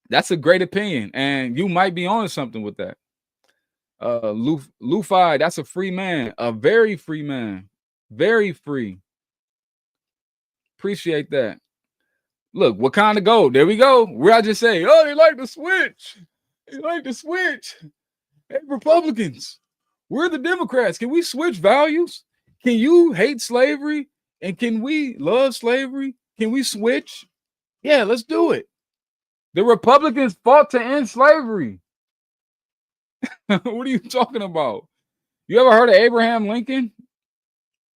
That's a great opinion, and you might be on something with that. Lufi, that's a free man, a very free man, very free. Appreciate that. Look, Wakanda Gold. There we go. Where I just say, oh, they like to switch. They like to switch. Hey, Republicans, we're the Democrats. Can we switch values? Can you hate slavery? And can we love slavery? Can we switch? Yeah, let's do it. The Republicans fought to end slavery. What are you talking about? You ever heard of Abraham Lincoln?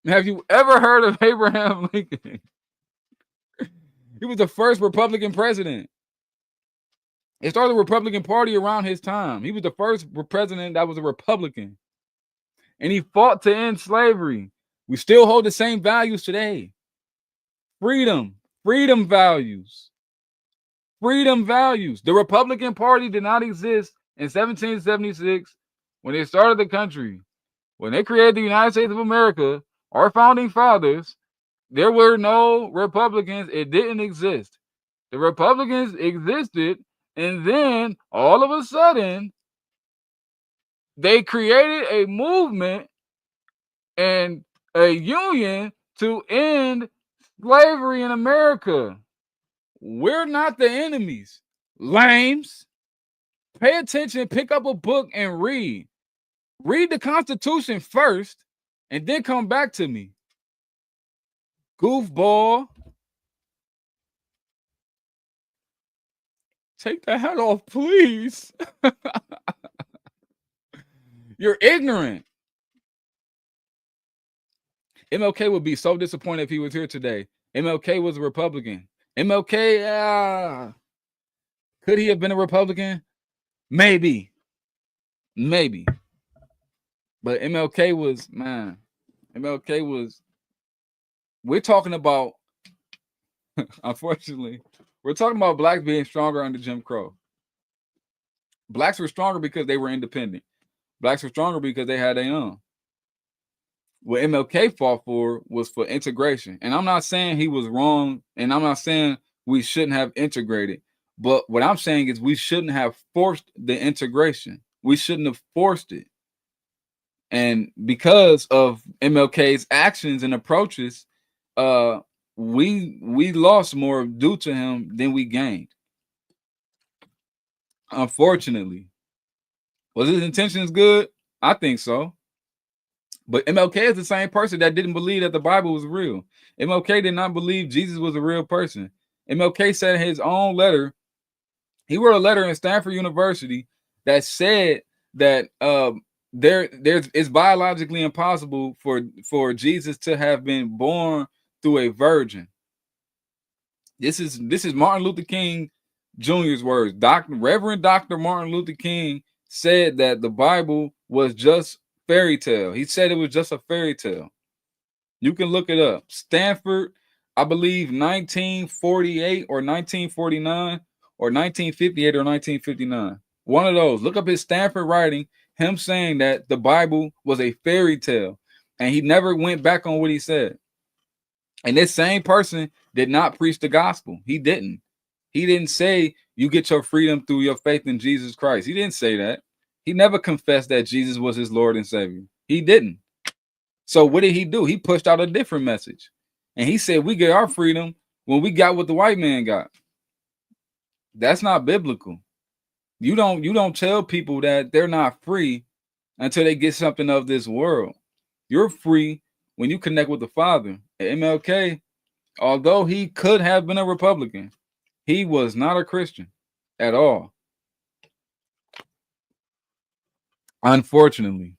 Have you ever heard of Abraham Lincoln? He was the first Republican president. It started the Republican Party around his time. He was the first president that was a Republican. And he fought to end slavery. We still hold the same values today. Freedom values. Freedom values. The Republican Party did not exist in 1776 when they started the country. When they created the United States of America, our founding fathers, there were no Republicans. It didn't exist. The Republicans existed, and then all of a sudden, they created a movement and a union to end slavery in America. We're not the enemies. Lames. Pay attention, pick up a book and read. Read the Constitution first, and then come back to me. Goofball. Take the hat off, please. You're ignorant. MLK would be so disappointed if he was here today. MLK was a Republican. MLK, could he have been a Republican? Maybe. But MLK was, man, we're talking about, unfortunately, we're talking about blacks being stronger under Jim Crow. Blacks were stronger because they were independent. Blacks were stronger because they had their own. What MLK fought for was for integration. And I'm not saying he was wrong, and I'm not saying we shouldn't have integrated. But what I'm saying is we shouldn't have forced the integration. We shouldn't have forced it. And because of MLK's actions and approaches, we lost more due to him than we gained. Unfortunately. Was his intentions good? I think so. But MLK is the same person that didn't believe that the Bible was real. MLK did not believe Jesus was a real person. MLK said in his own letter, he wrote a letter in Stanford University that said that it's biologically impossible for Jesus to have been born through a virgin. This is Martin Luther King Jr.'s words. Reverend Dr. Martin Luther King said that the Bible was just fairy tale. He said it was just a fairy tale. You can look it up. Stanford, I believe 1948 or 1949 or 1958 or 1959. One of those. Look up his Stanford writing, him saying that the Bible was a fairy tale, and he never went back on what he said. And this same person did not preach the gospel. He didn't. He didn't say you get your freedom through your faith in Jesus Christ. He didn't say that. He never confessed that Jesus was his Lord and Savior. He didn't. So what did he do? He pushed out a different message. And he said we get our freedom when we got what the white man got. That's not biblical. You don't tell people that they're not free until they get something of this world. You're free when you connect with the Father. MLK, although he could have been a Republican, he was not a Christian at all. Unfortunately.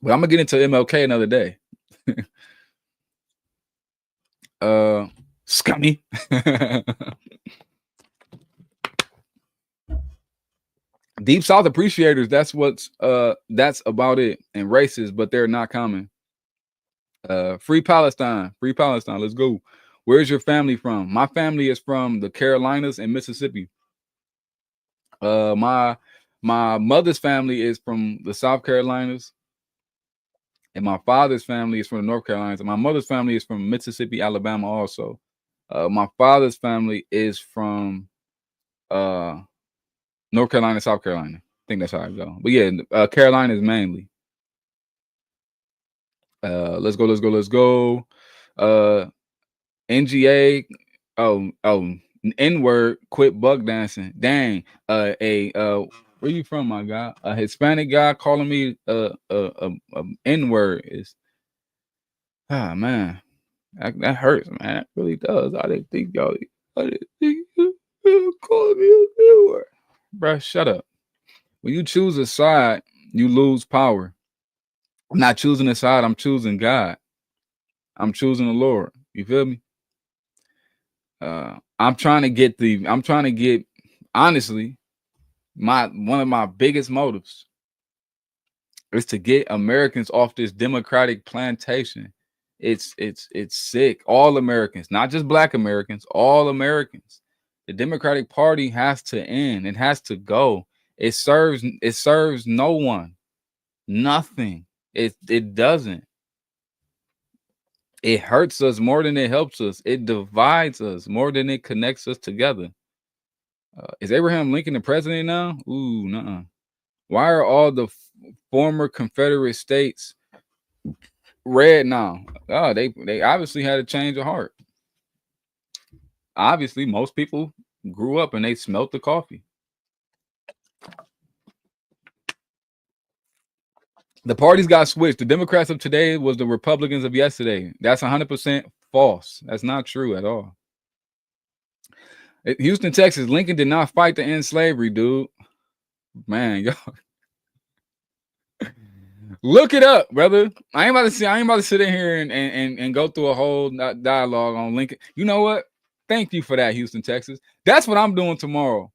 But I'm gonna get into MLK another day. Scummy. Deep South appreciators, that's about it. And racist, but they're not common. Free Palestine. Free Palestine. Let's go. Where's your family from? My family is from the Carolinas and Mississippi. My mother's family is from the South Carolinas, and my father's family is from the North Carolinas, and my mother's family is from Mississippi, Alabama also. My father's family is from North Carolina, South Carolina. I think that's how I go. But yeah, Carolina is mainly. Let's go. NGA. Oh, N-word, quit buck dancing. Dang. Where you from, my guy? A Hispanic guy calling me N-word is man. That hurts, man. That really does. I didn't think you calling me a N-word. Bro, shut up. When you choose a side, you lose power. I'm not choosing a side, I'm choosing God. I'm choosing the Lord. You feel me? I'm trying to get honestly, one of my biggest motives is to get Americans off this Democratic plantation. It's sick. All Americans, not just Black Americans, all Americans. The Democratic Party has to end. It has to go. It serves no one. Nothing. It doesn't. It hurts us more than it helps us. It divides us more than it connects us together. Is Abraham Lincoln the president now? Ooh, nuh-uh. Why are all the former Confederate states red now? Oh, they obviously had a change of heart. Obviously, most people grew up and they smelt the coffee. The parties got switched. The Democrats of today was the Republicans of yesterday. That's 100% false. That's not true at all. Houston, Texas. Lincoln did not fight to end slavery, dude. Man, yo. Look it up, brother. I ain't about to sit in here and go through a whole dialogue on Lincoln. You know what? Thank you for that, Houston, Texas. That's what I'm doing tomorrow.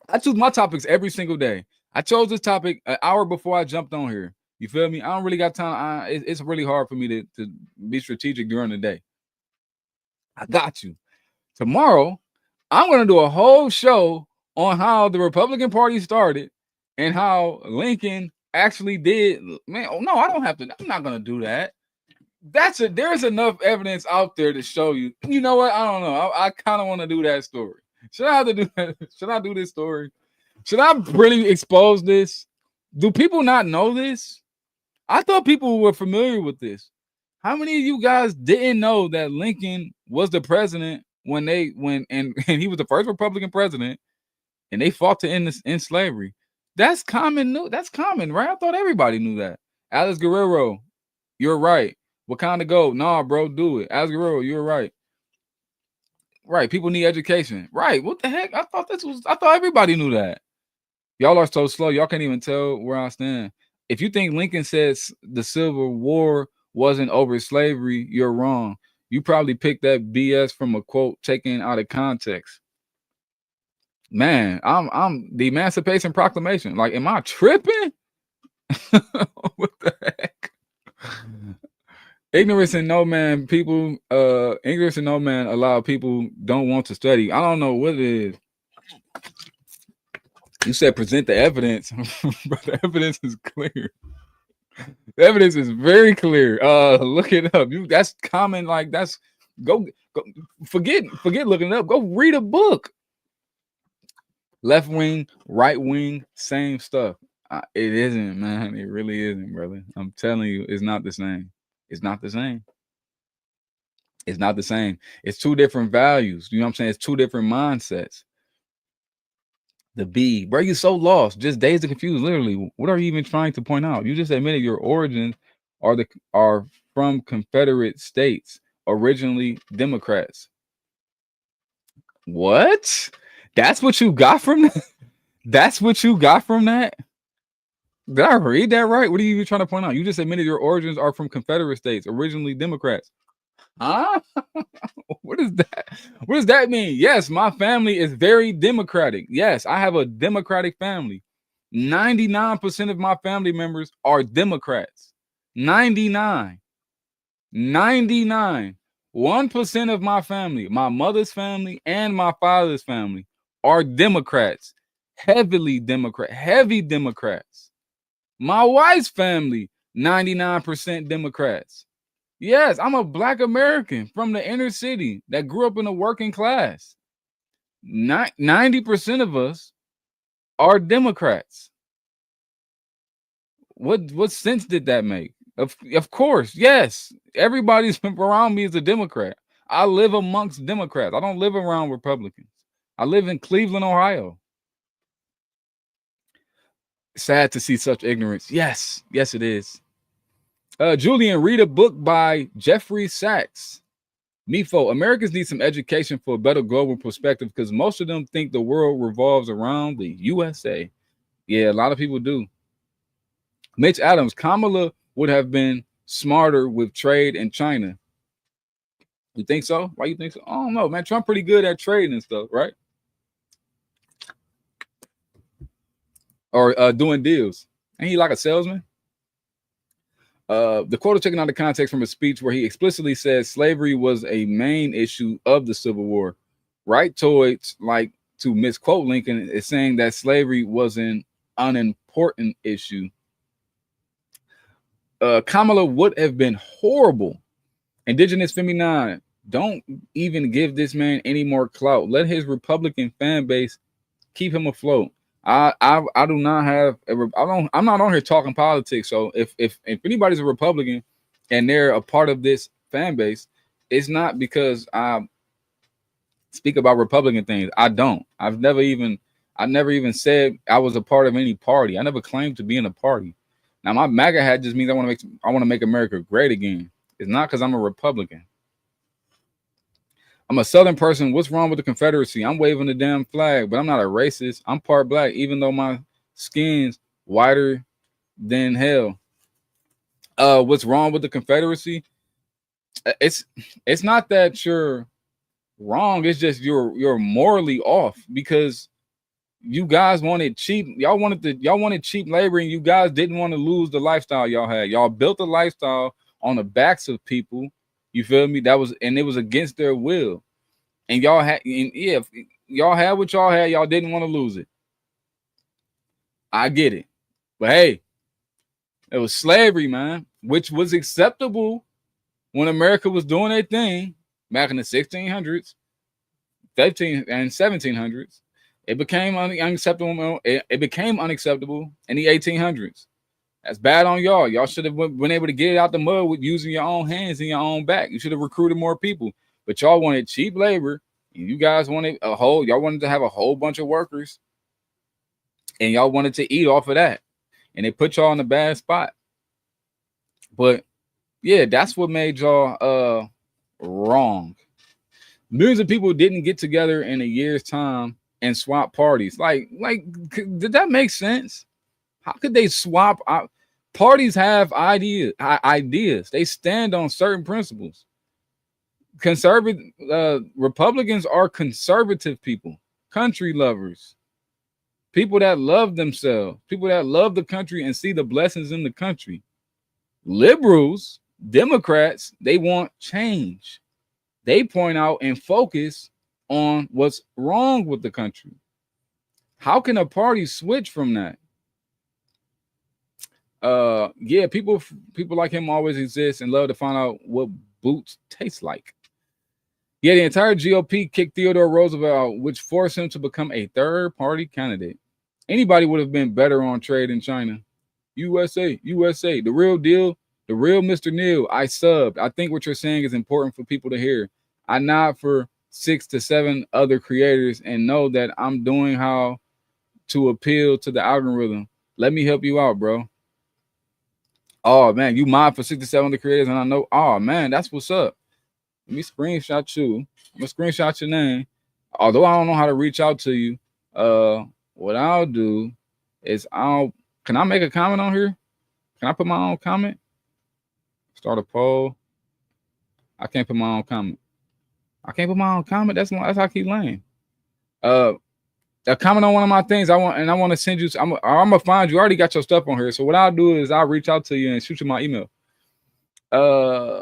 I choose my topics every single day. I chose this topic an hour before I jumped on here. You feel me? I don't really got time. It's really hard for me to be strategic during the day. I got you. Tomorrow, I'm going to do a whole show on how the Republican Party started and how Lincoln actually did. Man, oh no, I don't have to. I'm not gonna do that. There's enough evidence out there to show you. You know what? I don't know. I kind of want to do that story. Should I have to do that? Should I do this story? Should I really expose this? Do people not know this? I thought people were familiar with this. How many of you guys didn't know that Lincoln was the president when and he was the first Republican president and they fought to end slavery? That's common. That's common, right? I thought everybody knew that. Alex Guerrero, you're right. Wakanda Gold, nah, bro, do it. Alex Guerrero, you're right. Right, people need education. Right, what the heck? I thought everybody knew that. Y'all are so slow. Y'all can't even tell where I stand. If you think Lincoln says the Civil War wasn't over slavery, you're wrong. You probably picked that BS from a quote taken out of context. Man, I'm the Emancipation Proclamation. Like, am I tripping? What the heck? Ignorance and no man, people. Ignorance and no man allow people don't want to study. I don't know what it is. You said present the evidence, but the evidence is clear. The evidence is very clear. Look it up. That's common. Like go forget looking it up. Go read a book. Left wing, right wing, same stuff. It isn't, man. It really isn't, brother. I'm telling you, it's not the same. It's not the same. It's not the same. It's two different values. You know what I'm saying? It's two different mindsets. The B, bro, you're so lost, just dazed and confused. Literally, what are you even trying to point out? You just admitted your origins are from Confederate states, originally Democrats. What? That's what you got from that? That's what you got from that? Did I read that right? What are you even trying to point out? You just admitted your origins are from Confederate states, originally Democrats. Huh? What is that? What does that mean? Yes, my family is very democratic. Yes, I have a democratic family. 99% of my family members are Democrats. 99. 1% of my family, my mother's family and my father's family, are Democrats. Heavy Democrats. My wife's family, 99% Democrats. Yes, I'm a Black American from the inner city that grew up in the working class. 90% of us are Democrats. What sense did that make? Of course, yes. Everybody's around me is a Democrat. I live amongst Democrats. I don't live around Republicans. I live in Cleveland, Ohio. Sad to see such ignorance. Yes, it is. Julian, read a book by Jeffrey Sachs. Mifo, Americans need some education for a better global perspective because most of them think the world revolves around the USA. Yeah, a lot of people do. Mitch Adams, Kamala would have been smarter with trade in China. You think so? Why you think so? I don't know, man. Trump pretty good at trading and stuff, right? Or doing deals. Ain't he like a salesman? The quote is taken out of context from a speech where he explicitly says slavery was a main issue of the Civil War. Right towards, like, to misquote Lincoln, is saying that slavery was an unimportant issue. Kamala would have been horrible. Indigenous Feminine, don't even give this man any more clout. Let his Republican fan base keep him afloat. I do not have I'm not on here talking politics. So if anybody's a Republican and they're a part of this fan base, it's not because I speak about Republican things. I don't. I never even said I was a part of any party. I never claimed to be in a party. Now my MAGA hat just means I want to make America great again. It's not because I'm a Republican. I'm a Southern person. What's wrong with the Confederacy? I'm waving the damn flag, but I'm not a racist. I'm part Black, even though my skin's whiter than hell. What's wrong with the Confederacy? It's not that you're wrong. It's just you're morally off because you guys wanted cheap. Y'all wanted cheap labor, and you guys didn't want to lose the lifestyle y'all had. Y'all built a lifestyle on the backs of people. You feel me? It was against their will. And y'all had, y'all had what y'all had. Y'all didn't want to lose it. I get it. But hey, it was slavery, man, which was acceptable when America was doing their thing back in the 1600s, 15 and 1700s. It became unacceptable. It became unacceptable in the 1800s. That's bad on y'all. Y'all should have been able to get it out the mud with using your own hands and your own back. You should have recruited more people. But y'all wanted cheap labor, and you guys wanted y'all wanted to have a whole bunch of workers, and y'all wanted to eat off of that. And they put y'all in a bad spot. But yeah, that's what made y'all wrong. Millions of people didn't get together in a year's time and swap parties. Like, did that make sense? How could they swap out? Parties have ideas. They stand on certain principles. Conservative Republicans are conservative people, country lovers, people that love themselves, people that love the country and see the blessings in the country. Liberals, Democrats, they want change. They point out and focus on what's wrong with the country. How can a party switch from that? Yeah, people like him always exist and love to find out what boots taste like. Yeah, the entire GOP kicked Theodore Roosevelt out, which forced him to become a third-party candidate. Anybody would have been better on trade in China. USA, USA, the real deal, the real Mr. Neil. I subbed. I think what you're saying is important for people to hear. I nod for 6 to 7 other creators and know that I'm doing how to appeal to the algorithm. Let me help you out, bro. Oh man, you mod for 6 to 7 other creators, and I know. Oh man, that's what's up. Let me screenshot you. I'm gonna screenshot your name. Although I don't know how to reach out to you, what I'll do is can I make a comment on here? Can I put my own comment? Start a poll. I can't put my own comment. I can't put my own comment. That's how I keep lame. A comment on one of my things. I want to send you. I'm gonna find you. I already got your stuff on here. So what I'll do is I'll reach out to you and shoot you my email. Yeah,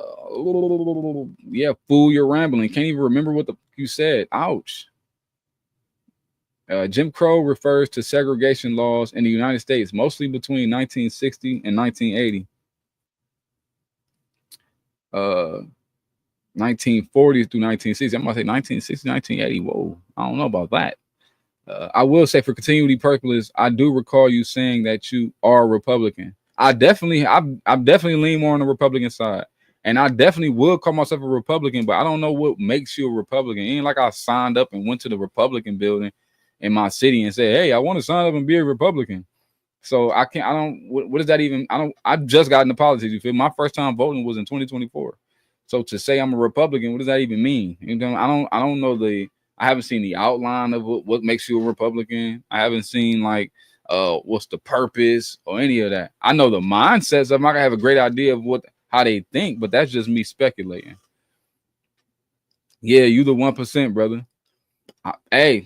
fool, you're rambling. Can't even remember what you said. Ouch. Jim Crow refers to segregation laws in the United States, mostly between 1960 and 1980. 1940s through 1960s. I'm gonna say 1960, 1980. Whoa, I don't know about that. I will say, for continuity purposes, I do recall you saying that you are a Republican. I'm definitely lean more on the Republican side, and I definitely would call myself a Republican. But I don't know what makes you a Republican. It ain't like I signed up and went to the Republican building in my city and said, "Hey, I want to sign up and be a Republican." So I can't. I don't. What does that even? I don't. I've just gotten the politics. You feel? My first time voting was in 2024. So to say I'm a Republican, what does that even mean? You know, I don't know the. I haven't seen the outline of what makes you a Republican. I haven't seen like what's the purpose or any of that. I know the mindsets of them. I can have a great idea of how they think, but that's just me speculating. Yeah, you the 1%, brother. Hey,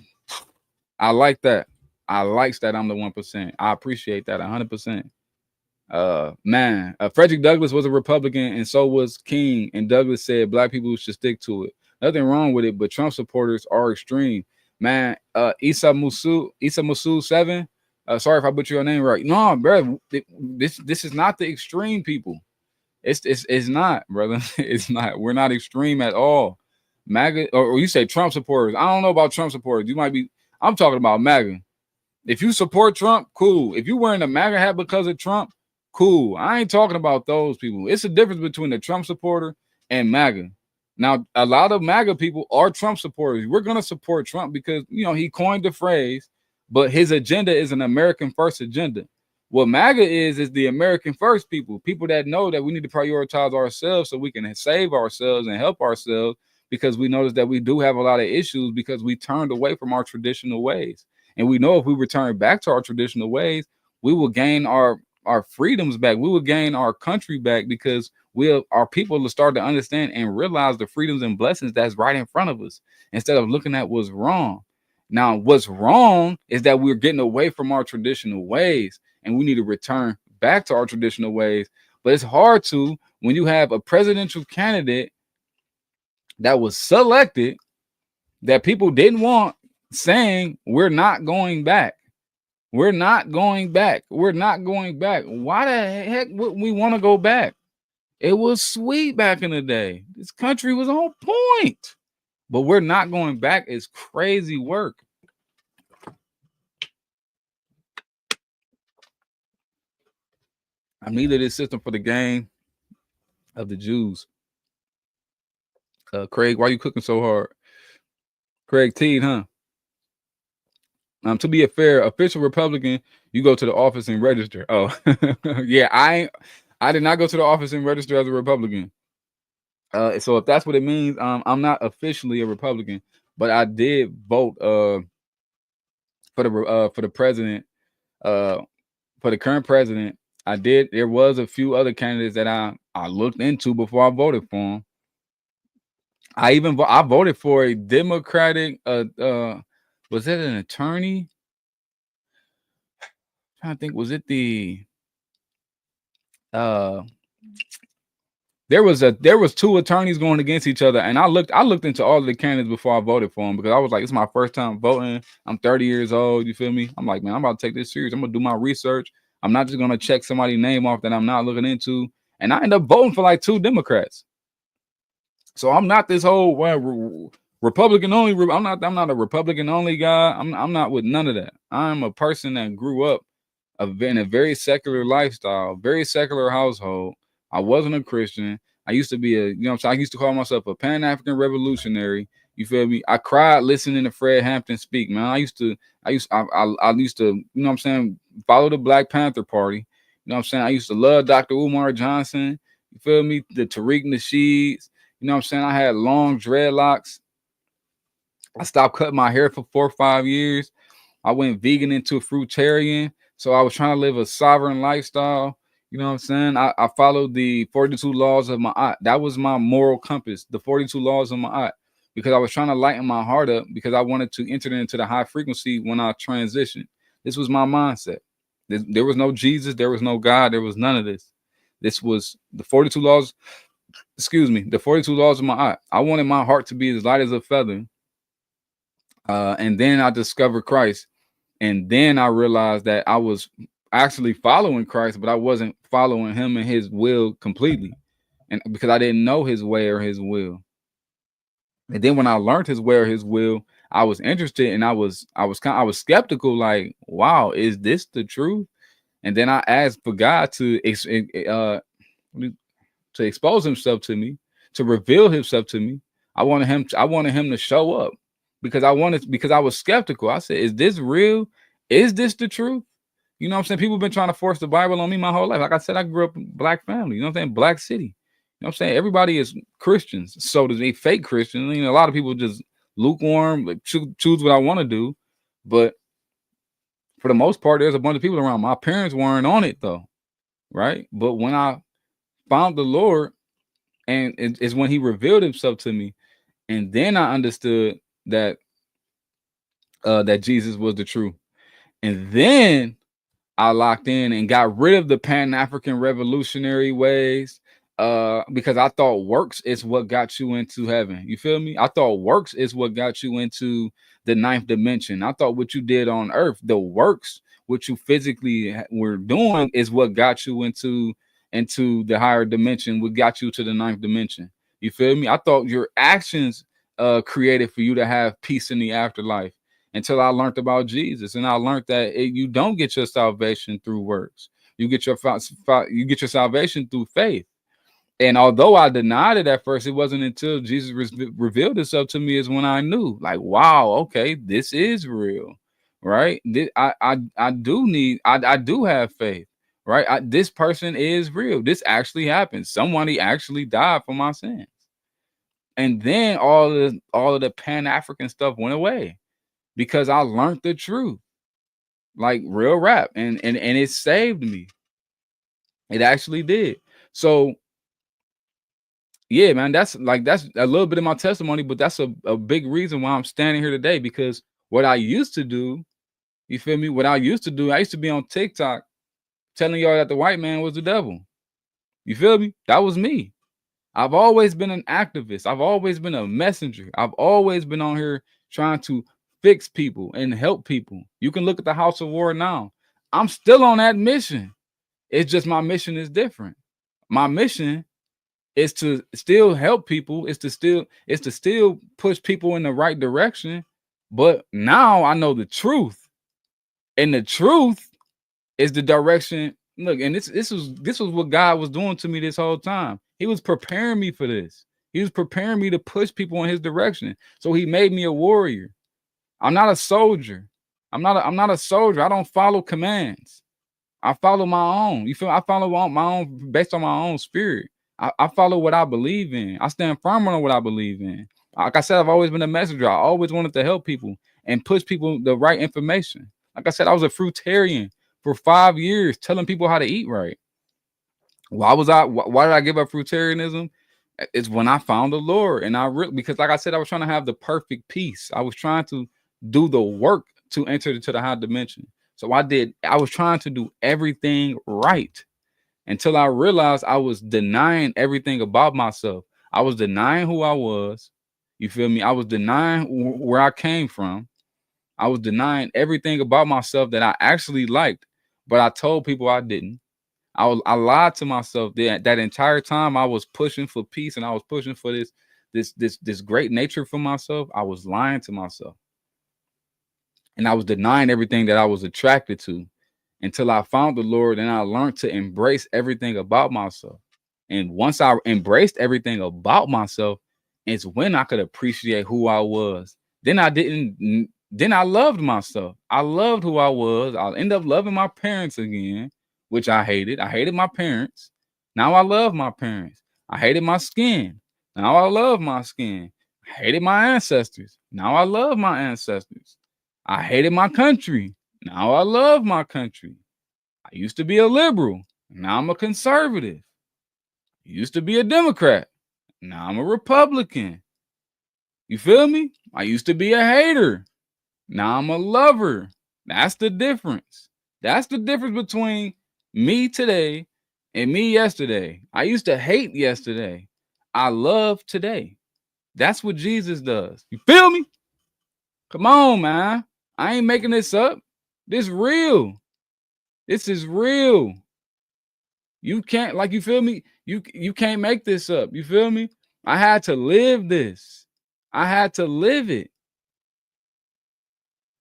I like that. I likes that I'm the 1%. I appreciate that 100%. Man, Frederick Douglass was a Republican, and so was King. And Douglass said black people should stick to it. Nothing wrong with it, but Trump supporters are extreme. Man, Issa Musu 7. Sorry if I butchered your name right. No, bro, this is not the extreme people. It's not, brother. It's not. We're not extreme at all. MAGA, or you say Trump supporters. I don't know about Trump supporters. You might be. I'm talking about MAGA. If you support Trump, cool. If you're wearing a MAGA hat because of Trump, cool. I ain't talking about those people. It's a difference between a Trump supporter and MAGA. Now, a lot of MAGA people are Trump supporters. We're going to support Trump because, he coined the phrase, but his agenda is an American first agenda. What MAGA is the American first people that know that we need to prioritize ourselves so we can save ourselves and help ourselves, because we notice that we do have a lot of issues because we turned away from our traditional ways. And we know if we return back to our traditional ways, we will gain our freedoms back. We will gain our country back because our people will start to understand and realize the freedoms and blessings that's right in front of us instead of looking at what's wrong. Now, what's wrong is that we're getting away from our traditional ways and we need to return back to our traditional ways. But it's hard to when you have a presidential candidate that was selected that people didn't want, saying we're not going back. We're not going back. We're not going back. Why the heck would we want to go back? It was sweet back in the day. This country was on point. But we're not going back. It's crazy work. I needed this system for the game of the Jews. Craig, why you cooking so hard? Craig Teed, huh? To be a fair official Republican, you go to the office and register. Oh, yeah, I did not go to the office and register as a Republican. So if that's what it means, I'm not officially a Republican, but I did vote for the president, for the current president. I did. There was a few other candidates that I looked into before I voted for him. I voted for a Democratic. Was it an attorney? I'm trying to think. Was it the? There was two attorneys going against each other, and I looked into all of the candidates before I voted for them because I was like, it's my first time voting. I'm 30 years old. You feel me? I'm like, man, I'm about to take this serious. I'm gonna do my research. I'm not just gonna check somebody's name off that I'm not looking into. And I ended up voting for like two Democrats. So I'm not this whole Republican only. I'm not a Republican only guy. I'm not with none of that. I'm a person that grew up in a very secular lifestyle, very secular household. I wasn't a Christian. I used to be I used to call myself a Pan-African revolutionary. You feel me? I cried listening to Fred Hampton speak, man. I used to, follow the Black Panther Party. You know what I'm saying? I used to love Dr. Umar Johnson. You feel me? The Tariq Nasheeds. You know what I'm saying? I had long dreadlocks. I stopped cutting my hair for 4 or 5 years. I went vegan into fruitarian. So I was trying to live a sovereign lifestyle. You know what I'm saying? I followed the 42 laws of Ma'at. That was my moral compass, the 42 laws of Ma'at, because I was trying to lighten my heart up because I wanted to enter into the high frequency when I transitioned. This was my mindset. There was no Jesus. There was no God. There was none of this. This was the 42 laws. The 42 laws of Ma'at. I wanted my heart to be as light as a feather. And then I discovered Christ. And then I realized that I was actually following Christ, but I wasn't following him and his will completely. And because I didn't know his way or his will. And then when I learned his way or his will, I was interested and I was skeptical, like, wow, is this the truth? And then I asked for God to expose himself to me, to reveal himself to me. I wanted him to show up because I was skeptical. I said, is this real? Is this the truth? You know what I'm saying? People have been trying to force the Bible on me my whole life. Like I said, I grew up in a Black family. You know what I'm saying? Black city. You know what I'm saying? Everybody is Christians. So does they fake Christians. You know, a lot of people just lukewarm, like choose what I want to do. But for the most part, there's a bunch of people around. My parents weren't on it though. Right. But when I found the Lord, and it's when he revealed himself to me. And then I understood that that Jesus was the truth. And then I locked in and got rid of the Pan-African revolutionary ways because I thought works is what got you into heaven. You feel me? I thought works is what got you into the 9th dimension. I thought what you did on earth, the works, what you physically were doing is what got you into the higher dimension, what got you to the 9th dimension. You feel me? I thought your actions created for you to have peace in the afterlife. Until I learned about Jesus, and I learned that you don't get your salvation through works. You get your salvation through faith. And although I denied it at first, it wasn't until Jesus revealed himself to me is when I knew, like, wow, okay, this is real, right? I do have faith, right? This person is real. This actually happened. Somebody actually died for my sins. And then all of the Pan-African stuff went away. Because I learned the truth, like real rap, and it saved me. It actually did. So yeah, man, that's a little bit of my testimony, but that's a big reason why I'm standing here today. Because what I used to do, you feel me? What I used to do, I used to be on TikTok telling y'all that the white man was the devil. You feel me? That was me. I've always been an activist. I've always been a messenger. I've always been on here trying to fix people and help people. You can look at the House of War now. I'm still on that mission. It's just my mission is different. My mission is to still help people. It's to still push people in the right direction. But now I know the truth, and the truth is the direction. Look, and this was what God was doing to me this whole time. He was preparing me for this. He was preparing me to push people in his direction. So he made me a warrior. I'm not a soldier. I'm not a soldier. I don't follow commands. I follow my own. You feel? I follow my own based on my own spirit. I follow what I believe in. I stand firm on what I believe in. Like I said, I've always been a messenger. I always wanted to help people and push people the right information. Like I said, I was a fruitarian for 5 years, telling people how to eat right. Why did I give up fruitarianism? It's when I found the Lord, and because like I said, I was trying to have the perfect peace. I was trying to do the work to enter into the high dimension. So I was trying to do everything right until I realized I was denying everything about myself. I was denying who I was. You feel me? I was denying where I came from. I was denying everything about myself that I actually liked, but I told people I didn't. I lied to myself that entire time. I was pushing for peace and I was pushing for this great nature for myself. I was lying to myself. And I was denying everything that I was attracted to until I found the Lord, and I learned to embrace everything about myself. And once I embraced everything about myself, it's when I could appreciate who I was. Then I loved myself. I loved who I was. I'll end up loving my parents again, which I hated. I hated my parents. Now I love my parents. I hated my skin. Now I love my skin. I hated my ancestors. Now I love my ancestors. I hated my country. Now I love my country. I used to be a liberal. Now I'm a conservative. I used to be a Democrat. Now I'm a Republican. You feel me? I used to be a hater. Now I'm a lover. That's the difference. That's the difference between me today and me yesterday. I used to hate yesterday. I love today. That's what Jesus does. You feel me? Come on, man. I ain't making this up. This real. This is real. You can't, like, you feel me? You can't make this up. You feel me? I had to live this. I had to live it.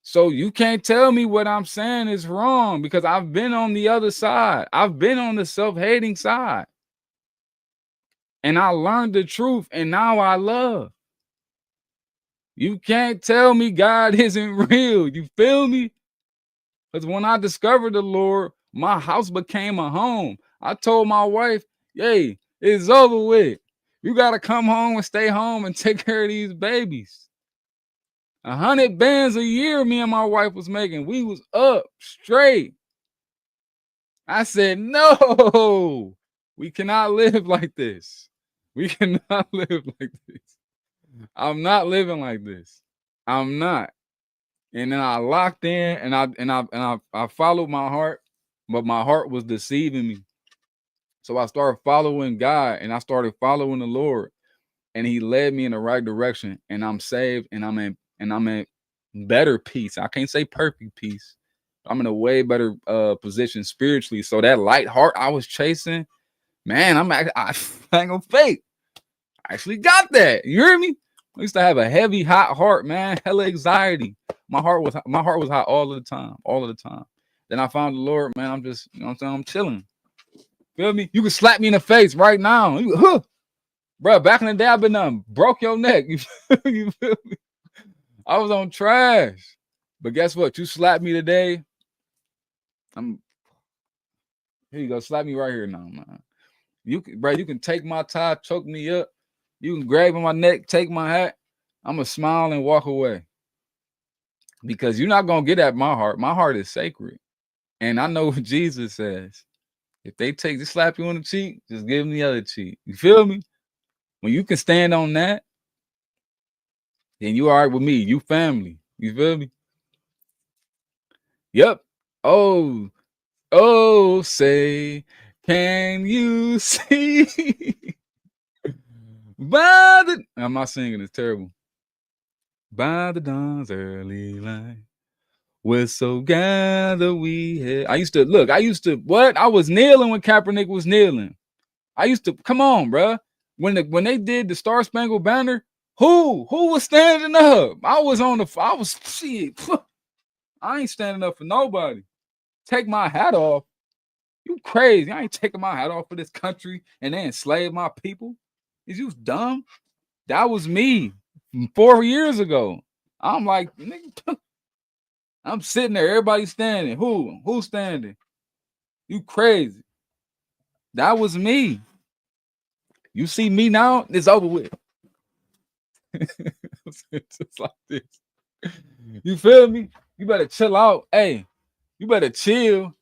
So you can't tell me what I'm saying is wrong because I've been on the other side. I've been on the self-hating side. And I learned the truth, and now I love. You can't tell me God isn't real. You feel me? Because when I discovered the Lord, my house became a home. I told my wife, hey, it's over with. You got to come home and stay home and take care of these babies. 100 bands a year me and my wife was making. We was up straight. I said, no, we cannot live like this. We cannot live like this. I'm not living like this. I'm not. And then I locked in and I followed my heart, but my heart was deceiving me. So I started following God and I started following the Lord, and he led me in the right direction, and I'm saved, and I'm in better peace. I can't say perfect peace. I'm in a way better position spiritually. So that light heart I was chasing, man, I ain't gonna fake. I actually got that. You hear me? I used to have a heavy, hot heart, man. Hella anxiety. My heart was hot all of the time. Then I found the Lord, man. I'm just, you know what I'm saying? I'm chilling. Feel me? You can slap me in the face right now. Bro, back in the day, I've been broke your neck. You feel me? I was on trash. But guess what? You slap me today. Here you go. Slap me right here now, man. You can take my tie, choke me up. You can grab my neck, take my hat. I'm going to smile and walk away. Because you're not going to get at my heart. My heart is sacred. And I know what Jesus says. If they slap you on the cheek, just give them the other cheek. You feel me? When you can stand on that, then you all right with me. You family. You feel me? Yep. Oh, say, can you see? I'm not singing. It's terrible. by the dawn's early light. We're so gathered we had. I used to what? I was kneeling when Kaepernick was kneeling. I used to come on, bro. When they did the Star Spangled Banner, who was standing up? I was shit. I ain't standing up for nobody. Take my hat off. You crazy. I ain't taking my hat off for this country and they enslave my people. Is you dumb? That was me 4 years ago. I'm like, nigga, I'm sitting there, everybody standing. Who's standing? You crazy. That was me. You see me now, it's over with. It's just like this. You feel me? You better chill out. Hey, you better chill.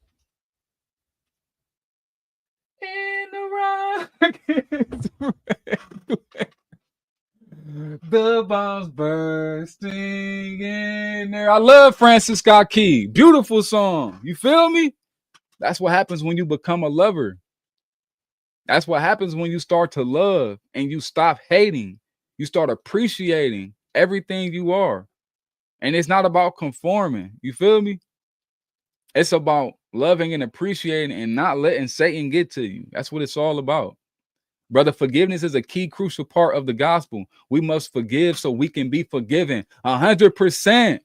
In the rockets, the bombs bursting in there. I love Francis Scott Key. Beautiful song. You feel me? That's what happens when you become a lover. That's what happens when you start to love and you stop hating. You start appreciating everything you are. And it's not about conforming. You feel me? It's about loving and appreciating and not letting Satan get to you. That's what it's all about. Brother, forgiveness is a key, crucial part of the gospel. We must forgive so we can be forgiven. 100%.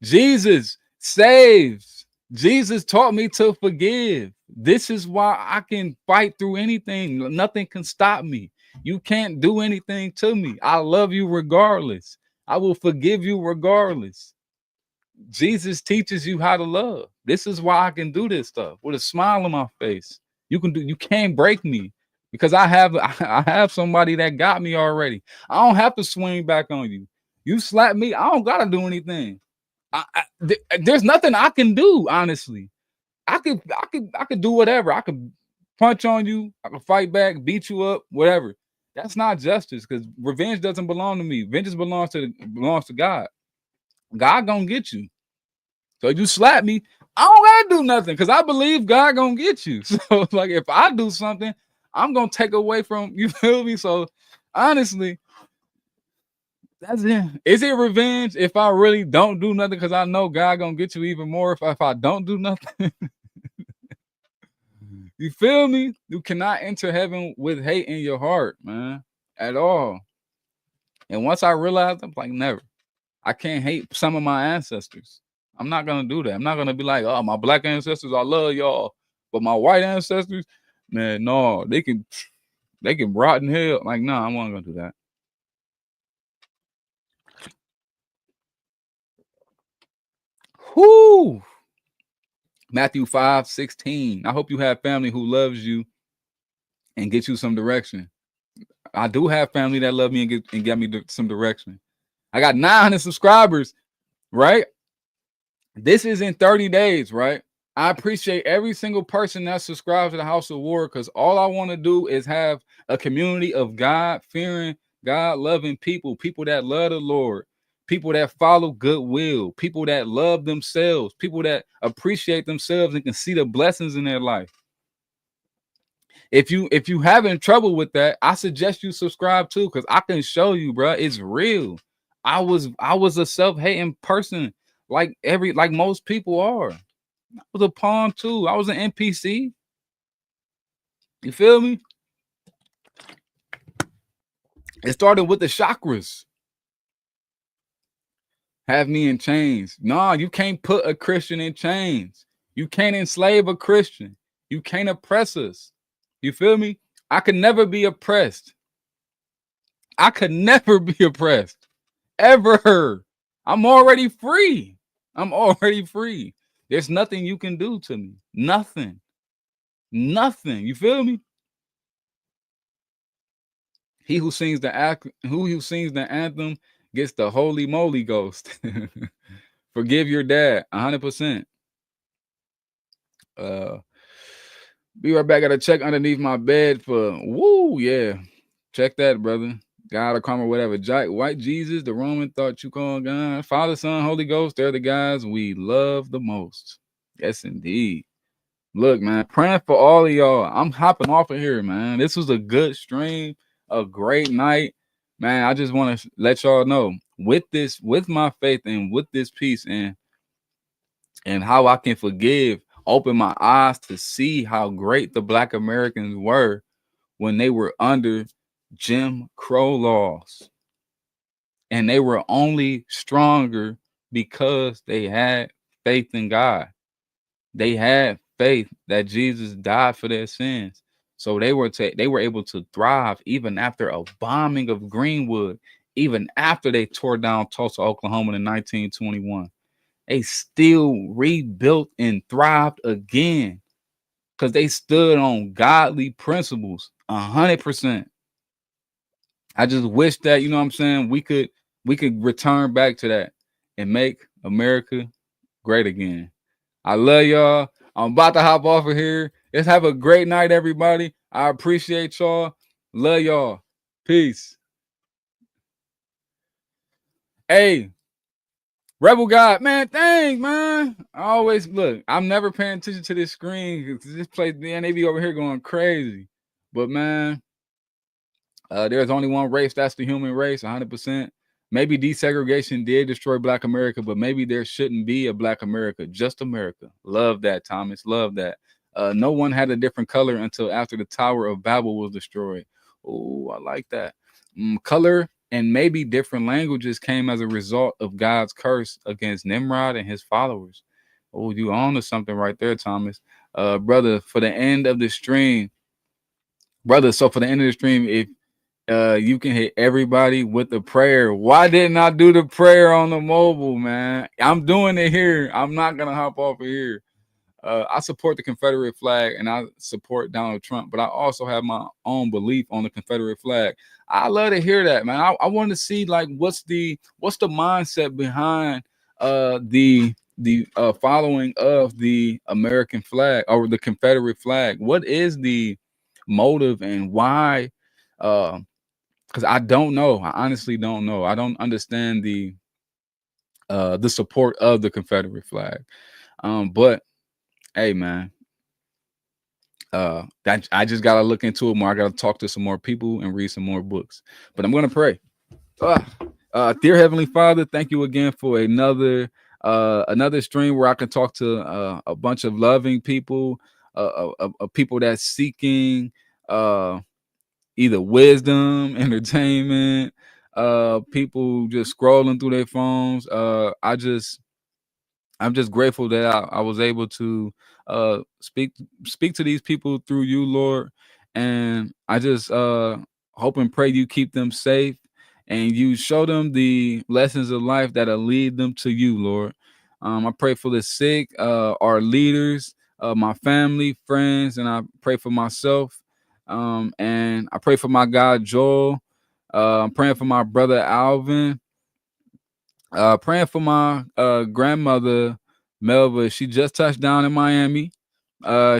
Jesus saves. Jesus taught me to forgive. This is why I can fight through anything. Nothing can stop me. You can't do anything to me. I love you regardless. I will forgive you regardless. Jesus teaches you how to love. This is why I can do this stuff with a smile on my face. You can't break me because I have somebody that got me already. I don't have to swing back on you. You slap me, I don't gotta do anything. There's nothing I can do, honestly. I could do whatever. I could punch on you, I could fight back, beat you up, whatever. That's not justice because revenge doesn't belong to me. Vengeance belongs to God. God gonna get you. So if you slap me, I don't gotta do nothing because I believe God gonna get you. So like if I do something, I'm gonna take away from you. Feel me? So honestly, that's it. Is it revenge if I really don't do nothing because I know God gonna get you even more if I don't do nothing? You feel me? You cannot enter heaven with hate in your heart, man, at all. And once I realized, I'm like, never. I can't hate some of my ancestors. I'm not gonna do that. I'm not gonna be like, oh, my black ancestors, I love y'all, but my white ancestors, man, no, they can rot in hell. Like, no, I'm not gonna do that. Whoo! Matthew 5:16. I hope you have family who loves you and get you some direction. I do have family that love me and get me some direction. I got 900 subscribers, right? This is in 30 days, right? I appreciate every single person that subscribes to the House of War because all I want to do is have a community of God-fearing, God-loving people that love the Lord, people that follow goodwill, people that love themselves, people that appreciate themselves and can see the blessings in their life. If you having trouble with that, I suggest you subscribe too because I can show you, bro. It's real. I was a self-hating person like most people are. I was a pawn too. I was an NPC. You feel me? It started with the chakras. Have me in chains. Nah, you can't put a Christian in chains. You can't enslave a Christian. You can't oppress us. You feel me? I could never be oppressed. I could never be oppressed. Ever. I'm already free. I'm already free. There's nothing you can do to me. Nothing. Nothing. You feel me? He who sings the anthem gets the holy moly ghost. Forgive your dad. 100%. Be right back. Gotta check underneath my bed for yeah. Check that, brother. God or karma, whatever. White Jesus, the Roman thought you called God. Father, Son, Holy Ghost, they're the guys we love the most. Yes, indeed. Look, man, praying for all of y'all. I'm hopping off of here, man. This was a good stream, a great night. Man, I just want to let y'all know with my faith and with this peace and how I can forgive, open my eyes to see how great the Black Americans were when they were under Jim Crow laws. And they were only stronger because they had faith in God. They had faith that Jesus died for their sins. So they were able to thrive even after a bombing of Greenwood, even after they tore down Tulsa, Oklahoma in 1921. They still rebuilt and thrived again because they stood on godly principles 100%. I just wish that, you know what I'm saying, we could return back to that and make America great again. I love y'all. I'm about to hop off of here. Let's have a great night, everybody. I appreciate y'all. Love y'all. Peace. Hey, Rebel God, man, thanks, man. I always look. I'm never paying attention to this screen. This place, man, they be over here going crazy. But man, there's only one race. That's the human race, 100%. Maybe desegregation did destroy Black America, but maybe there shouldn't be a Black America, just America. Love that, Thomas. Love that. No one had a different color until after the Tower of Babel was destroyed. Oh, I like that. Color and maybe different languages came as a result of God's curse against Nimrod and his followers. Oh, you on to something right there, Thomas. Brother, for the end of the stream, so for the end of the stream, if you can hit everybody with the prayer. Why didn't I do the prayer on the mobile, man? I'm doing it here. I'm not gonna hop off of here. I support the Confederate flag and I support Donald Trump, but I also have my own belief on the Confederate flag. I love to hear that, man. I want to see like what's the mindset behind the following of the American flag or the Confederate flag. What is the motive and why? Because I don't know. I honestly don't know. I don't understand the support of the Confederate flag. But hey, man, I just gotta look into it more. I gotta talk to some more people and read some more books. But I'm gonna pray. Dear Heavenly Father, thank you again for another stream where I can talk to a bunch of loving people, people that's seeking either wisdom, entertainment, people just scrolling through their phones. I'm just grateful that I was able to speak to these people through you, Lord. And I just hope and pray you keep them safe and you show them the lessons of life that'll lead them to you, Lord. I pray for the sick, our leaders, my family, friends, and I pray for myself. And I pray for my guy Joel. I'm praying for my brother Alvin. Praying for my grandmother Melva. She just touched down in Miami.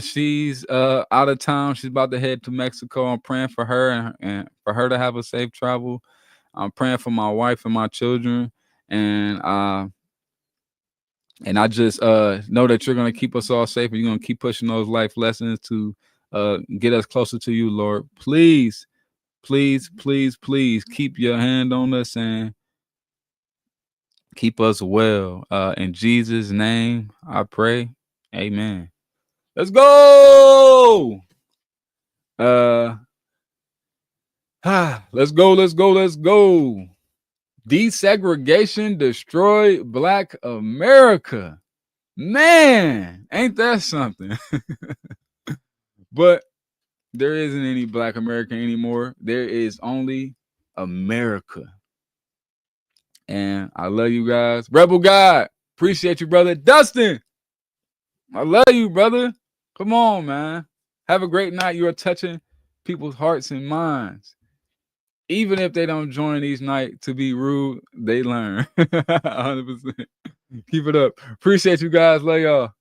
She's out of town. She's about to head to Mexico. I'm praying for her and for her to have a safe travel. I'm praying for my wife and my children, and I just know that you're gonna keep us all safe, and you're gonna keep pushing those life lessons to get us closer to you, Lord. Please, please, please, please keep your hand on us and keep us well. In Jesus' name, I pray. Amen. Let's go. Let's go. Desegregation destroyed Black America. Man, ain't that something? But there isn't any Black America anymore. There is only America. And I love you guys. Rebel God, appreciate you, brother. Dustin, I love you, brother. Come on, man. Have a great night. You are touching people's hearts and minds. Even if they don't join each night to be rude, they learn. 100%. Keep it up. Appreciate you guys. Love y'all.